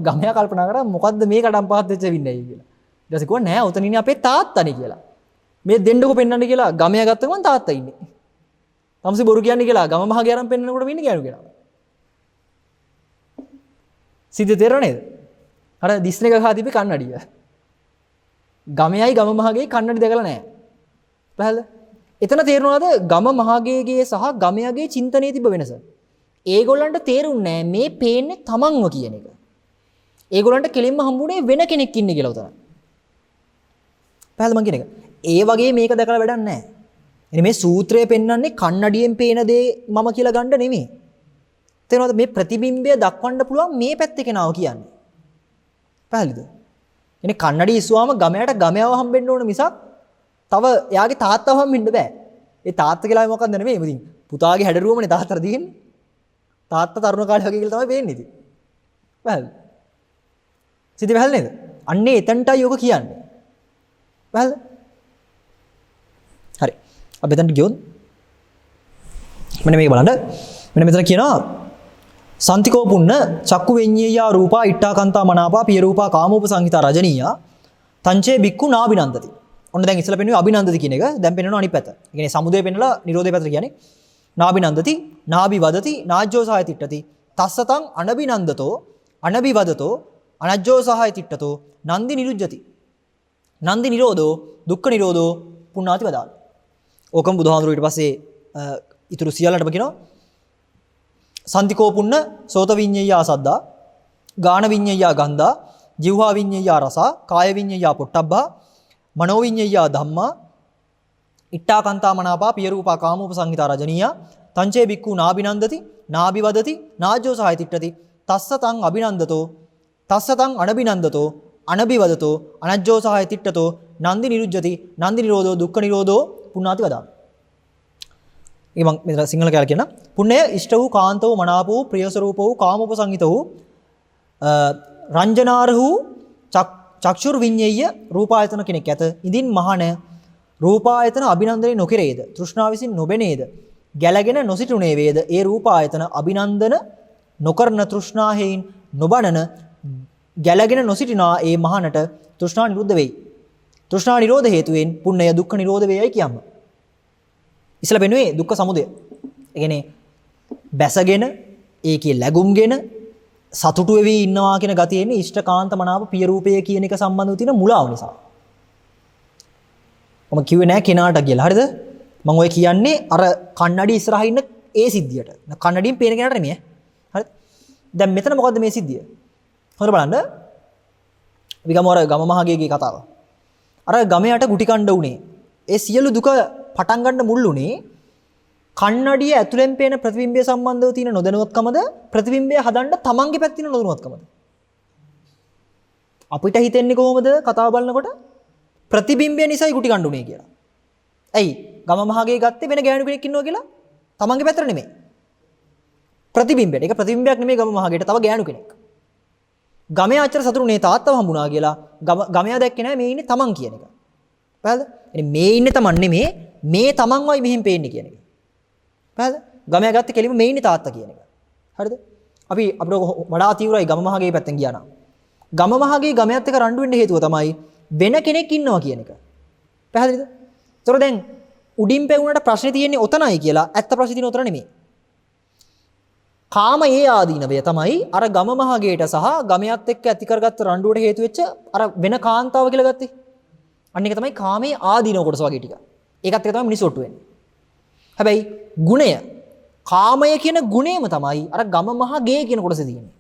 ගමයා කල්පනා කරා මොකද්ද මේ කඩම් පහත් වෙච්ච වින්නයි කියලා. ඊට පස්සේ කිව්වා නෑ උතන ඉන්නේ අපේ තාත්තානේ කියලා. මේ දෙන්නකො පෙන්නන්න කියලා ගමයා ගත්ත ගමන් තාත්තා ඉන්නේ. තමුසි බොරු කියන්නේ කියලා ගම මහගේ අරන් පෙන්නනකොට වෙන්නේ ගෑනු කියලා. සිද්ධ තේරෙනව නේද? අර දිස්නේක ගහ තිබේ කන්නඩිය. ගමයයි ගම මහගේ කන්නඩි දැකලා නැහැ. පැහැදිලිද? එතන තේරුණාද ගම මහගේගේ සහ ගමයාගේ චින්තනයේ තිබ්බ වෙනස? ඒගොල්ලන්ට තේරුන්නේ නැහැ මේ පේන්නේ තමන්ව කියන එක. ඒගොල්ලන්ට කෙලින්ම හම්බුනේ වෙන කෙනෙක් ඉන්නේ කියලා උතන. පැහැදිලිද මං කියන එක? ඒ වගේ මේක දැකලා වැඩක් නැහැ. එනි මේ සූත්‍රය පෙන්වන්නේ කන්නඩියෙන් පේන දේ මම කියලා ගන්න නෙමෙයි. තේරෙනවද මේ ප්‍රතිබිම්බය දක්වන්න පුළුවන් මේ පැත්තේ කෙනාව කියන්නේ. පැහැදිලිද? එනි කන්නඩි ඉස්සුවාම ගමයට ගමයාව හම්බෙන්න ඕන මිසක් තව එයාගේ තාත්තව හම්බෙන්න බෑ. ඒ තාත්තා කියලා මොකක්ද නෙමෙයි. ඉතින් පුතාගේ හැඩරුවමනේ තාත්තට තියෙන්නේ. තාත්තා තරුණ කාලේ වගේ කියලා තමයි වෙන්නේ ඉතින්. පැහැදිලිද? සිද්ධ වෙහල් නේද? අන්නේ එතනටයි යෝග කියන්නේ. පැහැදිලිද? හරි. අපි එතනට ගියොත් මෙන්න මේක බලන්න. මෙන්න මෙතන කියනවා සන්තිකෝ පුන්න චක්කු වෙඤ්ඤේයා රූපා ඉට්ඨාකාන්තා මනාපා පිය රූපා කාමෝපසංහිතා රජනීයා තංචේ බික්කු නාබිනන්දති. ඔන්න දැන් ඉස්සලා පෙන්නුවේ අබිනන්දති කියන එක. දැන් පෙන්වනවා අනිත් පැත්ත. ඒ කියන්නේ සමුදය පෙන්නලා නිරෝධය පැත්තට කියන්නේ නාබිනන්දති නාබි වදති නාජ්ජෝ සහය තිට්ඨති තස්සතං අනබිනන්දතෝ අනබි වදතෝ අනජ්ජෝ සහය තිට්ඨතෝ නන්දි නිරුජ්ජති. නන්දි නිරෝධෝ දුක්ඛ නිරෝධෝ පුණ්ණාති වදාළ. ඕකම බුදුහාමුදුරුවෝ ඊට පස්සේ ඊතුරු සියල්ලටම කියනවා සන්තිකෝ පුන්න සෝත විඤ්ඤේයා සද්දා ගාන විඤ්ඤේයා ගන්ධා ජීවහා විඤ්ඤේයා රසා කාය විඤ්ඤේයා පොට්ටබ්බා මනෝ විඤ්ඤේයා ධම්මා ඉට්ඨාකාන්තා මනාපා පිය රූපා කාමෝපසංහිතා රජනීයා තංචේ බික්ඛු නාබිනන්දති නාබි වදති නාජ්ජෝ සහය තිට්ඨති තස්සතං අබිනන්දතෝ තස්සතං අනබිනන්දතෝ අනබි වදතෝ අනජ්ජෝ සහය තිට්ඨතෝ නන්දි නිරුජ්ජති නන්දි නිරෝධෝ දුක්ඛ නිරෝධෝ පුණ්ණාති වදාන. ඒ මම මෙතන සිංහල කියලා කියන පුණ්‍යය ඉෂ්ට වූ කාන්ත වූ මනාප වූ ප්‍රිය ස්වરૂප වූ කාමෝපසංහිත වූ රංජනාර වූ චක්ෂුර් විඤ්ඤේය රූපායතන කෙනෙක් ඇත. ඉදින් මහණ රූපායතන අභිනන්දනය නොකරේද තෘෂ්ණාව විසින් නොබෙනේද ගැලගෙන නොසිටුනේ වේද ඒ රූපායතන අභිනන්දන නොකරන තෘෂ්ණාහෙයින් නොබනන ගැලගෙන නොසිටිනා ඒ මහණට තෘෂ්ණා නිරුද්ධ වෙයි. තෘෂ්ණා නිරෝධ හේතුවෙන් පුණ්‍යය දුක්ඛ නිරෝධ වේයයි කියන්න. ඉස්සලා බෙනුවේ දුක්ඛ සමුදය. ඒ කියන්නේ බැසගෙන ඒකේ läගුම්ගෙන සතුටු වෙවි ඉන්නවා කියන ගතිය එන්නේ ඉෂ්ඨකාන්ත මනාප පිය රූපය කියන එක සම්බන්ධව තියෙන මුලාව නිසා. මම කිව්වේ නෑ කෙනාට කියලා. හරිද? මම ඔය කියන්නේ අර කන්නඩි ඉස්සරහා ඉන්න ඒ සිද්ධියට. කන්නඩියෙන් පේන කෙනාට නෙමෙයි. හරිද? දැන් මෙතන මොකද්ද මේ සිද්ධිය? හොඳට බලන්න. අපි ගමු අර ගම මහගේගේ කතාව. අර ගමයට ගුටි කණ්ඩ උනේ. ඒ සියලු දුක පටන් ගන්න මුල් උනේ කන්නඩිය ඇතුලෙන් පේන ප්‍රතිබිම්බය සම්බන්ධව තියෙන නොදැනුවත්කමද ප්‍රතිබිම්බය හදන්න තමන්ගේ පැත්තේ තියෙන නොදැනුවත්කමද? අපිට හිතෙන්නේ කොහොමද කතාව බලනකොට ප්‍රතිබිම්බය නිසායි ගුටි කණ්ඩ උනේ කියලා. ඇයි? ගම මහගේ ගත්තේ වෙන ගෑනු කෙනෙක් ඉන්නවා කියලා තමන්ගේ පැත්තට නෙමෙයි. ප්‍රතිබිම්බයට. ඒක ප්‍රතිබිම්බයක් නෙමෙයි ගම මහගේට තව ගෑනු කෙනෙක්. ගමයා අච්චර සතුටුනේ තාත්තව හම්බුණා කියලා ගමයා දැක්කේ නැහැ මේ ඉන්නේ තමන් කියන එක. පැහැදිලිද? එනි මේ ඉන්නේ තමන් නෙමේ මේ තමන්වයි මෙහෙන් පේන්නේ කියන එක. පැහැදිලිද? ගමයා ගත්තේ කෙලිම මේ ඉන්නේ තාත්තා කියන එක. හරිද? අපි අපිට වඩා තීව්‍රයි ගම මහගේ පැත්තෙන් ගියා නම්. ගම මහගේ ගමයාත් එක්ක රණ්ඩු වෙන්න හේතුව තමයි වෙන කෙනෙක් ඉන්නවා කියන එක. පැහැදිලිද? ඒතර දැන් උඩින් පෙවුනට ප්‍රශ්නේ තියෙන්නේ ඔතනයි කියලා ඇත්ත ප්‍රශ්නේ තියෙන්නේ ඔතන නෙමෙයි. කාම ඒ ආදීනවය තමයි අර ගම මහගේට සහ ගමයාත් එක්ක ඇති කරගත්ත රණ්ඩුවට හේතු වෙච්ච අර වෙන කාන්තාව කියලා ගත්තේ. අන්න ඒක තමයි කාමයේ ආදීනව කොටස වගේ ටික. ඒකත් එක තමයි මිනිස්සුට වෙන්නේ. හැබැයි ගුණය කාමය කියන ගුණයම තමයි අර ගම මහගේ කියන කොටසේ තියෙන්නේ.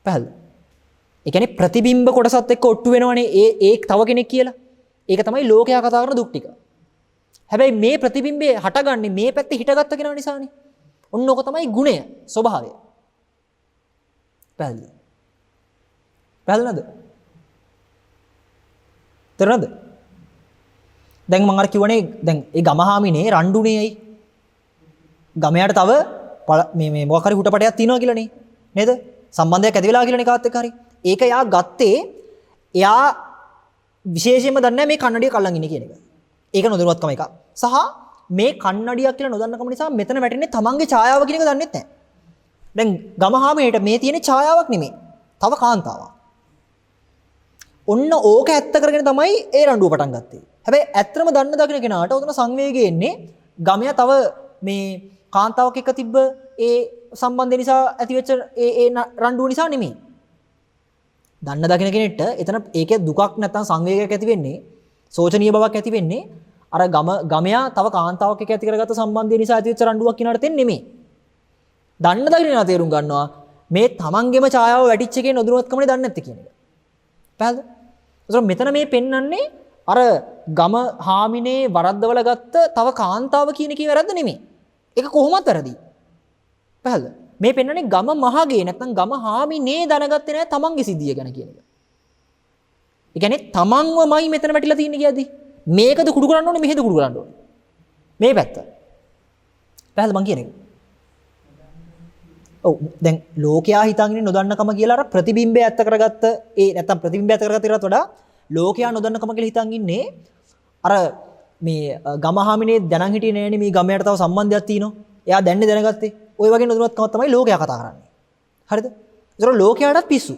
පැහැදිලිද? ඒ කියන්නේ ප්‍රතිබිම්බ කොටසත් එක්ක ඔට්ටු වෙනවනේ ඒ තව කෙනෙක් කියලා. ඒක තමයි ලෝකයා කතා කරන දුක් ටික. හැබැයි මේ ප්‍රතිබිම්බේ හටගන්නේ මේ පැත්තේ හිටගත්ත කෙනා නිසානේ. ඔන්න ඕක තමයි ගුණය ස්වභාවය. පැහැදිලිද? පැහැදිලිද? තේරෙනවද? දැන් මම අර කිව්වනේ දැන් ඒ ගමහාමිනේ රණ්ඩුනේ ඇයි? ගමයාට තව මේ මොකක් හරි හුටපටයක් තියෙනවා කියලානේ. නේද? සම්බන්ධයක් ඇති වෙලා කියලානේ කාත් එක්ක හරි. ඒක එයා ගත්තේ එයා විශේෂයෙන්ම දන්නේ නැහැ මේ කන්නඩිය කල්ලන් ඉන්නේ කියන එක. ඒක නොදැනුවත්කම එක. සහ මේ කන්නඩියක් කියලා නොදන්නකම නිසා මෙතන වැටෙන්නේ තමන්ගේ ඡායාව කියන එක දන්නේ නැහැ. දැන් ගමහාමේට මේ තියෙන ඡායාවක් නෙමෙයි. තව කාන්තාවක්. ඔන්න ඕක ඇත්ත කරගෙන තමයි ඒ රණ්ඩුව පටන් ගත්තේ. හැබැයි ඇත්තම දන්න දකින්න කෙනාට උතන සංවේගය එන්නේ ගමයා තව මේ කාන්තාවක් එක්ක තිබ්බ ඒ සම්බන්ධය නිසා ඇතිවෙච්ච ඒ රණ්ඩුව නිසා නෙමෙයි. දන්න දකින කෙනෙක්ට එතන ඒකේ දුකක් නැත්නම් සංවේගයක් ඇති වෙන්නේ, සෝචනීය බවක් ඇති වෙන්නේ අර ගමයා තව කාන්තාවක් එක්ක ඇති කරගත්ත සම්බන්ධය නිසා ඇතිවෙච්ච රණ්ඩුවක් කියනකට තෙන්නේ නෙමෙයි. දන්න දකින නා තේරුම් ගන්නවා මේ තමන්ගේම ඡායාව වැටිච්ච එකේ නොදැනුවත්කමනේ දන්නේ නැත්තේ කියන එක. පැහැදිලිද? ඒතර මෙතන මේ පෙන්වන්නේ අර ගම හාමිනේ වරද්දවල ගත්ත තව කාන්තාව කියන එකේ වැරද්ද නෙමෙයි. ඒක කොහොමවත් වැරදි. පැහැදිලිද? මේ පෙන්වන්නේ ගම මහගේ නැත්නම් ගම හාමිනේ දැනගත්තේ නැහැ තමන්ගේ සිද්ධිය ගැන කියන එක. ඒ කියන්නේ තමන්වමයි මෙතන වැටිලා තියෙන්නේ කියද්දි මේකද කුඩු කරන්න ඕනේ මෙහෙද කුඩු කරන්න ඕනේ. මේ පැත්ත. පැහැදිලිද මං කියන්නේ? ඔව් දැන් ලෝකයා හිතන්නේ නොදන්නකම කියලා අර ප්‍රතිබිම්බය ඇත්ත කරගත්ත ඒ නැත්තම් ප්‍රතිබිම්බය ඇත්ත කරගත්ත ඊට වඩා ලෝකයා නොදන්නකම කියලා හිතන් ඉන්නේ අර මේ ගමහාමිනේ දැනන් හිටියේ නෑනේ මේ ගමයට තව සම්බන්ධයක් තියෙනවා. එයා දැන්නේ දැනගත්තේ. ওই වගේ නොදන්නකම තමයි ලෝකයා කතා කරන්නේ. හරිද? ඒතර ලෝකයාටත් පිස්සු.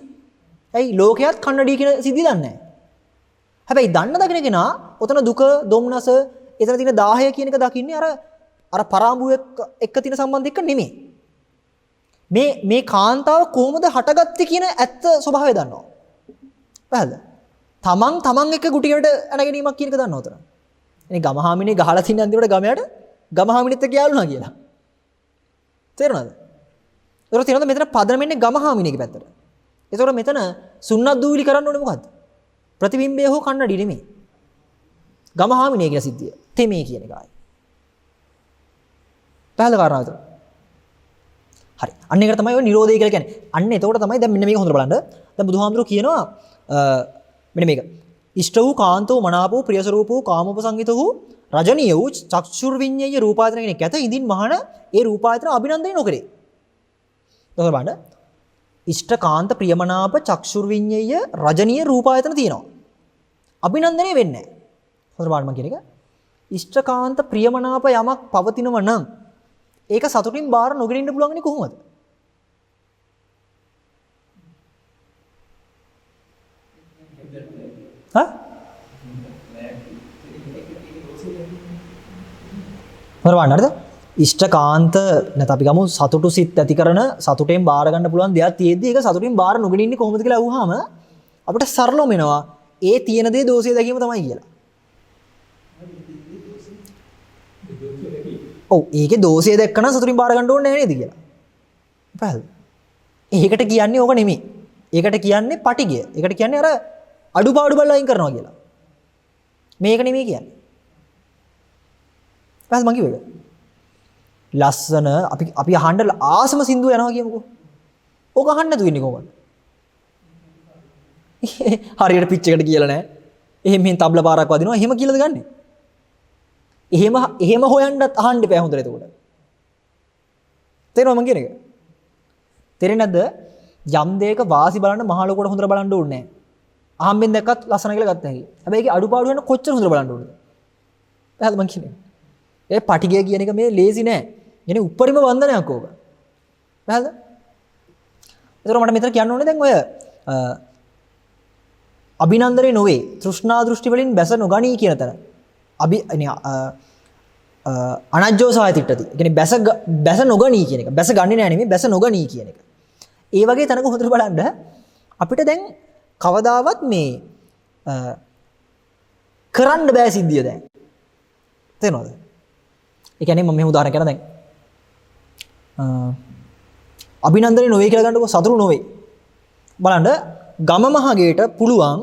ඇයි ලෝකයාත් කන්නඩී කියන සිද්ධිය දන්නේ නැහැ. හැබැයි දන්න දකින කෙනා ඔතන දුක, දුම්නස, එතන තියෙන 10 කියන එක දකින්නේ අර පරාඹුව එක්ක තියෙන සම්බන්ධ එක්ක නෙමෙයි. මේ කාන්තාව කොහොමද හටගත්තේ කියන ඇත්ත ස්වභාවය දන්නවා. පැහැදිලිද? තමන් එක්ක ගුටියට ඇනගැනීමක් කියන එක දන්නවා උතන. එනේ ගමහාමිනේ ගහලා තින්න අන්තිමට ගමයට ගමහාමිනෙත් එක්ක යාළුනා කියලා. තේරුණාද? ඒතර තියෙනවද මෙතන පදනමෙන්නේ ගමහාමිනේගේ පැත්තට. ඒතර මෙතන සුන්නත් දූවිලි කරන්න ඕනේ මොකද්ද? ප්‍රතිබිම්බය හෝ කන්නඩි නෙමෙයි. ගමහාමිනේ කියන සිද්ධිය. තෙමේ කියන එකයි. පැහැදිලි කරනවා උතන. හරි. අන්න ඒකට තමයි ඔය නිරෝධය කියලා කියන්නේ. අන්න එතකොට තමයි දැන් මෙන්න මේක හොඳට බලන්න. දැන් බුදුහාමුදුරුවෝ කියනවා මෙන්න මේක. ඉෂ්ට වූ කාන්තෝ මනාපෝ ප්‍රියස්වරූපෝ කාමෝපසංගිතෝ වූ රජනීය වූ චක්ෂුර් විඤ්ඤය රූපායතන කෙනෙක් ඇත. ඉදින් මහාන ඒ රූපායතන අභිනන්දනය නොකරේ. එතකොට බලන්න. ඉෂ්ට කාන්ත ප්‍රියමනාප චක්ෂුර් විඤ්ඤය රජනීය රූපායතන තියෙනවා. අභිනන්දනය වෙන්නේ නැහැ. හොඳට බලන්න මම කියන එක. ඉෂ්ට කාන්ත ප්‍රියමනාප යමක් පවතිනව නම් ඒක සතුටින් බාර නොගෙන ඉන්න පුළුවන් නේ කොහොමද? හා? හරවන්නද? ඉෂ්ඨකාන්ත නැත්නම් අපි ගමු සතුටු සිත් ඇති කරන සතුටෙන් බාර ගන්න පුළුවන් දෙයක් තියෙද්දි ඒක සතුටින් බාර නොගෙන ඉන්නේ කොහොමද කියලා අහුවාම අපිට සරලවම එනවා ඒ තියෙන දේ දෝෂය දැකීම තමයි කියලා. ඔව් ඒකේ දෝෂය දැක්කම සතුටින් බාර ගන්න ඕනේ නැහැ නේද කියලා. පැහැදිලි. ඒකට කියන්නේ ඕක නෙමෙයි. ඒකට කියන්නේ පටිගය. ඒකට කියන්නේ අර අඩුපාඩු බලලා අයින් කරනවා කියලා. මේක නෙමෙයි කියන්නේ. පැහැදිලි මං කිව්වේ. ලස්සන අපි අහන්න ආසම සින්දුව යනවා කියමුකෝ. ඕක අහන්න නැතුව ඉන්නේ කොහොමද? හරියට පිච් එකට කියලා නැහැ. එහෙම තබ්ලා පාරක් වදිනවා. එහෙම කියලාද ගන්නෙ? එහෙම හොයන්නත් අහන්න එපා හොඳට එතකොට. තේරෙනවද මං කියන එක? තේරෙන්නේ නැද්ද? යම් දෙයක වාසි බලන්න මහ ලොකුවට හොඳට බලන්න ඕනේ නැහැ. අහම්බෙන් දැක්කත් ලස්සන කියලා ගත්ත හැකි. හැබැයි ඒකේ අඩුපාඩු වෙන කොච්චර හොඳට බලන්න ඕනද? පැහැදිලි මං කියන්නේ. ඒ පටිගය කියන එක මේ ලේසි නෑ. يعني උපරිම වන්දනයක් ඕක. පැහැදිලිද? ඒතර මට මෙතන කියන්න ඕනේ දැන් ඔය අභිනන්දනේ නොවේ. තෘෂ්ණා දෘෂ්ටි වලින් බැස නොගනී කියන තැන. අනජ්ජෝසාය තිට්ඨති. ඒ කියන්නේ බැස නොගනී කියන එක. බැස ගන්නේ නෑ නෙමෙයි බැස නොගනී කියන එක. ඒ වගේ තැනක හොඳට බලන්න අපිට දැන් කවදාවත් මේ කරන්න බෑ සිද්ධිය දැන්. තේරෙනවද? ඒ කියන්නේ මම මේ උදාහරණ කරන දැන් අභිනන්දනේ නොවේ කියලා ගන්නකො සතුරු නොවේ. බලන්න ගම මහගේට පුළුවන්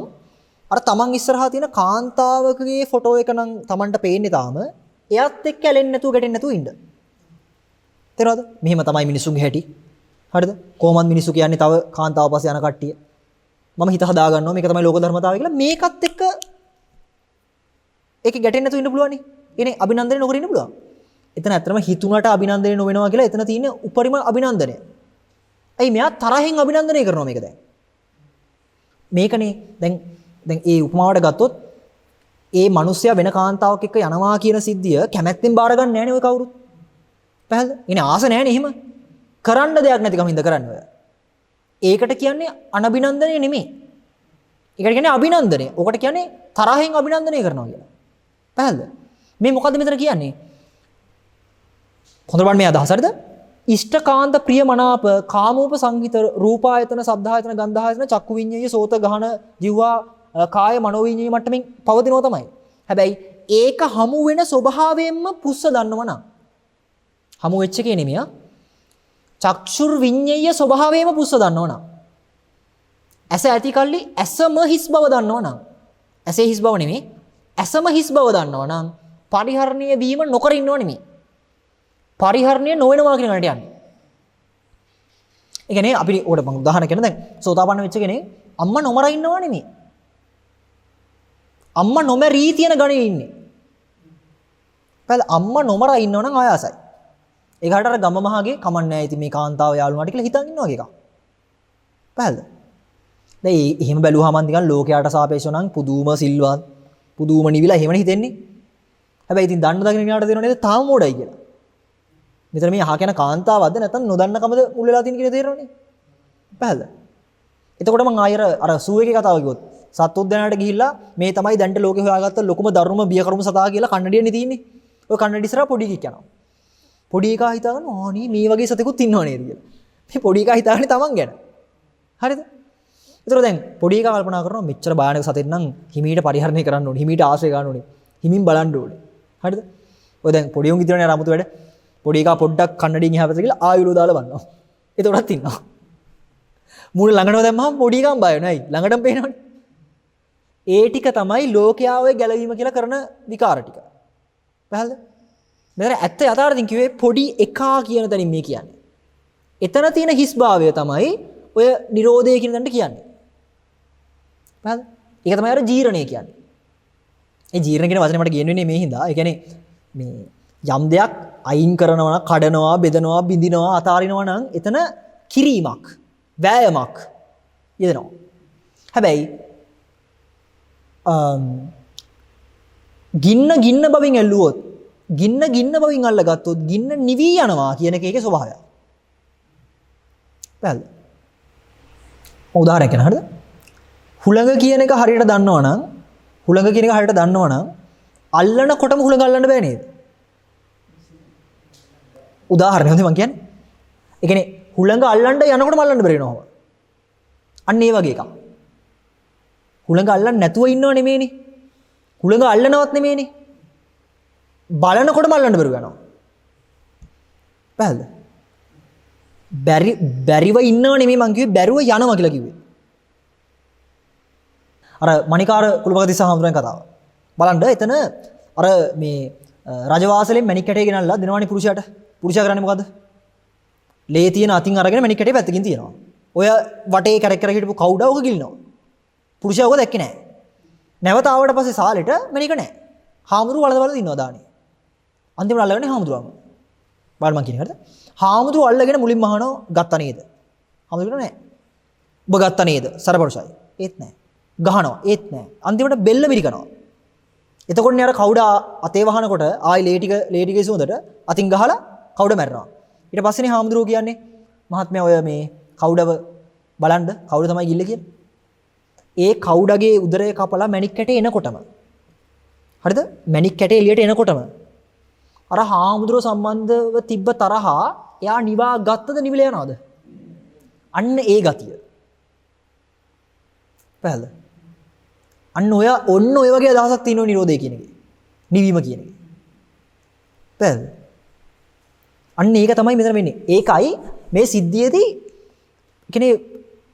අර තමන් ඉස්සරහා තියෙන කාන්තාවකගේ ෆොටෝ එක නම් තමන්ට පේන්නේ තාම එයාත් එක්ක ඇලෙන්නේ නැතුව ගැටෙන්නේ නැතුව ඉන්න. තේරෙනවද? මෙහෙම තමයි මිනිසුන්ගේ හැටි. හරිද? කොහොමද මිනිස්සු කියන්නේ තව කාන්තාව පස්සේ යන කට්ටිය. මම හිත හදා ගන්නවා මේක තමයි ලෝක ධර්මතාවය කියලා මේකත් එක්ක ඒකේ ගැටෙන්නේ නැතුව ඉන්න පුළුවන් නේ. එනේ අභිනන්දනේ නොකර ඉන්න පුළුවන්. එතන ඇත්තටම හිතුණට අභිනන්දනේ නොවෙනවා කියලා එතන තියෙන උපරිම අභිනන්දනය. ඇයි මෙයා තරහෙන් අභිනන්දනය කරනවා මේක දැන්. මේකනේ දැන් ඒ උපමාවට ගත්තොත් ඒ මිනිස්සයා වෙන කාන්තාවක් එක්ක යනවා කියන සිද්ධිය කැමැත්තෙන් බාර ගන්න නැහැ නේ ඔය කවුරුත්. පැහැදිලිද? ඉන්නේ ආස නැහැ නේ එහෙම. කරන්න දෙයක් නැතිකම හින්දා කරන්නේ ඔය. ඒකට කියන්නේ අනබිනන්දනය නෙමෙයි. ඒකට කියන්නේ අභිනන්දනය. ඔකට කියන්නේ තරහෙන් අභිනන්දනය කරනවා කියලා. පැහැදිලිද? මේ මොකද්ද මෙතන කියන්නේ? හොඳට බලන්න මේ අදහස හරිද? ඉෂ්ඨකාන්ත ප්‍රියමනාප කාමෝප සංහිත රූපායතන සද්ධායතන ගන්ධායතන චක්කු විඤ්ඤාය සෝත ගහන ජීවා කාය මනෝ විඤ්ඤාය මට්ටමින් පවතිනවා තමයි. හැබැයි ඒක හමු වෙන ස්වභාවයෙන්ම පුස්ස දන්නවනම් හමු වෙච්ච එකේ නෙමෙයි. චක්ෂුර් විඤ්ඤාය ස්වභාවයෙන්ම පුස්ස දන්නවනම් ඇස ඇති කල්ලි ඇසම හිස් බව දන්නවනම් ඇසේ හිස් බව නෙමෙයි ඇසම හිස් බව දන්නවනම් පරිහරණීය වීම නොකර ඉන්නව නෙමෙයි. පරිහරණය නොවෙනවා කියන එකට යන්නේ. ඒ කියන්නේ අපි උඩ මම උදාහරණ කියන දැන් සෝතාපන්න වෙච්ච කෙනෙක් අම්මා නොමර ඉන්නවා නෙමෙයි. අම්මා නොමරී තියෙන ගණේ ඉන්නේ. පැල අම්මා නොමර ඉන්නව නම් ආයාසයි. ඒකට අර ගම මහගේ කමන්නේ නැහැ. ඉතින් මේ කාන්තාව යාළුවාට කියලා හිතන් ඉන්නවා වගේ එකක්. පැහැද? දැන් එහෙම බැලුවාම නිකන් ලෝකයට සාපේක්ෂව නම් පුදුම සිල්වත් පුදුම නිවිලා එහෙමනේ හිතෙන්නේ. හැබැයි ඉතින් දන්න දකින්න කෙනාට දෙනව නේද තාම මොඩයි කියලා. මෙතන මේ අහ කියන කාන්තාවක්ද නැත්නම් නොදන්නකමද මුල් වෙලා තියෙන කියලා තේරෙනවනේ. පැහැද? එතකොට මම ආයෙ අර සූ එකේ කතාව කිව්වොත් සත්වෝද්‍යානයට ගිහිල්ලා මේ තමයි දැන්ට ලෝකේ හොයාගත්ත ලොකුම දරුණුම බියකරුම සතා කියලා කන්නඩියනේ තියෙන්නේ. ඔය කන්නඩි ඉස්සරහා පොඩි එකෙක් යනවා. පොඩි එකා හිතාගෙන ආනි මේ වගේ සතෙකුත් ඉන්නව නේද කියලා. මේ පොඩි එකා හිතාන්නේ තමන් ගැන. හරිද? ඒතර දැන් පොඩි එකා කල්පනා කරනවා මෙච්චර භයානක සතෙක් නම් හිමීට පරිහරණය කරන්න ඕනේ. හිමීට ආශ්‍රය ගන්න ඕනේ. හිමින් බලන්න ඕනේ. හරිද? ඔය දැන් පොඩි උන් ඉදිරියනේ අරමුතු වැඩ. පොඩි එකා පොඩ්ඩක් කන්නඩියෙන් එහා පැත්තට ගිහලා ආයුලෝ දාලා බලනවා. ඒතකොටත් ඉන්නවා. මූණ ළඟටම දැම්මම පොඩි එකන් බය වෙනවා. ඇයි? ළඟටම පේනවනේ. ඒ ටික තමයි ලෝකයාවේ ගැලවීම කියලා කරන විකාර ටික. පැහැදිලිද? මෙතන ඇත්ත යථාර්ථයෙන් කිව්වේ පොඩි එකා කියන තැනින් මේ කියන්නේ. එතන තියෙන හිස්භාවය තමයි ඔය නිරෝධය කියන දණ්ඩ කියන්නේ. පැහැදිලිද? ඒක තමයි අර ජීර්ණය කියන්නේ. ඒ ජීර්ණ කියන වචනේ මට කියන්න වෙන්නේ මේ හින්දා. ඒ කියන්නේ මේ යම් දෙයක් අයින් කරනවා නම් කඩනවා බෙදනවා බිඳිනවා අතාරිනවා නම් එතන කිරීමක් වෑයමක් යෙදෙනවා. හැබැයි ගින්න බවින් ඇල්ලුවොත් ගින්න බවින් අල්ලගත්තොත් ගින්න නිවි යනවා කියන එකේ ස්වභාවය. පැහැදිලිද? උදාහරණයක් හරිද? හුළඟ කියන එක හරියට දන්නවනම් හුළඟ කියන එක හරියට දන්නවනම් අල්ලනකොටම හුළඟ අල්ලන්න බෑ නේද? උදාහරණයක් හොඳයි මම කියන්නේ. ඒ කියන්නේ හුළඟ අල්ලන්න යනකොටම අල්ලන්න බැරි වෙනවා. අන්න ඒ වගේ එකක්. හුළඟ අල්ලන්න නැතුව ඉන්නව නෙමෙයිනේ. හුළඟ අල්ලනවත් නෙමෙයිනේ. බලනකොටම අල්ලන්න බැරුව යනවා. පැහැදිලිද? බැරිව ඉන්නව නෙමෙයි මං කිව්වේ බැරුව යනවා කියලා කිව්වේ. අර මණිකාර කුලපතිස්ස හඳුනන කතාව. බලන්න එතන අර මේ රජවාසලෙන් මණික් කැටේ ගෙනල්ලා දෙනවනේ පුරුෂයාට. පුරුෂයා කරන්නේ මොකද්ද? ලේ තියෙන අතින් අරගෙන මණික් කැටේ පැත්තකින් තියනවා. ඔය වටේ කැරක් කර හිටපු කවුඩා ඔක ගිලිනවා. පුරුෂයා ඔක දැක්කේ නැහැ. නැවත ආවට පස්සේ සාලෙට මණික නැහැ. හාමුදුරුවෝ වලද ඉන්නවා දාන්නේ. අන්තිමට අල්ලගන්නේ හාමුදුරුවම. බලන්න මං කියන්නේ හරිද? හාමුදුරුවෝ අල්ලගෙන මුලින්ම අහනවා ගත්තා නේද? හාමුදුරුවෝ නෑ. ඔබ ගත්තා නේද? සරපරුසයි. ඒත් නෑ. ගහනවා. ඒත් නෑ. අන්තිමට බෙල්ල මිරිකනවා. එතකොටනේ අර කවුඩා අතේ වහනකොට ආයි ලේ ටික ඉසුඳට අතින් ගහලා කවුඩ මැරෙනවා. ඊට පස්සේනේ හාමුදුරුවෝ කියන්නේ මහත්මයා ඔය මේ කවුඩව බලන්න කවුද තමයි ගිල්ල කියලා. ඒ කවුඩගේ උදරය කපලා මැණික් කැටේ එනකොටම හරිද? මැණික් කැටේ එළියට එනකොටම අර හාමුදුරුවෝ සම්බන්ධව තිබ්බ තරහා එයා නිවා ගත්තද නිවිල යනවද? අන්න ඒ ගතිය. පැහැදිලිද? අන්න ඔන්න ඔය වගේ අදහසක් තියෙනවා නිරෝධය කියන එකේ. නිවීම කියන එකේ. පැහැදිලිද? අන්න ඒක තමයි මෙතන වෙන්නේ. ඒකයි මේ සිද්ධියේදී කියන්නේ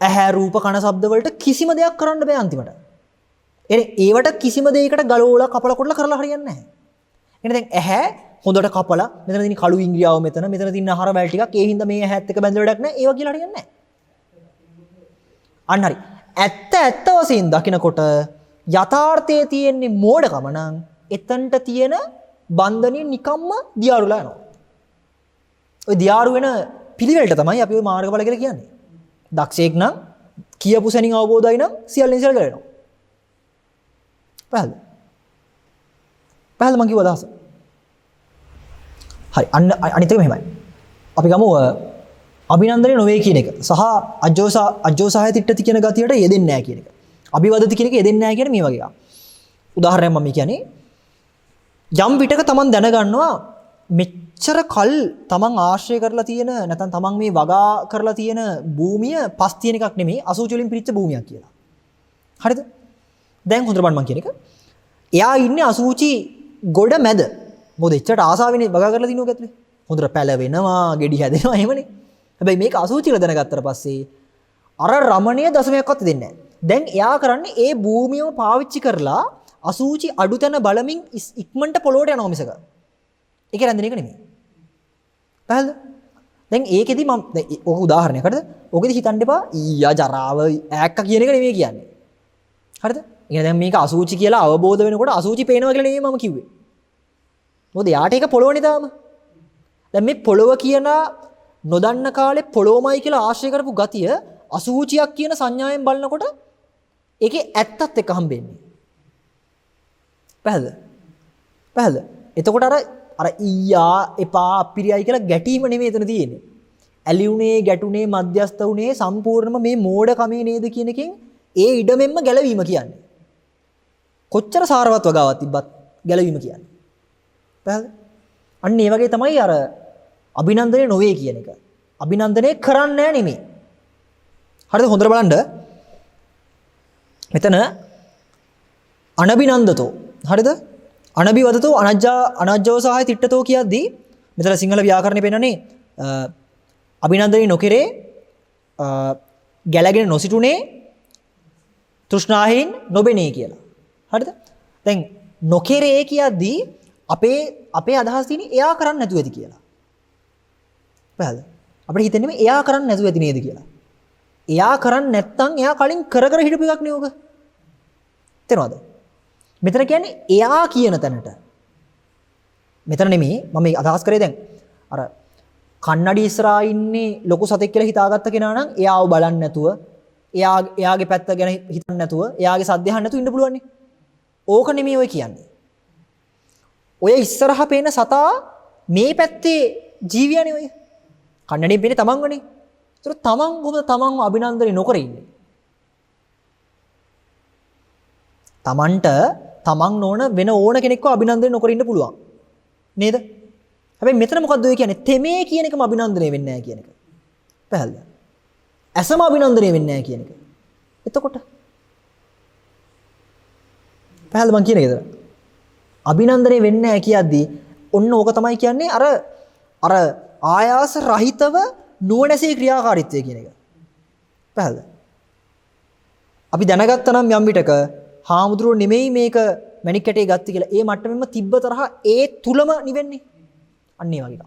ඇහැ රූප කන ශබ්ද වලට කිසිම දෙයක් කරන්න බෑ අන්තිමට. ඒවට කිසිම දෙයකට ගලවලා කපලා කොටලා කරලා හරියන්නේ නැහැ. එහෙනම් දැන් ඇහැ හොඳට කපලා මෙතන තියෙන කළු ඉන්ද්‍රියාව මෙතන තියෙන ආහාර වැල් ටිකක් ඒ හින්දා මේ ඇහත් එක බැඳලා වැඩක් නැහැ. ඒවා කියලා හරියන්නේ නැහැ. අන්න හරි. ඇත්ත වශයෙන් දකිනකොට යථාර්ථයේ තියෙන්නේ මෝඩකම නම් එතනට තියෙන බන්ධනිය නිකම්ම දියාරුලා යනවා. ඔය දියාරු වෙන පිළිවෙලට තමයි අපි ඔය මාර්ගඵල කියලා කියන්නේ. දක්ෂයෙක් නම් කියපු සැනින් අවබෝධයි නම් සියල්ලෙන් සියල්ල ගලනවා. පැහැදිලිද? පැහැදිලිද මං කිව්ව අදහස? හරි අනිත් එක මෙහෙමයි. අපි ගමු අභිනන්දනය නොවේ කියන එක සහ අජ්ජෝසහය තිට්ඨති කියන ගතියට යෙදෙන්නේ නැහැ කියන එක. අභිවදති කියන එක යෙදෙන්නේ නැහැ කියන මේ වගේ එකක්. උදාහරණයක් මම කියන්නේ යම් විටක Taman දැනගන්නවා මෙච්චර කල් තමන් ආශ්‍රය කරලා තියෙන නැත්නම් තමන් මේ වගා කරලා තියෙන භූමිය පස් තියෙන එකක් නෙමෙයි අසුචි වලින් පිරිච්ච භූමියක් කියලා. හරිද? දැන් හොඳට බලන්න මම කියන එක. එයා ඉන්නේ අසුචි ගොඩ මැද. මොකද එච්චරට ආසාවෙනේ වගා කරලා තිනෝක ඇතුලේ. හොඳට පැලවෙනවා, ගෙඩි හැදෙනවා එහෙමනේ. හැබැයි මේක අසුචි කියලා දැනගත්තට පස්සේ අර රමණීය දශමයක්වත් දෙන්නේ නැහැ. දැන් එයා කරන්නේ ඒ භූමියම පාවිච්චි කරලා අසුචි අඩු තැන බලමින් ඉක්මනට පොළොවට යනවා මිසක. ඒක රැඳෙන එක නෙමෙයි. පැහැදිලිද? දැන් ඒකෙදි මම ඔක උදාහරණයකටද ඔකෙදි හිතන්න එපා ඊයා ජරාව ඈක්ක කියන එක නෙමෙයි කියන්නේ. හරිද? ඒ දැන් මේක අසුචි කියලා අවබෝධ වෙනකොට අසුචි පේනවා කියලා නෙමෙයි මම කිව්වේ. මොකද යාට ඒක පොළොවනේ තාම. දැන් මේ පොළොව කියන නොදන්න කාලේ පොළොවමයි කියලා ආශ්‍රය කරපු ගතිය අසුචියක් කියන සංඥාවෙන් බලනකොට ඒකේ ඇත්තත් එක්ක හම්බෙන්නේ. පැහැදිලිද? එතකොට අර ඊයා එපා අපිරියයි කියලා ගැටීම නෙමෙයි එතන තියෙන්නේ. ඇලිුනේ ගැටුනේ මධ්‍යස්ත උනේ සම්පූර්ණම මේ මෝඩ කමේ නේද කියන එකෙන් ඒ ඉඩමෙන්ම ගැලවීම කියන්නේ. කොච්චර සාරවත් වගාවක් තිබ්බත් ගැලවීම කියන්නේ. පැහැදිලිද? අන්න ඒ වගේ තමයි අර අභිනන්දනේ නොවේ කියන එක. අභිනන්දනේ කරන්නේ නැහැ නෙමෙයි. හරිද? හොඳට බලන්න. මෙතන අනබිනන්දතෝ. හරිද? අනබිවදතෝ අනජ්ජෝ සහය තිට්ඨතෝ කියද්දී මෙතන සිංහල ව්‍යාකරණේ පෙන්නන්නේ අභිනන්දනේ නොකරේ ගැලගෙන නොසිටුනේ තෘෂ්ණාවෙන් නොබෙනේ කියලා. හරිද? දැන් නොකරේ කියද්දී අපේ අදහස් තියෙන්නේ එයා කරන්නේ නැතුව ඇති කියලා. පැහැදිලිද? අපිට හිතෙන්නේ මේ එයා කරන්නේ නැතුව ඇති නේද කියලා. එයා කරන්නේ නැත්නම් එයා කලින් කර හිටපු එකක් නේ ඔක. තේරෙනවද? මෙතන කියන්නේ එයා කියන තැනට. මෙතන නෙමෙයි මම මේ අදහස් කරේ දැන් අර කන්නඩි ඉස්සරහා ඉන්නේ ලොකු සතෙක් කියලා හිතාගත්ත කෙනා නම් එයාව බලන්නේ නැතුව එයාගේ පැත්ත ගැන හිතන්නේ නැතුව එයාගේ සද්ද අහන්න නැතුව ඉන්න පුළුවන් නේ. ඕක නෙමෙයි ඔය කියන්නේ. ඔය ඉස්සරහා පේන සතා මේ පැත්තේ ජීවියනේ ඔය. කන්නඩියෙන් පේන්නේ තමන්වනේ. ඒතර තමන් කොහොමද තමන්ව අභිනන්දනය නොකර ඉන්නේ? තමන්ට තමන් නොවන වෙන ඕන කෙනෙක්ව අභිනන්දනය නොකර ඉන්න පුළුවන්. නේද? හැබැයි මෙතන මොකද්ද ඔය කියන්නේ? තෙමේ කියන එකම අභිනන්දනය වෙන්නේ නැහැ කියන එක. පැහැදිලිද? ඇසම අභිනන්දනය වෙන්නේ නැහැ කියන එක. එතකොට පැහැදිලිද මං කියන එකද? අභිනන්දනය වෙන්නේ නැහැ කියද්දී ඔන්න ඕක තමයි කියන්නේ අර ආයාස රහිතව නුවණැසේ ක්‍රියාකාරීත්වය කියන එක. පැහැදිලිද? අපි දැනගත්තා නම් යම් විටක හාමුදුරුවෝ නෙමෙයි මේක මැණික් කැටේ ගත්තේ කියලා ඒ මට්ටමෙන්ම තිබ්බ තරහ ඒ තුලම නිවෙන්නේ. අන්න ඒ වගේ.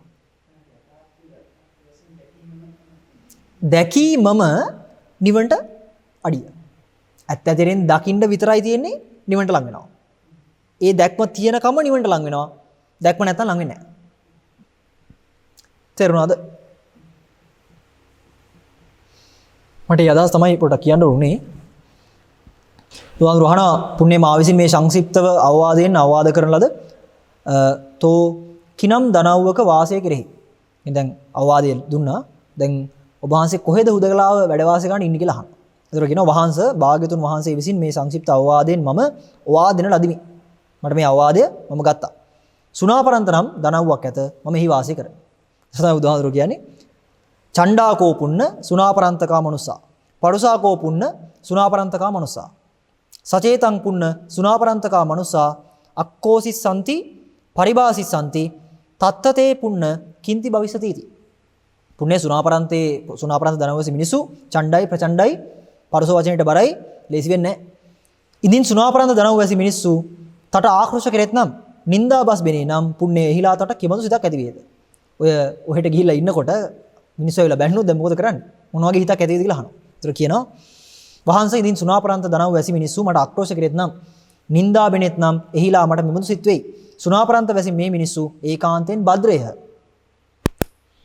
දැකීමම නිවන්ට අඩිය. ඇත්ත ඇතරින් දකින්න විතරයි තියෙන්නේ නිවන්ට ලඟ වෙනවා. ඒ දැක්ම තියෙනකම නිවන්ට ලඟ වෙනවා. දැක්ම නැත්තම් ලඟ වෙන්නේ නැහැ. තේරුණාද? මට ඒ අදහස් තමයි පොඩ්ඩක් කියන්න උනේ. දුවඳුර අහන පුණ්‍ය මා විසින් මේ සංක්ෂිප්තව අවවාදයෙන් අවවාද කරන ලද තෝ කිනම් දනව්වක වාසය කෙරෙහි. දැන් අවවාදය දුන්නා. දැන් ඔබ වහන්සේ කොහෙද හුදකලාව වැඩ වාසය ගන්න ඉන්නේ කියලා අහනවා. ඒතර කියනවා වහන්සේ භාග්‍යතුන් වහන්සේ විසින් මේ සංක්ෂිප්ත අවවාදයෙන් මම ඔවා දෙන ලදිමි. මට මේ අවවාදය මම ගත්තා. සුණාපරන්ත නම් දනව්වක් ඇත මම එහි වාසය කරමි. සදා උදාහරණ කියන්නේ චණ්ඩාකෝ පුන්න සුණාපරන්තකා මනුස්සා. පරුසාකෝ පුන්න සුණාපරන්තකා මනුස්සා. සචේතං පුන්න සුණාපරන්තකා මනුස්සා අක්කෝසිස්සanti පරිභාසිස්සanti තත්තතේ පුන්න කිංති භවිෂති इति. පුන්නේ සුණාපරන්ත දනවසේ මිනිසු චණ්ඩයි ප්‍රචණ්ඩයි පරුස වචනයට බරයි ලේසි වෙන්නේ නැහැ. ඉදින් සුණාපරන්ත දනවසේ මිනිස්සු තට ආක්‍රෝෂ කෙරෙත් නම් නින්දා බස් බෙනේ නම් පුන්නේ එහිලා තට කිමතු සිතක් ඇති වේද. ඔහෙට ගිහිල්ලා ඉන්නකොට මිනිස්සු ඇවිල්ලා බැන්නොත් දැන් මොකද කරන්නේ? මොන වගේ හිතක් ඇතිද කියලා අහනවා. ඒතර කියනවා වහන්සේ ඉදින් සුණාපරන්ත දනව වැසි මිනිස්සු මට ආක්‍රෝෂ කෙරෙත් නම් නින්දා බෙනෙත් නම් එහිලා මට මෙමුදු සිත් වෙයි. සුණාපරන්ත වැසි මේ මිනිස්සු ඒකාන්තයෙන් භද්‍රේහ.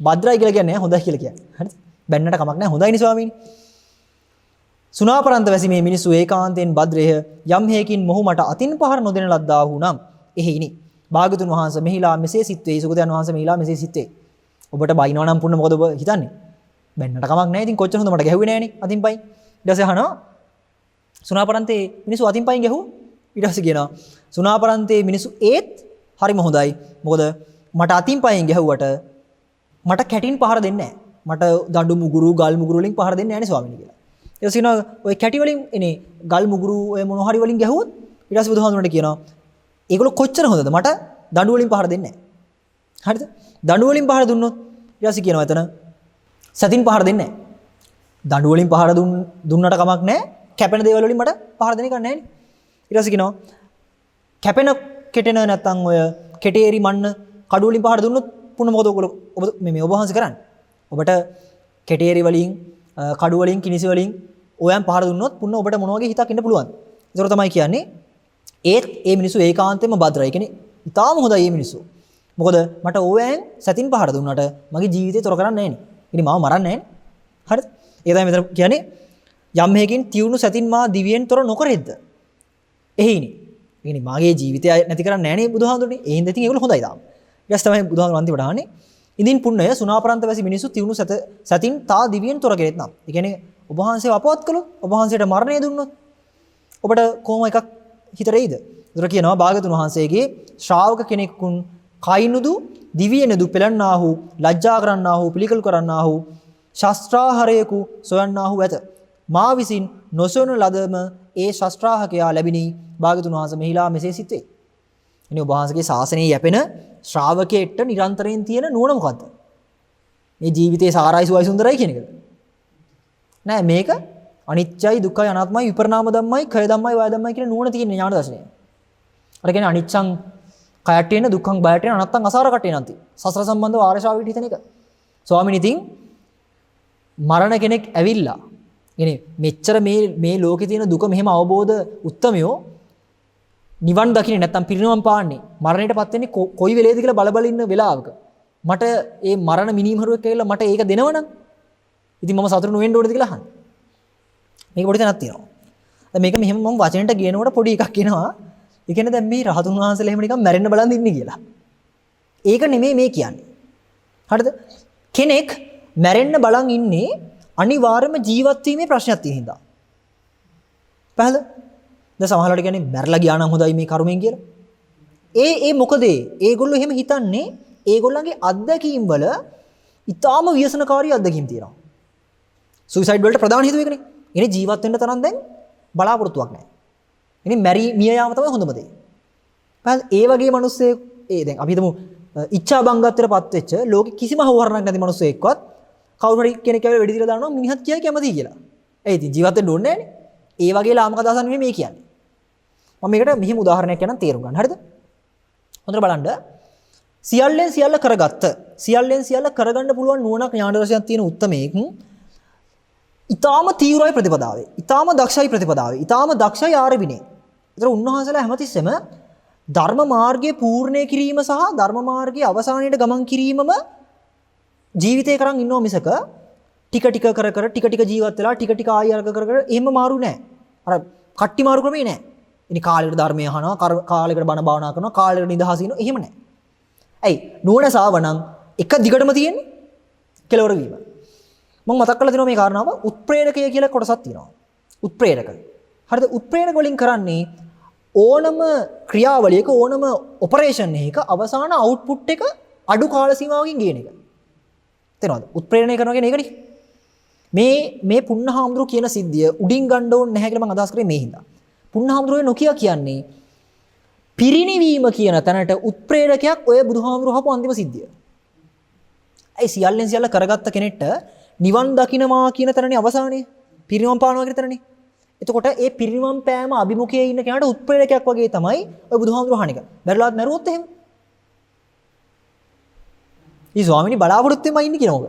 භද්‍රයි කියලා කියන්නේ හොඳයි කියලා කියන්නේ. හරිද? බැන්නට කමක් නැහැ හොඳයිනේ ස්වාමීනි. සුණාපරන්ත වැසි මේ මිනිස්සු ඒකාන්තයෙන් භද්‍රේහ යම් හේකින් මොහු මට අතින් පහර නොදෙන ලද්දාහු නම් එහෙයිනි. භාගතුන් වහන්සේ මෙහිලා මෙසේ සිත් වෙයි. සුගතයන් වහන්සේ මෙහිලා මෙසේ සිත් වෙයි. ඔබට බයිනවා නම් පුන්න මොකද ඔබ හිතන්නේ? බැන්නට කමක් නැහැ. ඉතින් කොච්චර හොඳ මට ගැහුවේ නැහනේ අතින් පයින්. ඊට පස්සේ අහනවා සුණාපරන්තේ මිනිස්සු අතින් පයින් ගැහුවා. ඊට පස්සේ කියනවා සුණාපරන්තේ මිනිස්සු ඒත් හරිම හොඳයි. මොකද මට අතින් පයෙන් ගැහුවට මට කැටින් පහර දෙන්නේ නැහැ. මට දඬු මුගුරු ගල් මුගුරු වලින් පහර දෙන්නේ නැහැ නේ ස්වාමීනි කියලා. ඊට පස්සේ කියනවා ඔය කැටි වලින් එනේ ගල් මුගුරු ඔය මොන හරි වලින් ගැහුවොත් ඊට පස්සේ බුදුහාමුදුරන්ට කියනවා ඒගොල්ලෝ කොච්චර හොඳද මට දඬු වලින් පහර දෙන්නේ නැහැ. හරිද? දඬු වලින් පහර දුන්නොත් ඊට පස්සේ කියනවා එතන සතින් පහර දෙන්නේ නැහැ. දඬු වලින් පහර දුන්නට කමක් නැහැ. කැපෙන දේවල් වලින් මට පහර දෙන්න එක නැහැ නේ. ඊට පස්සේ කියනවා කැපෙන කෙටෙන නැත්තම් ඔය කෙටේරි මන්න කඩු වලින් පහර දුන්නොත් පුන්න මොකද ඔබ මේ ඔබ වහන්සේ කරන්නේ? ඔබට කෙටේරි වලින් කඩු වලින් කිනිසි වලින් ඔයයන් පහර දුන්නොත් පුන්න ඔබට මොන වගේ හිතක් එන්න පුළුවන්ද? ඒතර තමයි කියන්නේ ඒත් ඒ මිනිස්සු ඒකාන්තයෙන්ම භද්‍රයි. කියන්නේ ඉතාලම හොඳයි මේ මිනිස්සු. මොකද මට ඕවෑන් සතින් පහර දුන්නාට මගේ ජීවිතේ තොර කරන්නේ නැහැ නේ. ඉතින් මාව මරන්නේ නැහැ නේ. හරිද? ඒ තමයි මෙතන කියන්නේ යම් හේකින් තියුණු සතින් මා දිවියෙන් තොර නොකරෙද්ද. එහෙයිනේ. ඉතින් මාගේ ජීවිතය නැති කරන්නේ නැහැ නේ බුදුහාමුදුරනේ. ඒ හින්දා ඉතින් ඒගොල්ලෝ හොඳයි තාම. ඊට පස්සේ තමයි බුදුහාමුදුරන් අන්තිමට අහන්නේ ඉදින් පුන්නය සුණාපරන්ත වැසි මිනිස්සු තියුණු සතින් තා දිවියෙන් තොර කෙරෙත් නම්. ඒ කියන්නේ ඔබ වහන්සේ අපවත් කළොත් ඔබ වහන්සේට මරණය දුන්නොත් ඔබට කොහොම එකක් හිතට එයිද? ඒතර කියනවා භාගතුන් වහන්සේගේ ශ්‍රාවක කෙනෙකුන් කයිනුදු දිවියෙනුදු පෙළන්නාහු ලැජ්ජා කරන්නාහු පිළිකල් කරන්නාහු ශස්ත්‍රාහරයකු සොයන්නාහු ඇත. මා විසින් නොසොයන ලදම ඒ ශස්ත්‍රාහකයා ලැබිනි. භාගතුන් වහන්සේ මෙහිලා මෙසේ සිටේ. ඉතින් ඔබ වහන්සේගේ ශාසනයේ යැපෙන ශ්‍රාවකයෙක්ට නිරන්තරයෙන් තියෙන නුවණ මොකද්ද? මේ ජීවිතේ සාරයි සුවයි සුන්දරයි කියන එකද? නෑ මේක අනිත්‍යයි දුක්ඛයි අනාත්මයි විපරිණාම ධම්මයි කය ධම්මයි වාය ධම්මයි කියන නුවණ තියෙන ඥාන දර්ශනය. අර කියන්නේ අනිච්ඡං කයට එන දුක්ඛං බයට එන අනාත්තං අසාර කටේ නැන්ති. සසර සම්බන්ධව ආරශාවීට හිතන එක. ස්වාමීනි ඉතින් මරණ කෙනෙක් ඇවිල්ලා කියන්නේ මෙච්චර මේ ලෝකේ තියෙන දුක මෙහෙම අවබෝධ උත්තමයෝ නිවන් දකින්නේ නැත්තම් පිරිනවම් පාන්නේ මරණයටපත් වෙන්නේ කොයි වෙලේද කියලා බල ඉන්න වෙලාවක මට ඒ මරණ මිනිමහරුවෙක් කියලා මට ඒක දෙනවනම් ඉතින් මම සතුටු වෙන්න ඕනද කියලා අහන්න. මේක පොඩි තැනක් තියෙනවා. දැන් මේක මෙහෙම මම වචනෙට ගේනකොට පොඩි එකක් එනවා. ඒ කියන්නේ දැන් මේ රහතුන් වහන්සේලා එහෙම නිකන් මැරෙන්න බලන් ඉන්නේ කියලා. ඒක නෙමෙයි මේ කියන්නේ. හරිද? කෙනෙක් මැරෙන්න බලන් ඉන්නේ අනිවාර්යයෙන්ම ජීවත් වීමේ ප්‍රශ්නයක් තියෙන හින්දා. පහළ දැන් සමහරවිට කියන්නේ මැරලා ගියා නම් හොඳයි මේ කර්මයෙන් කියලා. ඒ මොකද ඒගොල්ලෝ එහෙම හිතන්නේ ඒගොල්ලන්ගේ අත්දැකීම් වල ඊටාම ව්‍යසනකාරී අත්දැකීම් තියෙනවා. සුයිසයිඩ් වලට ප්‍රධාන හේතුව ඒකනේ. ඉතින් ජීවත් වෙන්න තරම් දැන් බලාපොරොත්තුවක් නැහැ. ඉතින් මිය යාම තමයි හොඳම දේ. පහළ ඒ වගේ මිනිස්සේ දැන් අපි හිතමු ඉච්ඡා බංගත්වයටපත් වෙච්ච ලෝකෙ කිසිම හවුහරණක් නැති මිනිස්සෙක්වත් කවුරු හරි කෙනෙක් ඇවිල්ලා වෙඩි තියලා දානවා මිනිහත් කියයි කැමතියි කියලා. ඒ ඉතින් ජීවත් වෙන්න ඕනේ නැහනේ. ඒ වගේ ලාමක අදහසක් නෙමෙයි මේ කියන්නේ. මම මේකට මෙහිම උදාහරණයක් කියන්නම් තේරුම් ගන්න. හරිද? හොඳට බලන්න. සියල්ලෙන් සියල්ල කරගත්ත. සියල්ලෙන් සියල්ල කරගන්න පුළුවන් නුවණක් ඥාන දර්ශනයක් තියෙන උත්මයෙක්. ඊටාම තීව්‍රයි ප්‍රතිපදාවේ. ඊටාම දක්ෂයි ප්‍රතිපදාවේ. ඊටාම දක්ෂයි ආරබිනේ. ඒතර උන්වහන්සේලා හැමතිස්සෙම ධර්ම මාර්ගයේ පූර්ණේ කිරීම සහ ධර්ම මාර්ගයේ අවසානයට ගමන් කිරීමම ජීවිතේ කරන් ඉන්නව මිසක ටික ටික කර ටික ටික ජීවත් වෙලා ටික ටික ආයෙ අර්ග කර එහෙම මාරු නෑ. අර කට්ටි මාරු ක්‍රමේ නෑ. ඉනි කාලෙකට ධර්මය අහනවා, කාලෙකට බණ භාවනා කරනවා, කාලෙකට නිදහස ඉන්නවා එහෙම නෑ. ඇයි? නුවණ සාවනම් එක දිගටම තියෙන්නේ කෙලවර වීම. මම මතක් කරලා දෙනවා මේ කාරණාව උත්ප්‍රේරකය කියලා කොටසක් තියෙනවා. උත්ප්‍රේරක. හරිද? උත්ප්‍රේරක වලින් කරන්නේ ඕනම ක්‍රියාවලියක ඕනම ඔපරේෂන් එකක අවසාන අවුට්පුට් එක අඩු කාල සීමාවකින් ගේන එක. තේරෙනවද? උත්ප්‍රේරණය කරනවා කියන්නේ ඒකනේ. මේ පුන්නහාමුදුරු කියන සිද්ධිය උඩින් ගන්න ඕනේ නැහැ කියලා මම අදහස් කරේ මේ හින්දා. පුන්නහාමුදුරුවේ නොකිය කියන්නේ පිරිණිවීම කියන තැනට උත්ප්‍රේරකයක් ඔය බුදුහාමුදුරු හපු අන්තිම සිද්ධිය. ඒ සියල්ලෙන් සියල්ල කරගත්ත කෙනෙක්ට නිවන් දකින්නවා කියන තැනනේ අවසානයේ පිරිනිවන් පානවා කියන තැනනේ. එතකොට ඒ පිරිනිවන් පෑම අභිමුඛයේ ඉන්න කෙනාට උත්ප්‍රේරකයක් වගේ තමයි ඔය බුදුහාමුදුරු අහන එක. බැරිලාත් මැරුවොත් එහෙම. ඊ ස්වාමීනි බලාපොරොත්තු වෙමයි ඉන්නේ කියනෝක.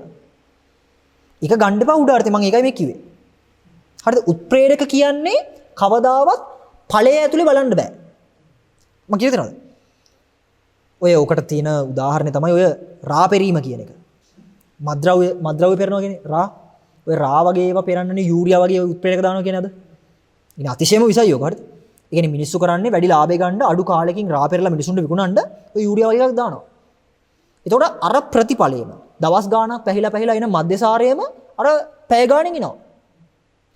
ඒක ගන්න එපා උඩාර්ථේ මම ඒකයි මේ කිව්වේ. හරිද? උත්ප්‍රේරක කියන්නේ කවදාවත් ඵලයේ ඇතුලේ බලන්න බෑ. මම කියව දෙනවද? ඔය ඔකට තියෙන උදාහරණය තමයි ඔය රා පෙරීම කියන එක. මද්ද්‍රව්‍ය පෙරනවා කියන්නේ රා. ඔය රා වගේ ඒවා පෙරන්නනේ යූරියා වගේ උත්ප්‍රේරක දානවා කියන්නේ අද. ඉතින් අතිශයම විසයි යෝක හරිද? ඒ කියන්නේ මිනිස්සු කරන්නේ වැඩි ලාභය ගන්න අඩු කාලෙකින් රා පෙරලා මිනිසුන්ට විකුණන්න ඔය යූරියා වගේ එකක් දානවා. එතකොට අර ප්‍රතිඵලයම දවස් ගාණක් පැහිලා එන මධ්‍යසාරයේම අර පැය ගාණින් එනවා.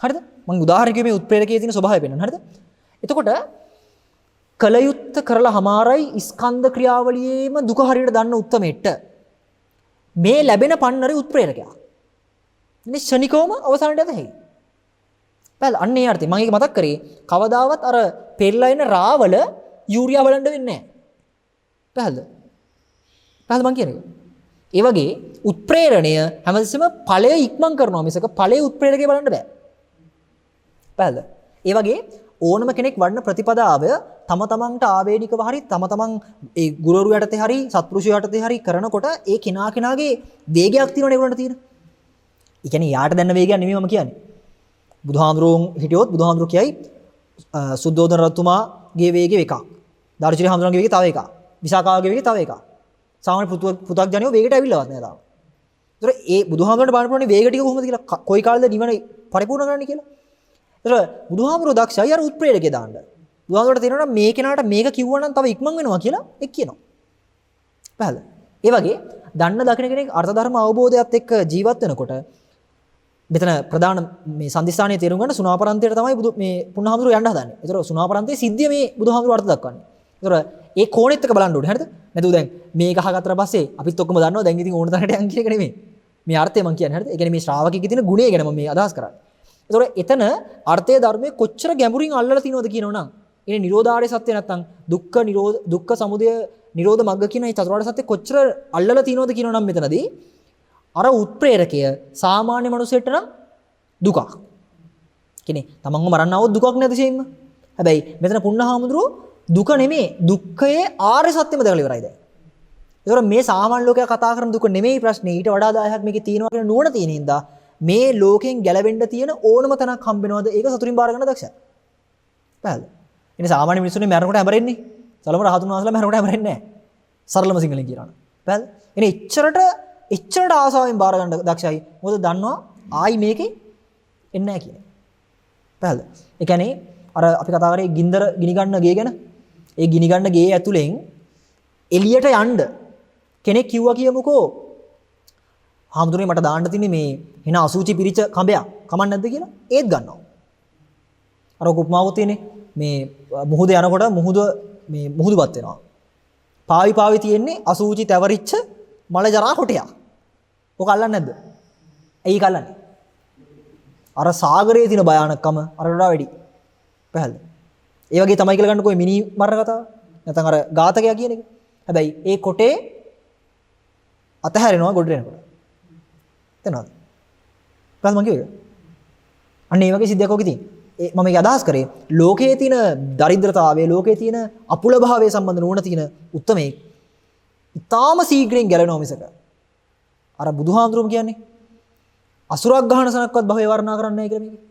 හරිද? මම උදාහරණයක් මේ උත්ප්‍රේරකයේ තියෙන ස්වභාවය පෙන්නන්න. හරිද? එතකොට කලයුත්ත කරලා හමාරයි ස්කන්ධ ක්‍රියාවලියේම දුක හරියට දන්න උත්තමෙට මේ ලැබෙන පන්නරේ උත්ප්‍රේරකයක්. ඉන්නේ ශනිකවම අවසානට යත හැකියි. බැල අන්නේ අර්ථය මම ඒක මතක් කරේ කවදාවත් අර පෙරලා එන රාවල යූරියා බලන්න වෙන්නේ නැහැ. පැහැදිලිද? පැහැදිලි මං කියන්නේ. ඒ වගේ උත්ප්‍රේරණය හැමතිස්සෙම ඵලය ඉක්මන් කරනවා මිසක ඵලයේ උත්ප්‍රේරකේ බලන්න බෑ. පැහැදිලිද? ඒ වගේ ඕනම කෙනෙක් වඩන ප්‍රතිපදාව තම තමන්ට ආවේනිකව හරි තම තමන් ඒ ගුරුවරු යටතේ හරි සත්පුරුෂය යටතේ හරි කරනකොට ඒ කෙනාගේ වේගයක් තියෙනවනේ ඒගොල්ලන්ට තියෙන. ඒ කියන්නේ යාට දැනන වේගයක් නෙමෙයි මම කියන්නේ. බුදුහාඳුරුන් හිටියොත් බුදුහාඳුරු කියයි සුද්ධෝදන රජතුමාගේ වේගය එකක්. දාර්ශනික හාමුදුරන්ගේ වේගය තව එකක්. විසාකාගේ වේගය තව එකක්. සාමාන්‍ය පු탁ජනියෝ වේගයට ඇවිල්ලවත් නෑ තාම. ඒතර ඒ බුදුහාමුදුරන්ට බලන්න පුළුවන් වේග ටික කොහොමද කියලා කොයි කාලෙද නිවන පරිපූර්ණ කරන්නේ කියලා. ඒතර බුදුහාමුදුරුවෝ දක්ෂයි අර උත්ප්‍රේරකේ දාන්න. බුදුහාමුදුරන්ට තේරෙනවා නම් මේ කෙනාට මේක කිව්වනම් තව ඉක්මන් වෙනවා කියලා එක් කියනවා. පැහැදිලිද? ඒ වගේ දන්න දකින කෙනෙක් අර්ථ ධර්ම අවබෝධයත් එක්ක ජීවත් වෙනකොට මෙතන ප්‍රධාන මේ සම්දිස්ථානයේ තේරුම් ගන්න සුණාපරන්තයට තමයි මේ පුණහාමුදුරුවෝ යන්න හදන්නේ. ඒතර සුණාපරන්තයේ සිද්ධිය මේ බුදුහාමුදුරුවෝ අර්ථ දක්වන්නේ. ඒතර ඒ කෝණෙත් එක බලන්න ඕනේ. හරිද? නැතුව දැන් මේක අහගත්තට පස්සේ අපිත් ඔක්කොම දන්නවා දැන් ඉතින් ඕන තරකට යන් කියන එක නෙමෙයි. මේ අර්ථය මම කියන්නේ. හරිද? ඒ කියන්නේ මේ ශ්‍රාවකෙකේ තියෙන ගුණය ගැන මම මේ අදහස් කරන්නේ. ඒතර එතන අර්ථයේ ධර්මයේ කොච්චර ගැඹුරින් අල්ලලා තිනවද කියනවනම් ඉන්නේ නිරෝධාරය සත්‍ය නැත්තම් දුක්ඛ සමුදය නිරෝධ මග්ග කියන මේ චතුරාර්ය සත්‍ය කොච්චර අල්ලලා තිනවද කියනවනම් මෙතනදී අර උත්ප්‍රේරකය සාමාන්‍ය මිනිසෙට නම් දුකක්. කියන්නේ තමන්ව මරන්නව දුකක් නැති ෂෙයින්ම. හැබැයි මෙතන පුණහාමුදුරුවෝ දුක නෙමෙයි දුක්ඛයේ ආර්ය සත්‍යම දැකලා ඉවරයි දැන්. ඒතකොට මේ සාමාන්‍ය ලෝකයා කතා කරන දුක නෙමෙයි ප්‍රශ්නේ. ඊට වඩා දායකයක් මේකේ තියෙනවා කියන නුවණ තියෙන හින්දා මේ ලෝකෙන් ගැලවෙන්න තියෙන ඕනම තැනක් හම්බෙනවද ඒක සතුටින් බාර ගන්න දක්ෂයි. පැහැදිලි. ඉතින් සාමාන්‍ය මිනිස්සුනේ මරනකොට හැමරෙන්නේ. සලම රහතුන් වහන්සේලා මරනකොට හැමරෙන්නේ නැහැ. සරලම සිංහලෙන් කියනවා. පැහැදිලි. ඉතින් එච්චරට ආසාවෙන් බාර ගන්න දක්ෂයි. මොකද දන්නවා ආයි මේකේ එන්නේ නැහැ කියන්නේ. පැහැදිලි. ඒ කියන්නේ අර අපි කතා කරේ ගින්දර ගිනි ගන්න ගේ ගැන. ඒ ගිනි ගන්න ගේ ඇතුලෙන් එළියට යන්න කෙනෙක් කිව්වා කියමුකෝ. හාමුදුරනේ මට දාන්න තියෙන්නේ මේ එන අසුචි පිරිච්ච කඹයක්. කමක් නැද්ද කියලා. ඒත් ගන්නවා. අර උපමාවක් තියෙන්නේ මේ මුහුද යනකොට මුහුදුපත් වෙනවා. පාවි තියෙන්නේ අසුචි තැවරිච්ච මල ජරා කොටයක්. ඔක අල්ලන්නේ නැද්ද? ඇයි කල්ලන්නේ? අර සාගරයේ තියෙන භයානකම අරට වඩා වැඩි. පැහැදිලිද? ඒ වගේ තමයි කියලා ගන්නකො මිනි මරණ කතාව. නැත්නම් අර ඝාතකයා කියන එක. හැබැයි ඒ කොටේ අතහැරෙනවා ගොඩ වෙනකොට. තේනවද? ප්‍රශ්න මං කිව්වේ. අන්න ඒ වගේ සිද්ධියක් ඔකේ තියෙන. මම මේක අදහස් කරේ ලෝකයේ තියෙන දරිද්‍රතාවය, ලෝකයේ තියෙන අපුල භාවයේ සම්බන්ධ නුවණ තියෙන උත්මේ ඊටාම සීඝ්‍රයෙන් ගැලවෙනවා මිසක. අර බුදුහාඳුරුම කියන්නේ අසුරක් ගහන සනක්වත් භවය වර්ණනා කරන්නේ නැහැ කියලා මේකේ.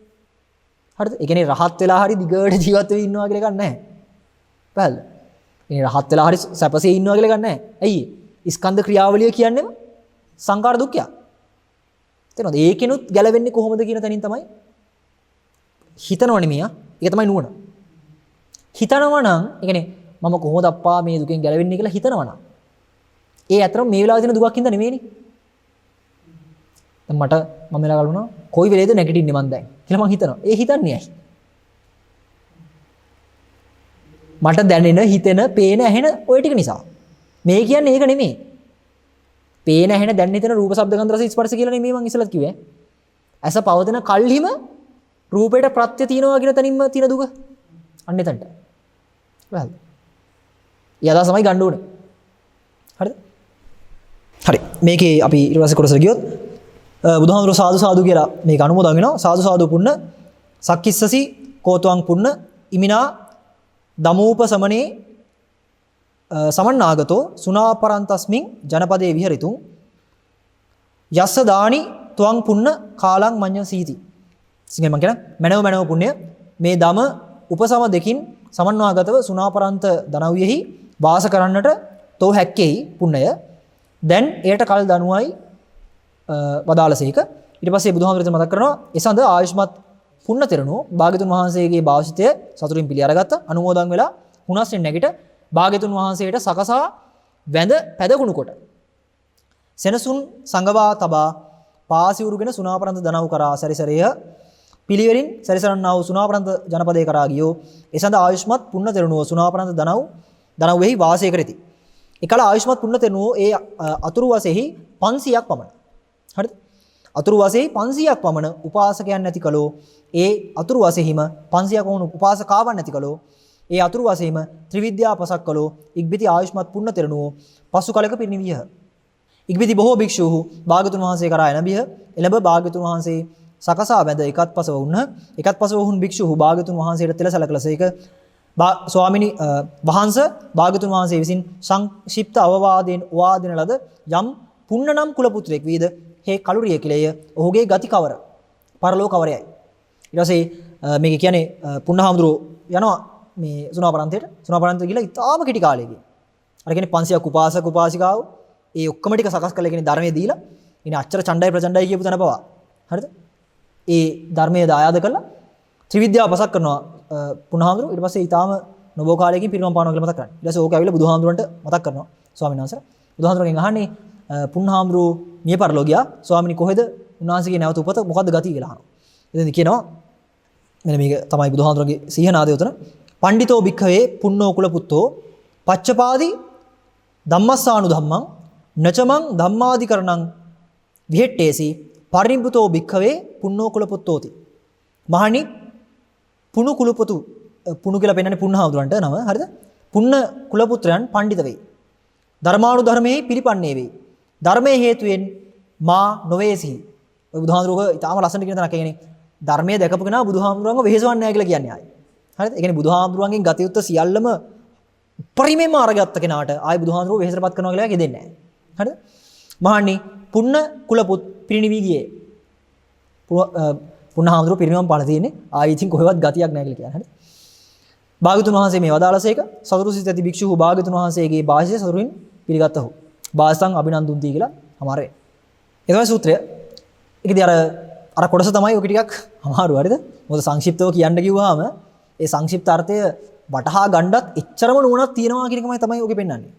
හරිද? ඒ කියන්නේ රහත් වෙලා හරි දිගට ජීවත් වෙවි ඉන්නවා කියලා ගන්න නැහැ. පැහැදිලිද? මේ රහත් වෙලා හරි සැපසේ ඉන්නවා කියලා ගන්න නැහැ. ඇයි? ස්කන්ධ ක්‍රියාවලිය කියන්නේම සංකාර දුක්ඛය. තේරෙනවද? ඒකෙනුත් ගැලවෙන්නේ කොහොමද කියන තැනින් තමයි හිතනව නෙමෙයි. ඒක තමයි නුවණ. හිතනවා නම් ඒ කියන්නේ මම කොහොමද අප්පා මේ දුකෙන් ගැලවෙන්නේ කියලා හිතනවා නම් ඒ අතරම මේ වෙලාවේ තියෙන දුකක් හින්දා නෙමෙයිනේ. දැන් මට මම වෙලා ගලනවා කොයි වෙලේද නැගිටින්නේ මං දැන් කියලා මං හිතනවා. ඒ හිතන්නේ ඇයි? මට දැනෙන, හිතෙන, පේන, ඇහෙන ওই ටික නිසා. මේ කියන්නේ ඒක නෙමෙයි. පේන, ඇහෙන, දැනෙන, හිතෙන රූප, ශබ්ද, ගන්ධ, රස, ස්පර්ශ කියලා නෙමෙයි මං ඉස්සෙල්ලත් කිව්වේ. ඇස පවතින කල්හිම රූපයට ප්‍රත්‍ය තියනවා කියන තැනින්ම තියෙන දුක. අන්න එතනට. වැල්. යදා සමයි ගන්න ඕනේ. හරිද? හරි. මේකේ අපි ඊට පස්සේ කොටසට ගියොත් බුදුහාමුදුරුවෝ සාදු සාදු කියලා මේක අනුමෝදන් වෙනවා. සාදු සාදු පුන්න සක්කිස්සසි කෝතුං පුන්න ඉමිනා දමූප සමනේ සමන්නාගතෝ සුනාපරන්තස්මින් ජනපදේ විහෙරිතුං යස්ස දානි ත්වං පුන්න කාලං මඤ්ඤ සීති. සිංහෙන් මම කියන මනව පුණ්‍ය මේ දම උපසම දෙකින් සමන්වාගතව සුනාපරන්ත දනවියෙහි වාස කරන්නට තෝ හැක්කේයි පුණ්‍යය. දැන් එයට කල් දනුවයි වදාළසේක. ඊට පස්සේ බුදුහාමුදුරුවෝ මතක් කරනවා එසඳ ආයුෂ්මත් පුණ්‍ය තෙරණෝ භාග්‍යතුන් වහන්සේගේ භාෂිතය සතුටින් පිළි අරගත්ත අනුමෝදන් වෙලා හුනස්ෙන් නැගිට භාග්‍යතුන් වහන්සේට සකසා වැඳ පැදගුණ කොට සෙනසුන් සංගවා තබා පාසිවුරුගෙන සුනාපරන්ත දනව් කරා සැරිසරය පිළිවෙලින් සැරිසරන්නා වූ සුණාපරන්ත ජනපදයේ කරා ගියෝ එසඳ ආයුෂ්මත් පුන්න තෙරණුව සුණාපරන්ත දනව්වෙහි වාසය කරති. එකල ආයුෂ්මත් පුන්න තෙරණුව ඒ අතුරු වශයෙහි 500ක් පමණ. හරිද? අතුරු වශයෙහි 500ක් පමණ උපාසකයන් නැති කලෝ ඒ අතුරු වශයෙහිම 500ක් වුණු උපාසකාවන් නැති කලෝ ඒ අතුරු වශයෙහිම ත්‍රිවිද්‍යා පසක් කලෝ ඉක්බිති ආයුෂ්මත් පුන්න තෙරණුව පසු කලක පිරිනිවියහ. ඉක්බිති බොහෝ භික්ෂූහු භාග්‍යතුන් වහන්සේ කරා එළඹියහ. එළඹ භාග්‍යතුන් වහන්සේ සකසා බැඳ එකත් පසව වුණහ. එකත් පසව වුන් භික්ෂූහු භාග්‍යතුන් වහන්සේට තෙල සැලකලසේක ස්වාමිනී වහන්සේ භාග්‍යතුන් වහන්සේ විසින් සංක්ෂිප්ත අවවාදයෙන් වාදින ලද යම් පුන්න නම් කුල පුත්‍රයෙක් වීද හේ කලුරිය කිලේය. ඔහුගේ ගති කවර? පරලෝ කවරයයි. ඊට පස්සේ මේක කියන්නේ පුන්නහාමුදුරුවෝ යනවා මේ සුණාපරන්තයට. සුණාපරන්තය ගිහලා ඉතාම කෙටි කාලයකින් අර කියන්නේ 500ක් උපාසක උපාසිකාවෝ ඒ ඔක්කොම ටික සකස් කරලා කියන්නේ ධර්මයේ දීලා ඉතින් අච්චර චණ්ඩයි ප්‍රචණ්ඩයි කියපු තැන පවා හරිද? ඒ ධර්මයේ දායාද කළා ත්‍රිවිද්‍යාව පසක් කරනවා පුන්නහාමුදුරුවෝ. ඊට පස්සේ ඊටාම නොබෝ කාලයකින් පිරිනමන පානවා කියලා මතක් කරන්නේ. ඊට පස්සේ ඕක ඇවිල්ලා බුදුහාමුදුරන්ට මතක් කරනවා ස්වාමීන් වහන්සේ. බුදුහාමුදුරගෙන් අහන්නේ පුන්නහාමුදුරුවෝ මිය පරලෝ ගියා. ස්වාමීනි කොහෙද උන්වහන්සේගේ නැවත උපත මොකද්ද ගතිය කියලා අහනවා. ඉතින් කියනවා මෙන්න මේක තමයි බුදුහාමුදුරගේ සීහනාදය උතන. පණ්ඩිතෝ භික්ඛවේ පුන්නෝ කුල පුත්තෝ පච්චපාදි ධම්මස්සානු ධම්මං නචමං ධම්මාදිකරණං විහෙට්ටේසි පරිනිබ්බුතෝ භික්ඛවේ පුන්නෝ කුල පුත්තෝති. මහණි පුණු කුලපුතු පුණු කියලා පෙන්නන්නේ පුන්නහාමුදුරන්ට නම හරිද? පුන්න කුල පුත්‍රයන් පඬිත වේ. ධර්මානු ධර්මයේ පිළිපන්නේ වේ. ධර්මයේ හේතුවෙන් මා නොවේසි. ඔය බුදුහාමුදුරුවෝ ඊටාම ලස්සන කියන තැනක් කියන්නේ ධර්මයේ දැකපු කෙනා බුදුහාමුදුරුවන්ව වෙහෙසවන්නේ නැහැ කියලා කියන්නේ ආයි. හරිද? ඒ කියන්නේ බුදුහාමුදුරුවන්ගෙන් ගතියුත්ත සියල්ලම පරිමෙම අරගත්ත කෙනාට ආයි බුදුහාමුදුරුවෝ වෙහෙසටපත් කරනවා කියලා කියෙන්නේ නැහැ. හරිද? මහණනි පුන්න කුල පිරිනිවි ගියේ. පුන්නහාමුදුරුවෝ පිරිනිවන් පාලා තියෙන්නේ ආයි ඉතින් කොහෙවත් ගතියක් නැහැ කියලා කියන්නේ. හරිද? භාග්‍යතුන් වහන්සේ මේ වදාළසේක සතුරු සිත ඇති භික්ෂුව භාග්‍යතුන් වහන්සේගේ භාෂය සතුරින් පිළිගත්තහු. භාසං අභිනන්දුන්ති කියලා අමාරේ. ඒ තමයි සූත්‍රය. ඒකදී අර කොටස තමයි ඔක ටිකක් අමාරු හරිද? මොකද සංක්ෂිප්තව කියන්න කිව්වහම ඒ සංක්ෂිප්ත අර්ථය වටහා ගන්නත් එච්චරම නුවණක් තියෙනවා කියන එකමයි තමයි ඔකේ පෙන්වන්නේ.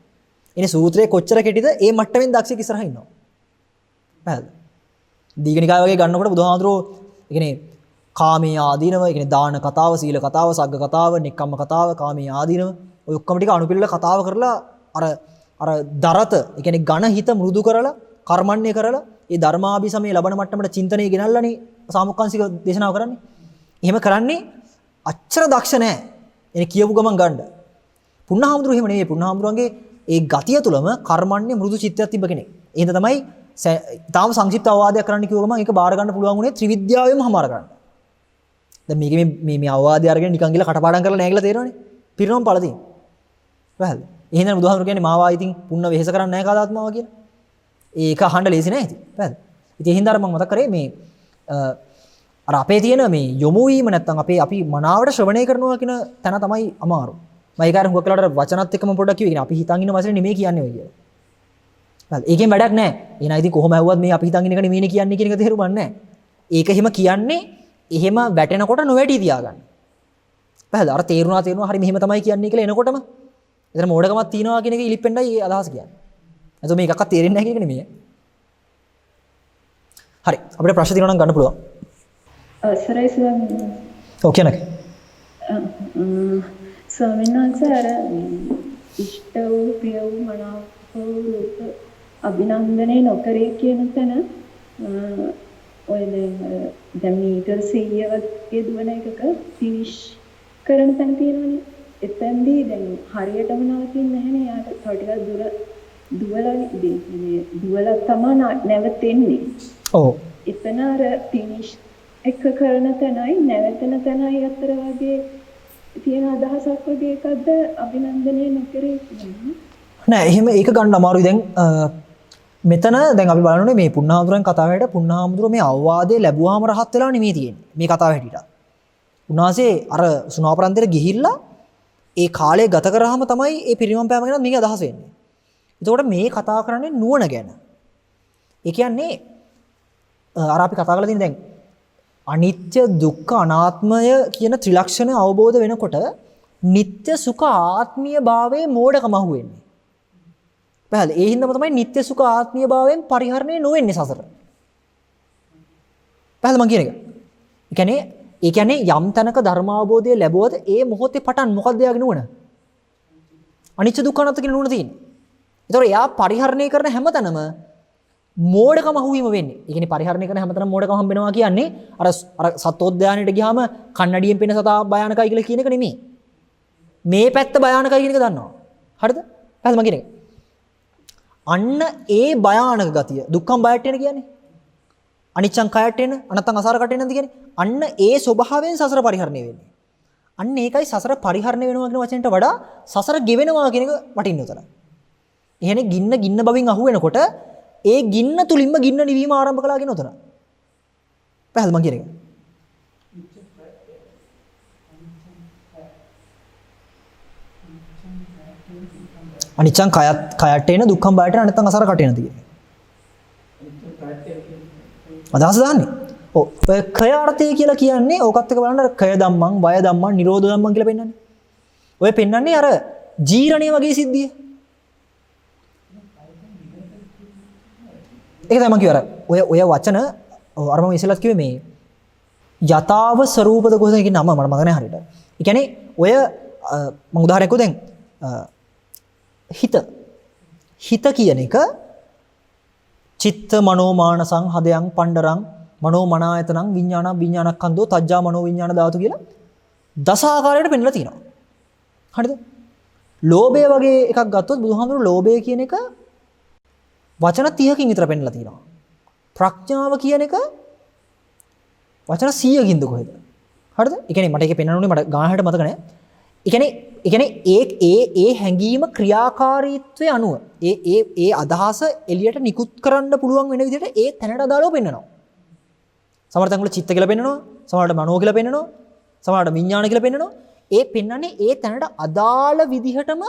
එනේ සූත්‍රයේ කොච්චර කෙටිද ඒ මට්ටමින් දක්ෂයෙක් ඉස්සරහ ඉන්නවා. පැහැදිලිද? දීඝනිකාය වගේ ගන්නකොට බුදුහාමුදුරුවෝ ඒ කියන්නේ කාමී ආදීනව, ඒ කියන්නේ දාන කතාව, සීල කතාව, සග්ග කතාව, නික්කම්ම කතාව, කාමී ආදීනව ඔය ඔක්කොම ටික අනුපිළිවෙල කතාව කරලා අර දරත, ඒ කියන්නේ ඝන හිත මෘදු කරලා, කර්මන්නේ කරලා, ඒ ධර්මාභිසමයේ ලබන මට්ටමට චින්තනය ගෙනල්ලානේ සාමුක්කාංශික දේශනාව කරන්නේ. එහෙම කරන්නේ අච්චර දක්ෂ නැහැ. එනේ කියපු ගමන් ගන්න. පුන්නහාමුදුරුවෝ එහෙම නෙවෙයි. පුන්නහාමුදුරුවන්ගේ ඒ ගතිය තුලම කර්මන්නේ මෘදු චිත්තයක් තිබ්බ කෙනෙක්. එහෙනම් තමයි තාම සංක්ෂිප්ත අවවාදයක් කරන්න කිව්ව ගමන් ඒක බාර ගන්න පුළුවන් උනේ ත්‍රිවිද්‍යාවෙම හමාර කරන්න. දැන් මේක මේ අවවාදය අරගෙන නිකන් ගිහලා කටපාඩම් කරලා නැහැ කියලා තේරෙනවනේ. පිරිනොම් පළ තියෙන. පැහැදිලි. එහෙනම් බුදුහාමුදුරු කියන්නේ මාවා ඉතින් පුන්න වෙහෙස කරන්නේ නැහැ කාදාත්මාව කියලා. ඒක අහන්න ලේසි නෑ ඉතින්. පැහැදිලි. ඉතින් එහෙනම් මම මතක් කරේ මේ අර අපේ තියෙන මේ යොමු වීම නැත්තම් අපි මනාවට ශ්‍රවණය කරනවා කියන තැන තමයි අමාරු. මම ඒක අර හුඟක් වෙලාවට වචනත් එක්කම පොඩ්ඩක් කිව්වේ. අපි හිතන් ඉන්න වචනේ නෙමෙයි කියන්නේ ඔය කියලා. හරි. ඒකෙන් වැඩක් නැහැ. එහෙනම් ඉතින් කොහොම ඇහුවත් මේ අපි හිතන් ඉන්න එක නෙමෙයිනේ කියන්නේ කියන එක තේරුම් ගන්න නැහැ. ඒක එහෙම කියන්නේ එහෙම වැටෙනකොට නොවැටි තියාගන්න. පැහැදිලි. අර තේරුණා හරි මෙහෙම තමයි කියන්නේ කියලා එනකොටම එතන මෝඩකමක් තියනවා කියන එක ඉලිප්පෙන්ඩයි ඒ අදහස කියන්නේ. එතකොට මේ එකක්වත් තේරෙන්නේ නැහැ කියන එක නෙමෙයි. හරි. අපිට ප්‍රශ්න තියෙනවා නම් ගන්න පුළුවන්. අවසරයි ස්වාමීන් වහන්සේ. ඔව් කියන්නක. ස්වාමීන් වහන්සේ අර ඉෂ්ට වූ ප්‍රිය වූ මනාප වූ රූප අභිනන්දනේ නොකරේ කියන තැන ඔය දැන් මීටර් 100ක් දුවන එකක ෆිනිෂ් කරන තැන තියෙනවනේ. එතෙන්දී දැන් හරියටම නවතින්නේ නැහැනේ. යාට තව ටිකක් දුවලා තමයි නැවතෙන්නේ. ඔව්. එතන අර ෆිනිෂ් එක කරන තැනයි නැවතෙන තැනයි අතර වගේ තියෙන අදහසක් වගේ එකක්ද අභිනන්දනය නොකරේ කියන්නේ? නෑ එහෙම ඒක ගන්න අමාරුයි. දැන් මෙතන දැන් අපි බලන්නේ මේ පුන්නහාමුදුරන් කතාව හැටියට පුන්නහාමුදුර මේ අවවාදේ ලැබුවාම රහත් වෙලා නෙමෙයි තියෙන්නේ. මේ කතාව හැටියට. උන්වහන්සේ අර සුණාපරන්තේට ගිහිල්ලා ඒ කාලය ගත කරාම තමයි මේ පිරිනමන පෑම ගැන මේක අදහස් වෙන්නේ. එතකොට මේ කතා කරන්නේ නුවණ ගැන. ඒ කියන්නේ අර අපි කතා කරලා තියෙන දැන් අනිත්‍ය දුක්ඛ අනාත්මය කියන ත්‍රිලක්ෂණ අවබෝධ වෙනකොට නিত্য සුඛ ආත්මීය භාවයේ මෝඩකම අහුවෙන්නේ. පැහැදිලි. ඒ හින්දාම තමයි නিত্য සුඛ ආත්මීය භාවයෙන් පරිහරණය නොවෙන්නේ සසර. පැහැදිලි මං කියන එක. ඒ කියන්නේ ඒ කියන්නේ යම් තැනක ධර්මාවබෝධය ලැබුවද ඒ මොහොතේ පටන් මොකක්ද යාගේ නුවණ? අනිච්ච දුක්ඛ අනාත්ම කියන නුවණ තියෙන්නේ. ඒතකොට එයා පරිහරණය කරන හැමතැනම මෝඩකම අහුවීම වෙන්නේ. ඒ කියන්නේ පරිහරණය කරන හැමතැනම මෝඩකම හම්බ වෙනවා කියන්නේ අර සතෝද්‍යානයට ගියාම කන්නඩියෙන් පෙනෙන සතා භයානකයි කියලා කියන එක නෙමෙයි. මේ පැත්ත භයානකයි කියන එක දන්නවා. හරිද? හරිද මම කියන්නේ. අන්න ඒ භයානක ගතිය දුක්ඛම් බයට එන කියන්නේ. අනිච්චං කයට එන අනත්තං අසාරකට එනද කියන්නේ. අන්න ඒ ස්වභාවයෙන් සසර පරිහරණය වෙන්නේ. අන්න ඒකයි සසර පරිහරණය වෙනවා කියන වචනයට වඩා සසර ගෙවෙනවා කියන එක වටින්න උතන. එහෙනේ ගින්න බවින් අහු වෙනකොට ඒ ගින්න තුලින්ම ගින්න නිවීම ආරම්භ කළා කියන උතන. පැහැදිලි මම කියන එක. අනිච්චං කයට එන දුක්ඛම් බයට එන නැත්නම් අසාරකට එනද කියන්නේ. අදහස දාන්නේ. ඔව් කය අර්ථය කියලා කියන්නේ ඕකත් එක බලන්න කය ධම්මං වය ධම්මං නිරෝධ ධම්මං කියලා පෙන්නන්නේ. ඔය පෙන්නන්නේ අර ජීරණය වගේ සිද්ධිය. ඒක තමයි මම කියවර. ඔය වචන අර මම ඉස්සෙල්ලත් කිව්වේ මේ යතාව ස්වરૂපද කොහොමද කියන නම මට මතක නැහැ හරියට. ඒ කියන්නේ ඔය මම උදාහරණයක් දැන් හිත කියන එක චිත්ත මනෝමානසං හදයන් පණ්ඩරං මනෝ මනායතනං විඥාන විඥානක්ඛන්தோ තජ්ජා මනෝ විඥාන ධාතු කියලා දස ආකාරයකට පෙන්නලා තියෙනවා. හරිද? ලෝභය වගේ එකක් ගත්තොත් බුදුහාමුදුරුවෝ ලෝභය කියන එක වචන 30කින් විතර පෙන්නලා තියෙනවා. ප්‍රඥාව කියන එක වචන 100කින්ද කොහෙද? හරිද? ඒ කියන්නේ මට ඒක පෙන්වන්නුනේ මට ගානකට මතක නැහැ. ඒ කියන්නේ ඒ හැඟීම ක්‍රියාකාරීත්වයේ අනුව ඒ අදහස එළියට නිකුත් කරන්න පුළුවන් වෙන විදිහට ඒ තැනට අදාළව පෙන්වනවා. සමහර තැන්වල චිත්ත කියලා පෙන්වනවා, සමහරට මනෝ කියලා පෙන්වනවා, සමහරට විඥාන කියලා පෙන්වනවා. ඒ පෙන්වන්නේ ඒ තැනට අදාළ විදිහටම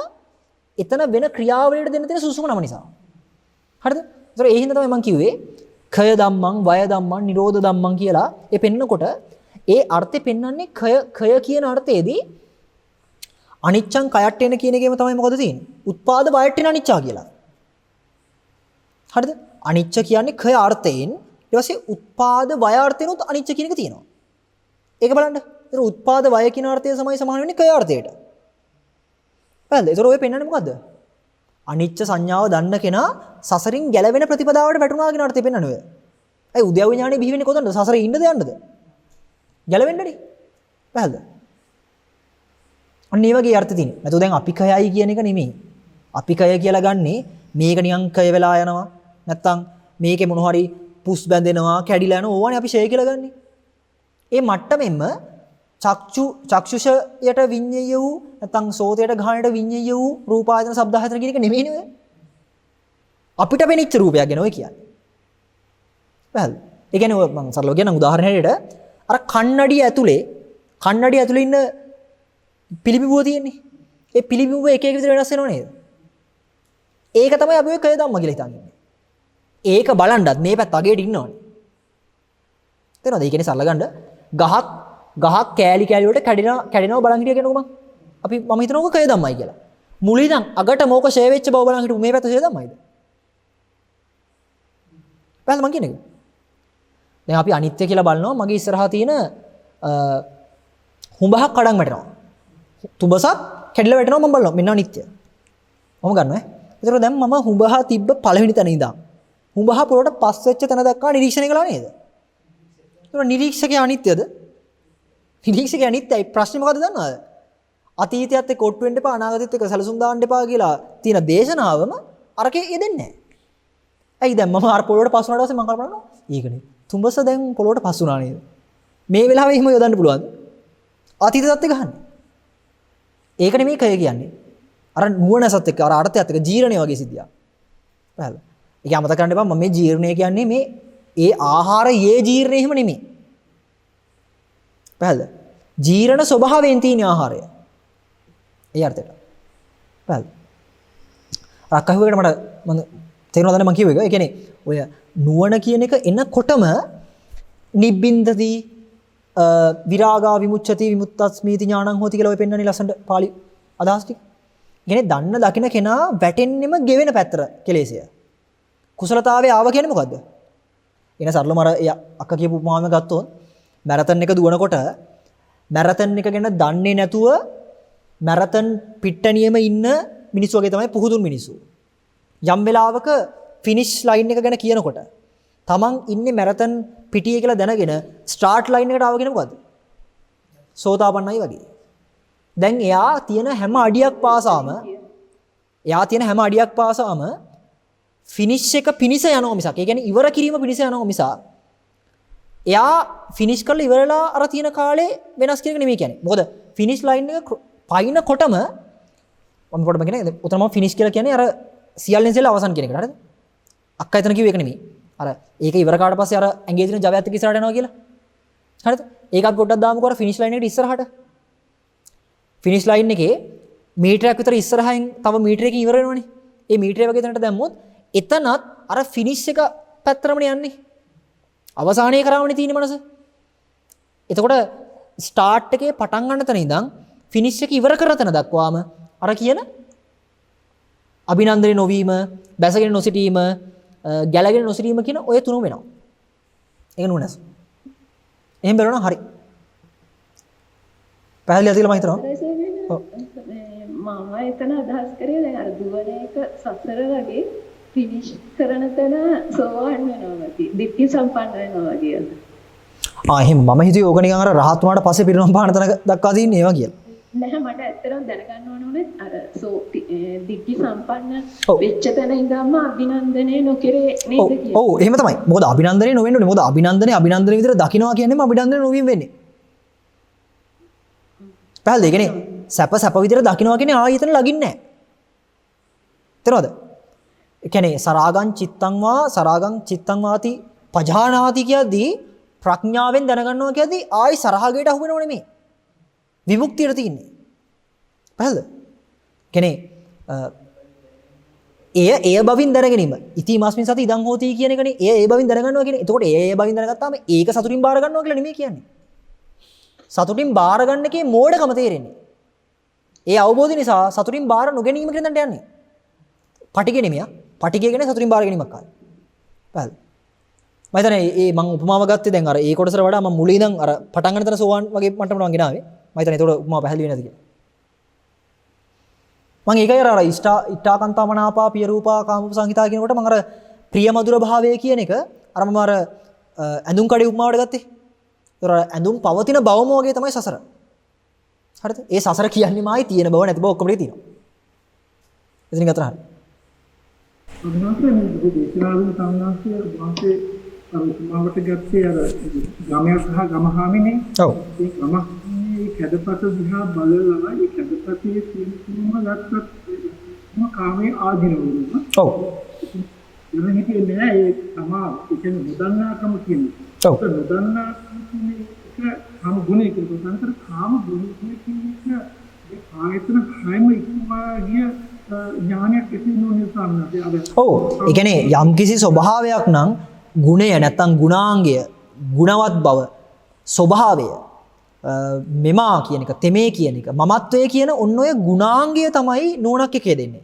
එතන වෙන ක්‍රියාවලියට දෙන්න තියෙන සුසුම නම නිසා. හරිද? ඒතර ඒ හින්දා තමයි මම කිව්වේ කය ධම්මං වය ධම්මං නිරෝධ ධම්මං කියලා ඒ පෙන්නකොට ඒ අර්ථය පෙන්වන්නේ කය කියන අර්ථයේදී අනිච්චං කයට එන කියන එකේම තමයි මොකද තියෙන්නේ? උත්පාද වයට එන අනිච්චා කියලා. හරිද? අනිච්ච කියන්නේ කය අර්ථයෙන් ඊට පස්සේ උත්පාද වය අර්ථයෙන්ුත් අනිච්ච කියන එක තියෙනවා. ඒක බලන්න. ඒතර උත්පාද වය කියන අර්ථය සමයි සමාන වෙන්නේ කය අර්ථයට. හරිද? ඒතර ඔය පෙන්වන්නේ මොකද්ද? අනිච්ච සංඥාව දන්න කෙනා සසරින් ගැලවෙන ප්‍රතිපදාවට වැටුණා කියන අර්ථය පෙන්වන්නේ ඔය. ඒ උද්‍යව විඥානේ බිහි වෙන්නේ කොතනද? සසරේ ඉන්නද යන්නද? ගැලවෙන්නනේ. පැහැදිලිද? අන්න ඒ වගේ අර්ථ තියෙනවා. නැත්නම් දැන් අපි කයයි කියන එක නෙමෙයි. අපි කය කියලා ගන්නේ මේක නිකන් කය වෙලා යනවා. නැත්නම් මේකේ මොන හරි පුස් බැඳෙනවා, කැඩිලා යනවා. ඕවනේ අපි ෂේ කියලා ගන්නෙ. ඒ මට්ටමෙන්ම චක්ෂුෂයට විඤ්ඤය වූ නැත්නම් සෝතයට ගාහණයට විඤ්ඤය වූ රූපායතන ශබ්දායතන කියන එක නෙමෙයි නේ. අපිට වෙනිච්ච රූපයක් ගැන ඔය කියන්නේ. පැහැදිලි. ඒ කියන්නේ මම සරලව කියන්න උදාහරණයක් අර කන්නඩිය ඇතුලේ ඉන්න පිළිබිඹුව තියෙන්නේ. ඒ පිළිබිඹුව එක එක විදිහට වෙනස් වෙනව නේද? ඒක තමයි අපි ඔය කය ධම්ම කියලා හිතන්නේ. ඒක බලන්නත් මේ පැත්ත අගේට ඉන්නවනේ. තේරෙනවද? ඒ කියන්නේ සරල ගන්න ගහක් කෑලි වලට කැඩෙනව බලන් හිටිය කියනකො මම හිතනවා කය ධම්මයි කියලා. මුලින් ඉඳන් අගට මොක ෂේ වෙච්ච බව බලන් හිටු මේ පැත්ත කය ධම්මයිද? පැහැදිලි මං කියන්නේ. දැන් අපි අනිත්‍ය කියලා බලනවා මගේ ඉස්සරහා තියෙන හුඹහක් කඩන් වැටෙනවා. තුඹසක් කැඩිලා වැටෙනවා මම බලනවා මෙන්න අනිත්‍ය. මම ගන්නවා ඈ. ඒතර දැන් මම හුඹහ තිබ්බ පළවෙනි තැන ඉඳන් හුඹහ පොළොට පස් වෙච්ච තැන දක්වා නිරීක්ෂණය කළා නේද? ඒතර නිරීක්ෂකයා අනිත්‍යද? නිරීක්ෂකයා අනිත්‍යයි. ප්‍රශ්නේ මොකද්ද දන්නවද? අතීතයත් එක්ක ඔට්ටු වෙන්න එපා අනාගතයත් එක්ක සැලසුම් දාන්න එපා කියලා තියෙන දේශනාවම අරකේ යෙදෙන්නේ නැහැ. ඇයි දැන් මම අර පොළොට පස් වුණාට පස්සේ මම කල්පනා කරනවා ඒකනේ. තුඹස දැන් පොළොට පස් වුණා නේද? මේ වෙලාවේ එහෙම යොදන්න පුළුවන්ද? අතීතයත් එක්ක ගහන්න. ඒක නෙමෙයි කය කියන්නේ. අර නුවණසත් එක්ක අර අර්ථයත් එක්ක ජීර්ණය වගේ සිද්ධියක්. පැහැදිලි. ඒක අමතක කරන්න එපා. මම මේ ජීර්ණය කියන්නේ මේ ඒ ආහාරයේ ජීර්ණය එහෙම නෙමෙයි. පැහැදිලි. ජීර්ණ ස්වභාවයෙන් තියෙන ආහාරය. ඒ අර්ථයට. පැහැදිලි. අක්කහුවකට මම තේරුණාද මම කියුවේ ඒක. ඒ කියන්නේ ඔය නුවණ කියන එක එනකොටම නිබ්බින්දති විරාගා විමුච්ඡති විමුක්තස්මීති ඥානං හෝති කියලා ඔය පෙන්වන්නේ ලස්සනට පාළි අදහස් ටික. කියන්නේ දන්න දකින්න කෙනා වැටෙන්නෙම ගෙවෙන පැත්තට කෙලෙසය. කුසලතාවයේ ආව කියන්නේ මොකද්ද? එන සරලම අර අක්ක කියපු උපමාවෙම ගත්තොත් මැරතන් එක දුවනකොට මැරතන් එක ගැන දන්නේ නැතුව මැරතන් පිට්ටනියෙම ඉන්න මිනිස්සු වගේ තමයි පුහුදුන් මිනිස්සු. යම් වෙලාවක ෆිනිෂ් ලයින් එක ගැන කියනකොට තමන් ඉන්නේ මැරතන් පිටියේ කියලා දැනගෙන ස්ටාර්ට් ලයින් එකට ආව කෙනෙක් මොකද්ද? සෝතාපන්නයි වගේ. දැන් එයා තියෙන හැම අඩියක් පාසාම ෆිනිෂ් එක පිනිස යනවා මිසක්. ඒ කියන්නේ ඉවර කිරීම පිනිස යනවා මිසක්. එයා ෆිනිෂ් කරලා ඉවරලා අර තියෙන කාලේ වෙනස් කියන එක නෙමෙයි කියන්නේ. මොකද ෆිනිෂ් ලයින් එක පයින්නකොටම මම පොඩ්ඩක් කියන්නේ උතන මම ෆිනිෂ් කියලා කියන්නේ අර සියල්ලෙන් සියල්ල අවසන් කියන එකට. හරිද? අක්කා එතන කිව්ව එක නෙමෙයි. අර ඒක ඉවර කාට පස්සේ අර ඇඟේ තියෙන ජවයත් එක්ක ඉස්සරහට යනවා කියලා. හරිද? ඒකත් පොඩ්ඩක් දාමුකෝ අර ෆිනිෂ් ලයින් එකට ඉස්සරහට. ෆිනිෂ් ලයින් එකේ මීටරයක් විතර ඉස්සරහින් තව මීටරයකින් ඉවර වෙනවනේ. ඒ මීටරය වගේ තැනට දැම්මොත් එතනත් අර ෆිනිෂ් එක පැත්තරමනේ යන්නේ. අවසානයේ කරාමනේ තියෙන මනස. එතකොට ස්ටාර්ට් එකේ පටන් ගන්න තැන ඉඳන් ෆිනිෂ් එක ඉවර කරන තැන දක්වාම අර කියන අභිනන්දනය නොවීම, බැසගෙන නොසිටීම, ගැලගෙන නොසිටීම කියන ඔය තුනම වෙනවා. ඒක නුනස්. එහෙම බලනවා හරි. පැහැදිලිද කියලා මම හිතනවා. මම එතන අදහස් කරේ දැන් අර දුවන එක සසර වගේ ෆිනිෂ් කරන තැන සෝවාන් වෙනවා වගේ. දිට්ඨි සම්පන්න වෙනවා වගේ. එහෙම මම හිතුවේ ඕක නිකන් අර රහත් වුණාට පස්සේ පිරිනොම් පාන තැන දක්වා තියෙන්නේ ඒවා කියලා. නැහැ මට ඇත්තටම දැනගන්න ඕනේ අර දිට්ඨි සම්පන්න වෙච්ච තැන ඉඳන්ම අභිනන්දනය නොකරේ නේද කියලා. ඔව් එහෙම තමයි. මොකද අභිනන්දනය නොවෙන්න ඕනේ. මොකද අභිනන්දනය විතර දකින්නවා කියන්නේම අභිනන්දනය නොවීම වෙන්නේ. පැහැදිලි. ඒ කියන්නේ සැප විතර දකින්නවා කියන්නේ ආයෙ එතන ලගින්නේ නැහැ. තේරෙනවද? ඒ කියන්නේ සරාගං චිත්තං වාති පජානාති කියද්දී ප්‍රඥාවෙන් දැනගන්නවා කියද්දී ආයෙ සරහගේට අහු වෙනව නෙමෙයි. විමුක්තියට තියෙන්නේ. පැහැදිලිද? කියන්නේ එය බවින් දැනගැනීම. ඉතිමාස්මින් සති ඉදං හෝති කියන එකනේ. ඒ බවින් දැනගන්නවා කියන්නේ. එතකොට ඒ බවින් දැනගත්තාම ඒක සතුටින් බාර ගන්නවා කියලා නෙමෙයි කියන්නේ. සතුටින් බාර ගන්න එකේ මෝඩකම තේරෙන්නේ. ඒ අවබෝධය නිසා සතුටින් බාර නොගැනීම කියන දණ්ඩ යන්නේ. පටිගය නෙමෙයි. පටිගය කියන්නේ සතුටින් බාර ගැනීමක් ආයි. පැහැදිලි. මම හිතන්නේ මම උපමාව ගත්තේ දැන් අර ඒ කොටසට වඩා මම මුලින් ඉඳන් අර පටන් ගන්න තැන සෝවාන් වගේ මට්ටමට මම ගෙනාවේ. මම හිතන්නේ ඒතකොට උපමාව පැහැදිලි වෙන්නේ නැති කියලා. මම ඒකයි අර ඉට්ඨාකන්තා මනාපා පිය රූපා කාමූප සංහිතා කියනකොට මම අර ප්‍රිය මధుර භාවය කියන එක අර මම අර ඇඳුම් කඩේ උපමාවට ගත්තේ. ඒතර ඇඳුම් පවතින බවම වගේ තමයි සසර. හරිද? ඒ සසර කියන්නේ මායි තියෙන බව නැති බව ඔක්කොම ටික තියෙනවා. එතනින් අතර හරි. මාවට ගත්තේ අර ගමයා සහ ගමහාමිනේ. ඔව්. ඒ ගමහාමිනේ කැදපත දිහා බලලා ඒ කැදපතේ තියෙනම ගත්තත් කාමයේ ආධින වෙනවා. ඔව්. එවන හිතේ නෑ ඒ තමා ඒ කියන්නේ නොදන්නාකම කියන්නේ. ඔව්. නොදන්නාකම කියන්නේ ඒක කාම ගුණය කියන සංකර කාම ගුණය කියන එක ඒ ආයතන හැම ඉක්මවා ගිය ඥානයක් ඇති නොවන සම්මතය. ඔව්. ඒ කියන්නේ යම්කිසි ස්වභාවයක් නම් ගුණය නැත්තම් ගුණාංගය ගුණවත් බව ස්වභාවය මෙමා කියන එක තෙමේ කියන එක මමත්වයේ කියන ඔන්න ඔය ගුණාංගය තමයි නෝනක් එකේ දෙන්නේ.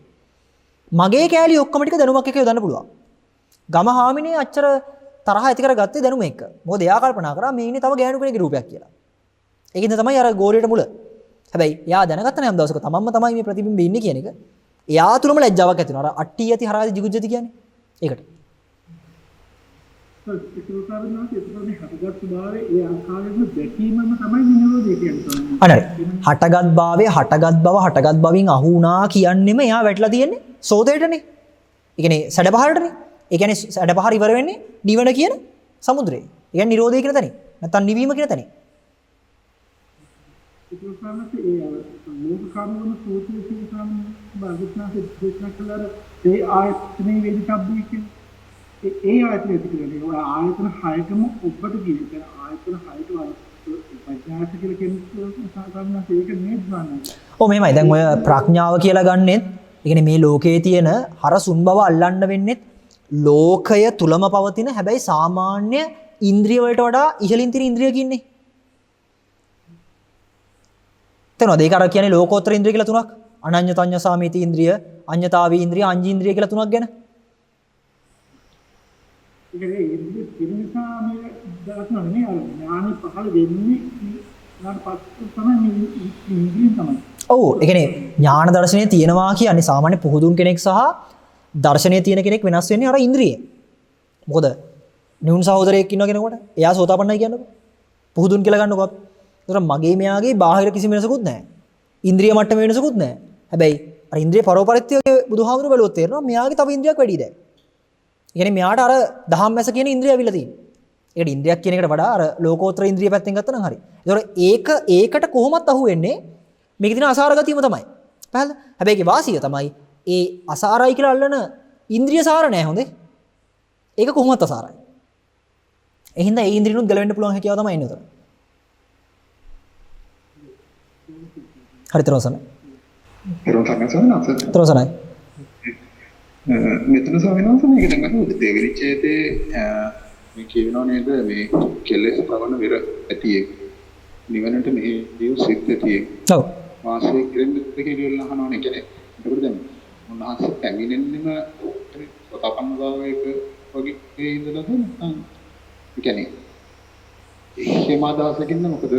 මගේ කෑලි ඔක්කොම ටික දැනුමක් එක යොදන්න පුළුවන්. ගම හාමිනේ අච්චර තරහ ඇති කරගත්තේ දැනුම එක්ක. මොකද එයා කල්පනා කරා මේ ඉන්නේ තව ගෑනු කෙනෙක්ගේ රූපයක් කියලා. ඒකින්ද තමයි අර ගෝලියට මුල. හැබැයි එයා දැනගත්ත නම් දවසක තමන්ම තමයි මේ ප්‍රතිබිම්බෙ ඉන්නේ කියන එක. එයා තුලම ලැජ්ජාවක් ඇති වෙනවා. අර අට්ටි යති හරාදි ජිගුජ්ජති කියන්නේ. ඒකට. හටගත් භාවයේ හටගත් බවින් අහු වුණා කියන්නෙම එයා වැටලා තියෙන්නේ සෝතේටනේ. ඒ කියන්නේ සැඩපහරටනේ. ඒ කියන්නේ සැඩපහර ඉවර වෙන්නේ නිවන කියන සමුද්‍රේ. ඒ කියන්නේ නිරෝධය කියන තැනින්. නැත්තම් නිවීම කියන තැනින්. ඒක තමයි ඒ ලෝකකාමන සෝතේ කියන සාම බාගත්නාසේ දේශනා කළාර ඒ ආයතනේ වේදිකබ්බී කියන්නේ ඒ ආයතන ඇතිකරන්නේ ඔය ආයතන 6ටම ඔබට කියන ආයතන 6ට ප්‍රඥාස කියලා කියන්නේ සාකරන ඒක නේද්වාන්නේ. ඔව් මෙහෙමයි. දැන් ඔය ප්‍රඥාව කියලා ගන්නෙත් ඒ කියන්නේ මේ ලෝකයේ තියෙන හරසුන් බව අල්ලන්න වෙන්නෙත් ලෝකය තුලම පවතින හැබැයි සාමාන්‍ය ඉන්ද්‍රිය වලට වඩා ඉහළින් තියෙන ඉන්ද්‍රියක ඉන්නේ. තේරෙනවද? ඒක අර කියන්නේ ලෝකෝත්තර ඉන්ද්‍රිය කියලා තුනක්. අනඤ්ඤතඤ්ඤ සාමීති ඉන්ද්‍රිය, අඤ්ඤතාවී ඉන්ද්‍රිය, අඤ්ඤ ඉන්ද්‍රිය කියලා තුනක් ගැන. ඒ කියන්නේ ඒ නිසා මේ දාස්න නෙමෙයි අර ඥානෙ පහළ වෙන්නේ ඊට පස්සේ තමයි මේ ඉන්ද්‍රියෙන් තමයි. ඔව් ඒ කියන්නේ ඥාන දර්ශනය තියෙනවා කියන්නේ සාමාන්‍ය පුහුදුන් කෙනෙක් සහ දර්ශනය තියෙන කෙනෙක් වෙනස් වෙන්නේ අර ඉන්ද්‍රියෙන්. මොකද නියුන් සහෝදරයෙක් ඉන්නවා කෙනෙකුට එයා සෝතාපන්නයි කියන්නකො. පුහුදුන් කියලා ගන්නකො අපි. ඒතර මගේ මෙයාගේ බාහිර කිසිම වෙනසකුත් නැහැ. ඉන්ද්‍රිය මට්ටමේ වෙනසකුත් නැහැ. හැබැයි අර ඉන්ද්‍රිය පරෝපරිත්‍යයේ බුදුහාමුදුරුවෝ බැලුවොත් තේරෙනවා මෙයාගේ තව ඉන්ද්‍රියක් වැඩි දැන්. ඒ කියන්නේ මෙයාට අර දහම්මැස කියන ඉන්ද්‍රිය අවිලා තියෙනවා. ඒකට ඉන්ද්‍රියක් කියන එකට වඩා අර ලෝකෝත්තර ඉන්ද්‍රිය පැත්තෙන් ගත්තා නම් හරි. ඒතකොට ඒකට කොහොමත් අහු වෙන්නේ මේකේ තියෙන අසාර ගතියම තමයි. පැහැදිලිද? හැබැයි ඒකේ වාසිය තමයි ඒ අසාරයි කියලා අල්ලන ඉන්ද්‍රිය සාර නැහැ හොඳේ. ඒක කොහොමත් අසාරයි. ඒ හින්දා ඒ ඉන්ද්‍රියනුත් ගැලවෙන්න පුළුවන් හැකියාව තමයි ඉන්නේ උතන. හරිද රෝසන? රෝසනයි. මෙතන ස්වාමීන් වහන්සේ මේක දැන් අහුවද දෙවෙනි ඡේදයේ මේ කියනවා නේද මේ කෙලෙස් පවන විර ඇතියේ නිවනට මෙහි දියු සිත් ඇතියේ. ඔව්. වාසය කෙරෙන්නේ කියලා අහනවනේ කියන්නේ. ඒකට දැන් උන්වහන්සේ පැමිණෙන්නෙම සතපන්න භාවයක වගේ ඉඳලාද නැත්නම් ඒ කියන්නේ එහෙම අදහසකින්ද මොකද?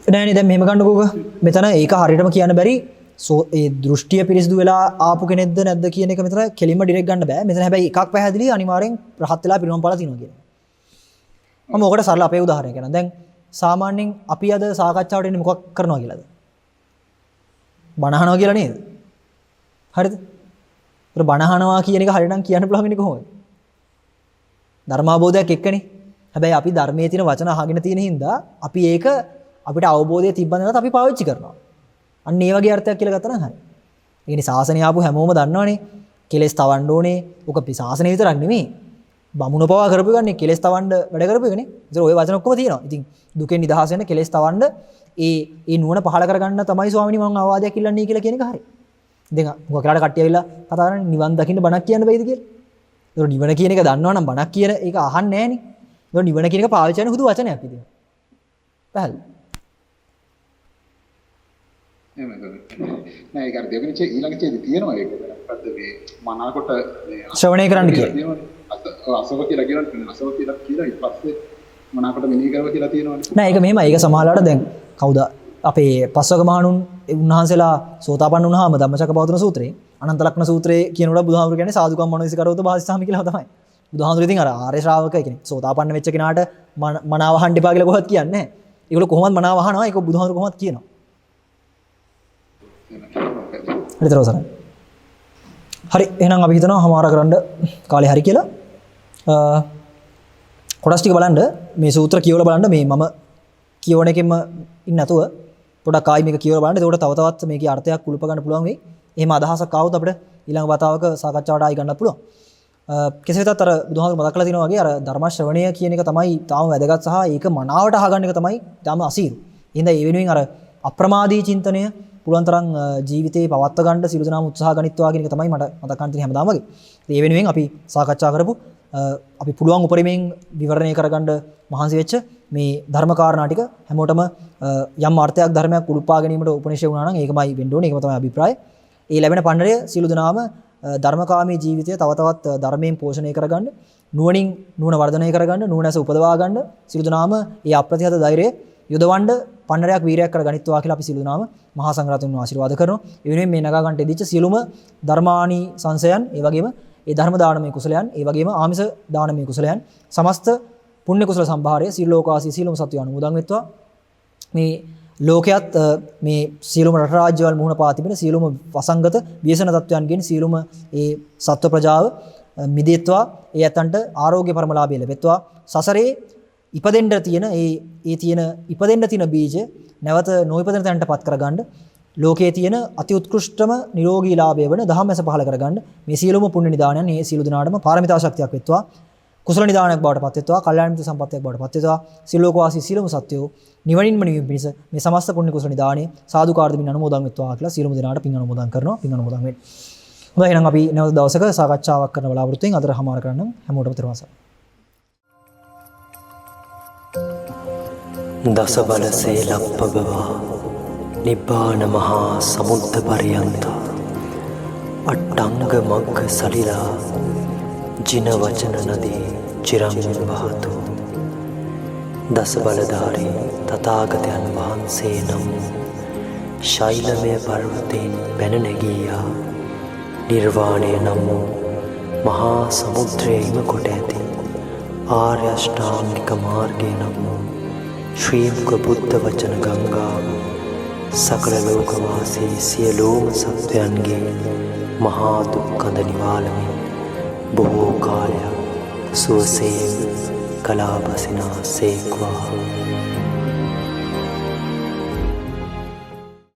නෑනේ දැන් මෙහෙම ගන්නකෝක. මෙතන ඒක හරියටම කියන්න බැරි ඒ දෘෂ්ටිය පිරිසිදු වෙලා ආපු කෙනෙක්ද නැද්ද කියන එක මෙතන කෙලින්ම ඩිරෙක්ට් ගන්න බෑ. මෙතන හැබැයි එකක් පැහැදිලි අනිවාර්යෙන් රහත් වෙලා පිරුණම් පාලා තිනවා කියන. මම ඔකට සරල අපේ උදාහරණයක් කියනවා. දැන් සාමාන්‍යයෙන් අපි අද සාකච්ඡාවට එන්නේ මොකක් කරනවා කියලාද? බණ අහනවා කියලා නේද? හරිද? ඒතර බණ අහනවා කියන එක හරියටම කියන්න පුළුවන් වෙන්නේ කොහොමද? ධර්මාබෝධයක් එක්කනේ. හැබැයි අපි ධර්මයේ තියෙන වචන අහගෙන තියෙන හින්දා අපි ඒක අපිට අවබෝධය තිබ්බනකට අපි පාවිච්චි කරනවා. අන්න ඒ වගේ අර්ථයක් කියලා ගත්තා නම් හරි. ඒ කියන්නේ ශාසනය ආපු හැමෝම දන්නවනේ කෙලෙස් තවන්න ඕනේ. ඔක ශාසනය විතරක් නෙමෙයි. බමුණ පවා කරපු ගන්නේ කෙලෙස් තවන්න වැඩ කරපු එකනේ. ඒතර ওই වචන ඔක්කොම තියෙනවා. ඉතින් දුකෙන් නිදහස් වෙන්න කෙලෙස් තවන්න ඒ නුවණ පහල කරගන්න තමයි ස්වාමීනි මම අවවාදයක් ඉල්ලන්නේ කියලා කියන එක හරි. දැන් මොකක් කරාට කට්ටිය ඇවිල්ලා කතා කරන්නේ නිවන් දකින්න බණක් කියන්න බෑද කියලා. ඒතර නිවන කියන එක දන්නවනම් බණක් කියන එක අහන්නේ නැහනේ. ඒතර නිවන කියන එක පාවිච්චි කරන හුදු වචනයක් ඉතින්. පැහැදිලි. නෑ ඒක අර දෙවෙනි ඊළඟ ඡේදයේ තියෙනවා ඒක. මොකද්ද මේ මනාකොට මේ ශ්‍රවණය කරන්න කියලා. අසව කියලා කියනවා අසව කියලා ඊට පස්සේ මනාකොට මෙනෙහි කරව කියලා තියෙනවනේ. නෑ ඒක මෙහෙමයි. ඒක සමහරවිට දැන් කවුද අපේ පස්වක මහණුන් උන්වහන්සේලා සෝතාපන්න වුණාම ධම්මචක්කපවත්තන සූත්‍රයේ අනන්ත ලක්ෂණ සූත්‍රයේ කියනකොට බුදුහාමුදුරු කියන්නේ සාදුකම් මනෝසිකරවත භාසිතාමි කියලා තමයි. බුදුහාමුදුරු ඉතින් අර ආර්ය ශ්‍රාවකය කියන්නේ සෝතාපන්න වෙච්ච කෙනාට මනාව අහන්න එපා කියලා කොහොමද කියන්නේ නැහැ. ඒගොල්ලෝ කොහොමද මනාව අහනවා ඒක බුදුහාමුදුරු කොහොමද කියනවා. හරිද රෝසන? හරි එහෙනම් අපි හිතනවා හමාර කරන්න කාලේ හරි කියලා. කොටස් ටික බලන්න මේ සූත්‍ර කියවලා බලන්න මේ මම කියවන එකෙම ඉන්න නැතුව පොඩක් ආයි මේක කියවලා බලන්න. එතකොට තව තවත් මේකේ අර්ථයක් කුළුප ගන්න පුළුවන් වෙයි. එහෙම අදහසක් ආවොත් අපිට ඊළඟ වතාවක සාකච්ඡාවට ආයි ගන්නත් පුළුවන්. කෙසේ වෙතත් අර බුදුහාමුදුරුවෝ මතක් කරලා තිනවා වගේ අර ධර්ම ශ්‍රවණය කියන එක තමයි තාම වැදගත් සහ ඒක මනාවට අහගන්න එක තමයි තාම අසීරු. එහෙනම් ඒ වෙනුවෙන් අර අප්‍රමාදී චින්තනය පුළුවන් තරම් ජීවිතේ පවත්වා ගන්න සියලු දෙනාම උත්සාහ ගනිත්වා කියන එක තමයි මට මතක් කරන් තියෙන හැමදාම වගේ. ඒ වෙනුවෙන් අපි සාකච්ඡා කරපු අපි පුළුවන් උපරිමයෙන් විවරණය කරගන්න මහන්සි වෙච්ච මේ ධර්ම කාරණා ටික හැමෝටම යම් අර්ථයක් ධර්මයක් උඩුපා ගැනීමට උපනිෂේ වුණා නම් ඒකමයි වෙන්න ඕනේ. ඒකම තමයි අභිප්‍රාය. ඒ ලැබෙන පණ්ඩරය සියලු දෙනාම ධර්මකාමී ජීවිතය තව තවත් ධර්මයෙන් පෝෂණය කරගන්න, නුවණින් නුවණ වර්ධනය කරගන්න, නුවණැස උපදවා ගන්න සියලු දෙනාම ඒ අප්‍රතිහත ධෛර්යය යොදවන්න පණ්ඩරයක් වීරයක් කරගනිත්වා කියලා අපි සියලු දෙනාම මහා සංඝරත්නයන් ආශිර්වාද කරනවා. ඒ වෙනුවෙන් මේ නගා ගන්නට ඉදිච්ච සියලුම ධර්මානි සංසයන්, ඒ වගේම ඒ ධර්ම දානමය කුසලයන්, ඒ වගේම ආමිස දානමය කුසලයන්, සමස්ත පුණ්‍ය කුසල සම්භාරය සියලු ලෝකවාසී සියලුම සත්වයන් අනුමෝදන් වෙත්වා. මේ ලෝකයේත් මේ සියලුම රට රාජ්‍යවල මුහුණ පා තිබෙන සියලුම වසංගත ව්‍යසන තත්වයන්ගෙන් සියලුම ඒ සත්ව ප්‍රජාව මිදෙත්වා. ඒ ඇතන්ට ආරෝග්‍ය පරමලාභය ලැබෙත්වා. සසරේ ඉපදෙන්න තියෙන ඉපදෙන්න තියෙන බීජ නැවත නොඉපදෙන තැනටපත් කරගන්න, ලෝකයේ තියෙන අති උත්කෘෂ්ඨම නිරෝගී ලාභය වන දහම්මැස පහල කරගන්න මේ සියලුම පුණ්‍ය නිදානයන් මේ සියලු දිනාටම පාරමිතා ශක්තියක් වෙත්වා. කුසල නිදානයක් බවට පත් වෙත්වා. කල්යාණ මිත්‍ර සම්පත්තියක් බවට පත් වෙත්වා. සියලු ලෝකවාසී සියලුම සත්වයෝ නිවනින්ම නිවීම පිණිස මේ සමස්ත පුණ්‍ය කුසල නිදානයේ සාදුකාර්ය දෙමින් අනුමෝදන් වෙත්වා කියලා සියලුම දිනාට පින් අනුමෝදන් කරනවා. පින් අනුමෝදන් වෙන්න. හොඳයි එහෙනම් අපි නැවත දවසක සාකච්ඡාවක් කරන්න බලාපොරොත්තු වෙන අතර හමාර කරන්න හැමෝටම තෙරුවන් දස බල සේලප්පබවා නිබ්බාන මහා සමුද්ද පරියන්ත අට්ටංග මග්ග සලිලා ජින වචන නදී චිරං වහතු. දස බලධාරී තථාගතයන් වහන්සේ නම් ශෛලමය පර්වතයෙන් පැන නැගීයා නිර්වාණය නම් වූ මහා සමුද්‍රයේම කොට ඇති ආර්ය අෂ්ටාංගික මාර්ගය නම් වූ ශ්‍රී මුක බුද්ධ වචන ගංගාව සකල ලෝකවාසී සියලුම සත්වයන්ගේ මහා දුක්ඛඳ නිවාලමින් බොහෝ කාලයක් සුවසේ කලාපසිනා සේක්වා.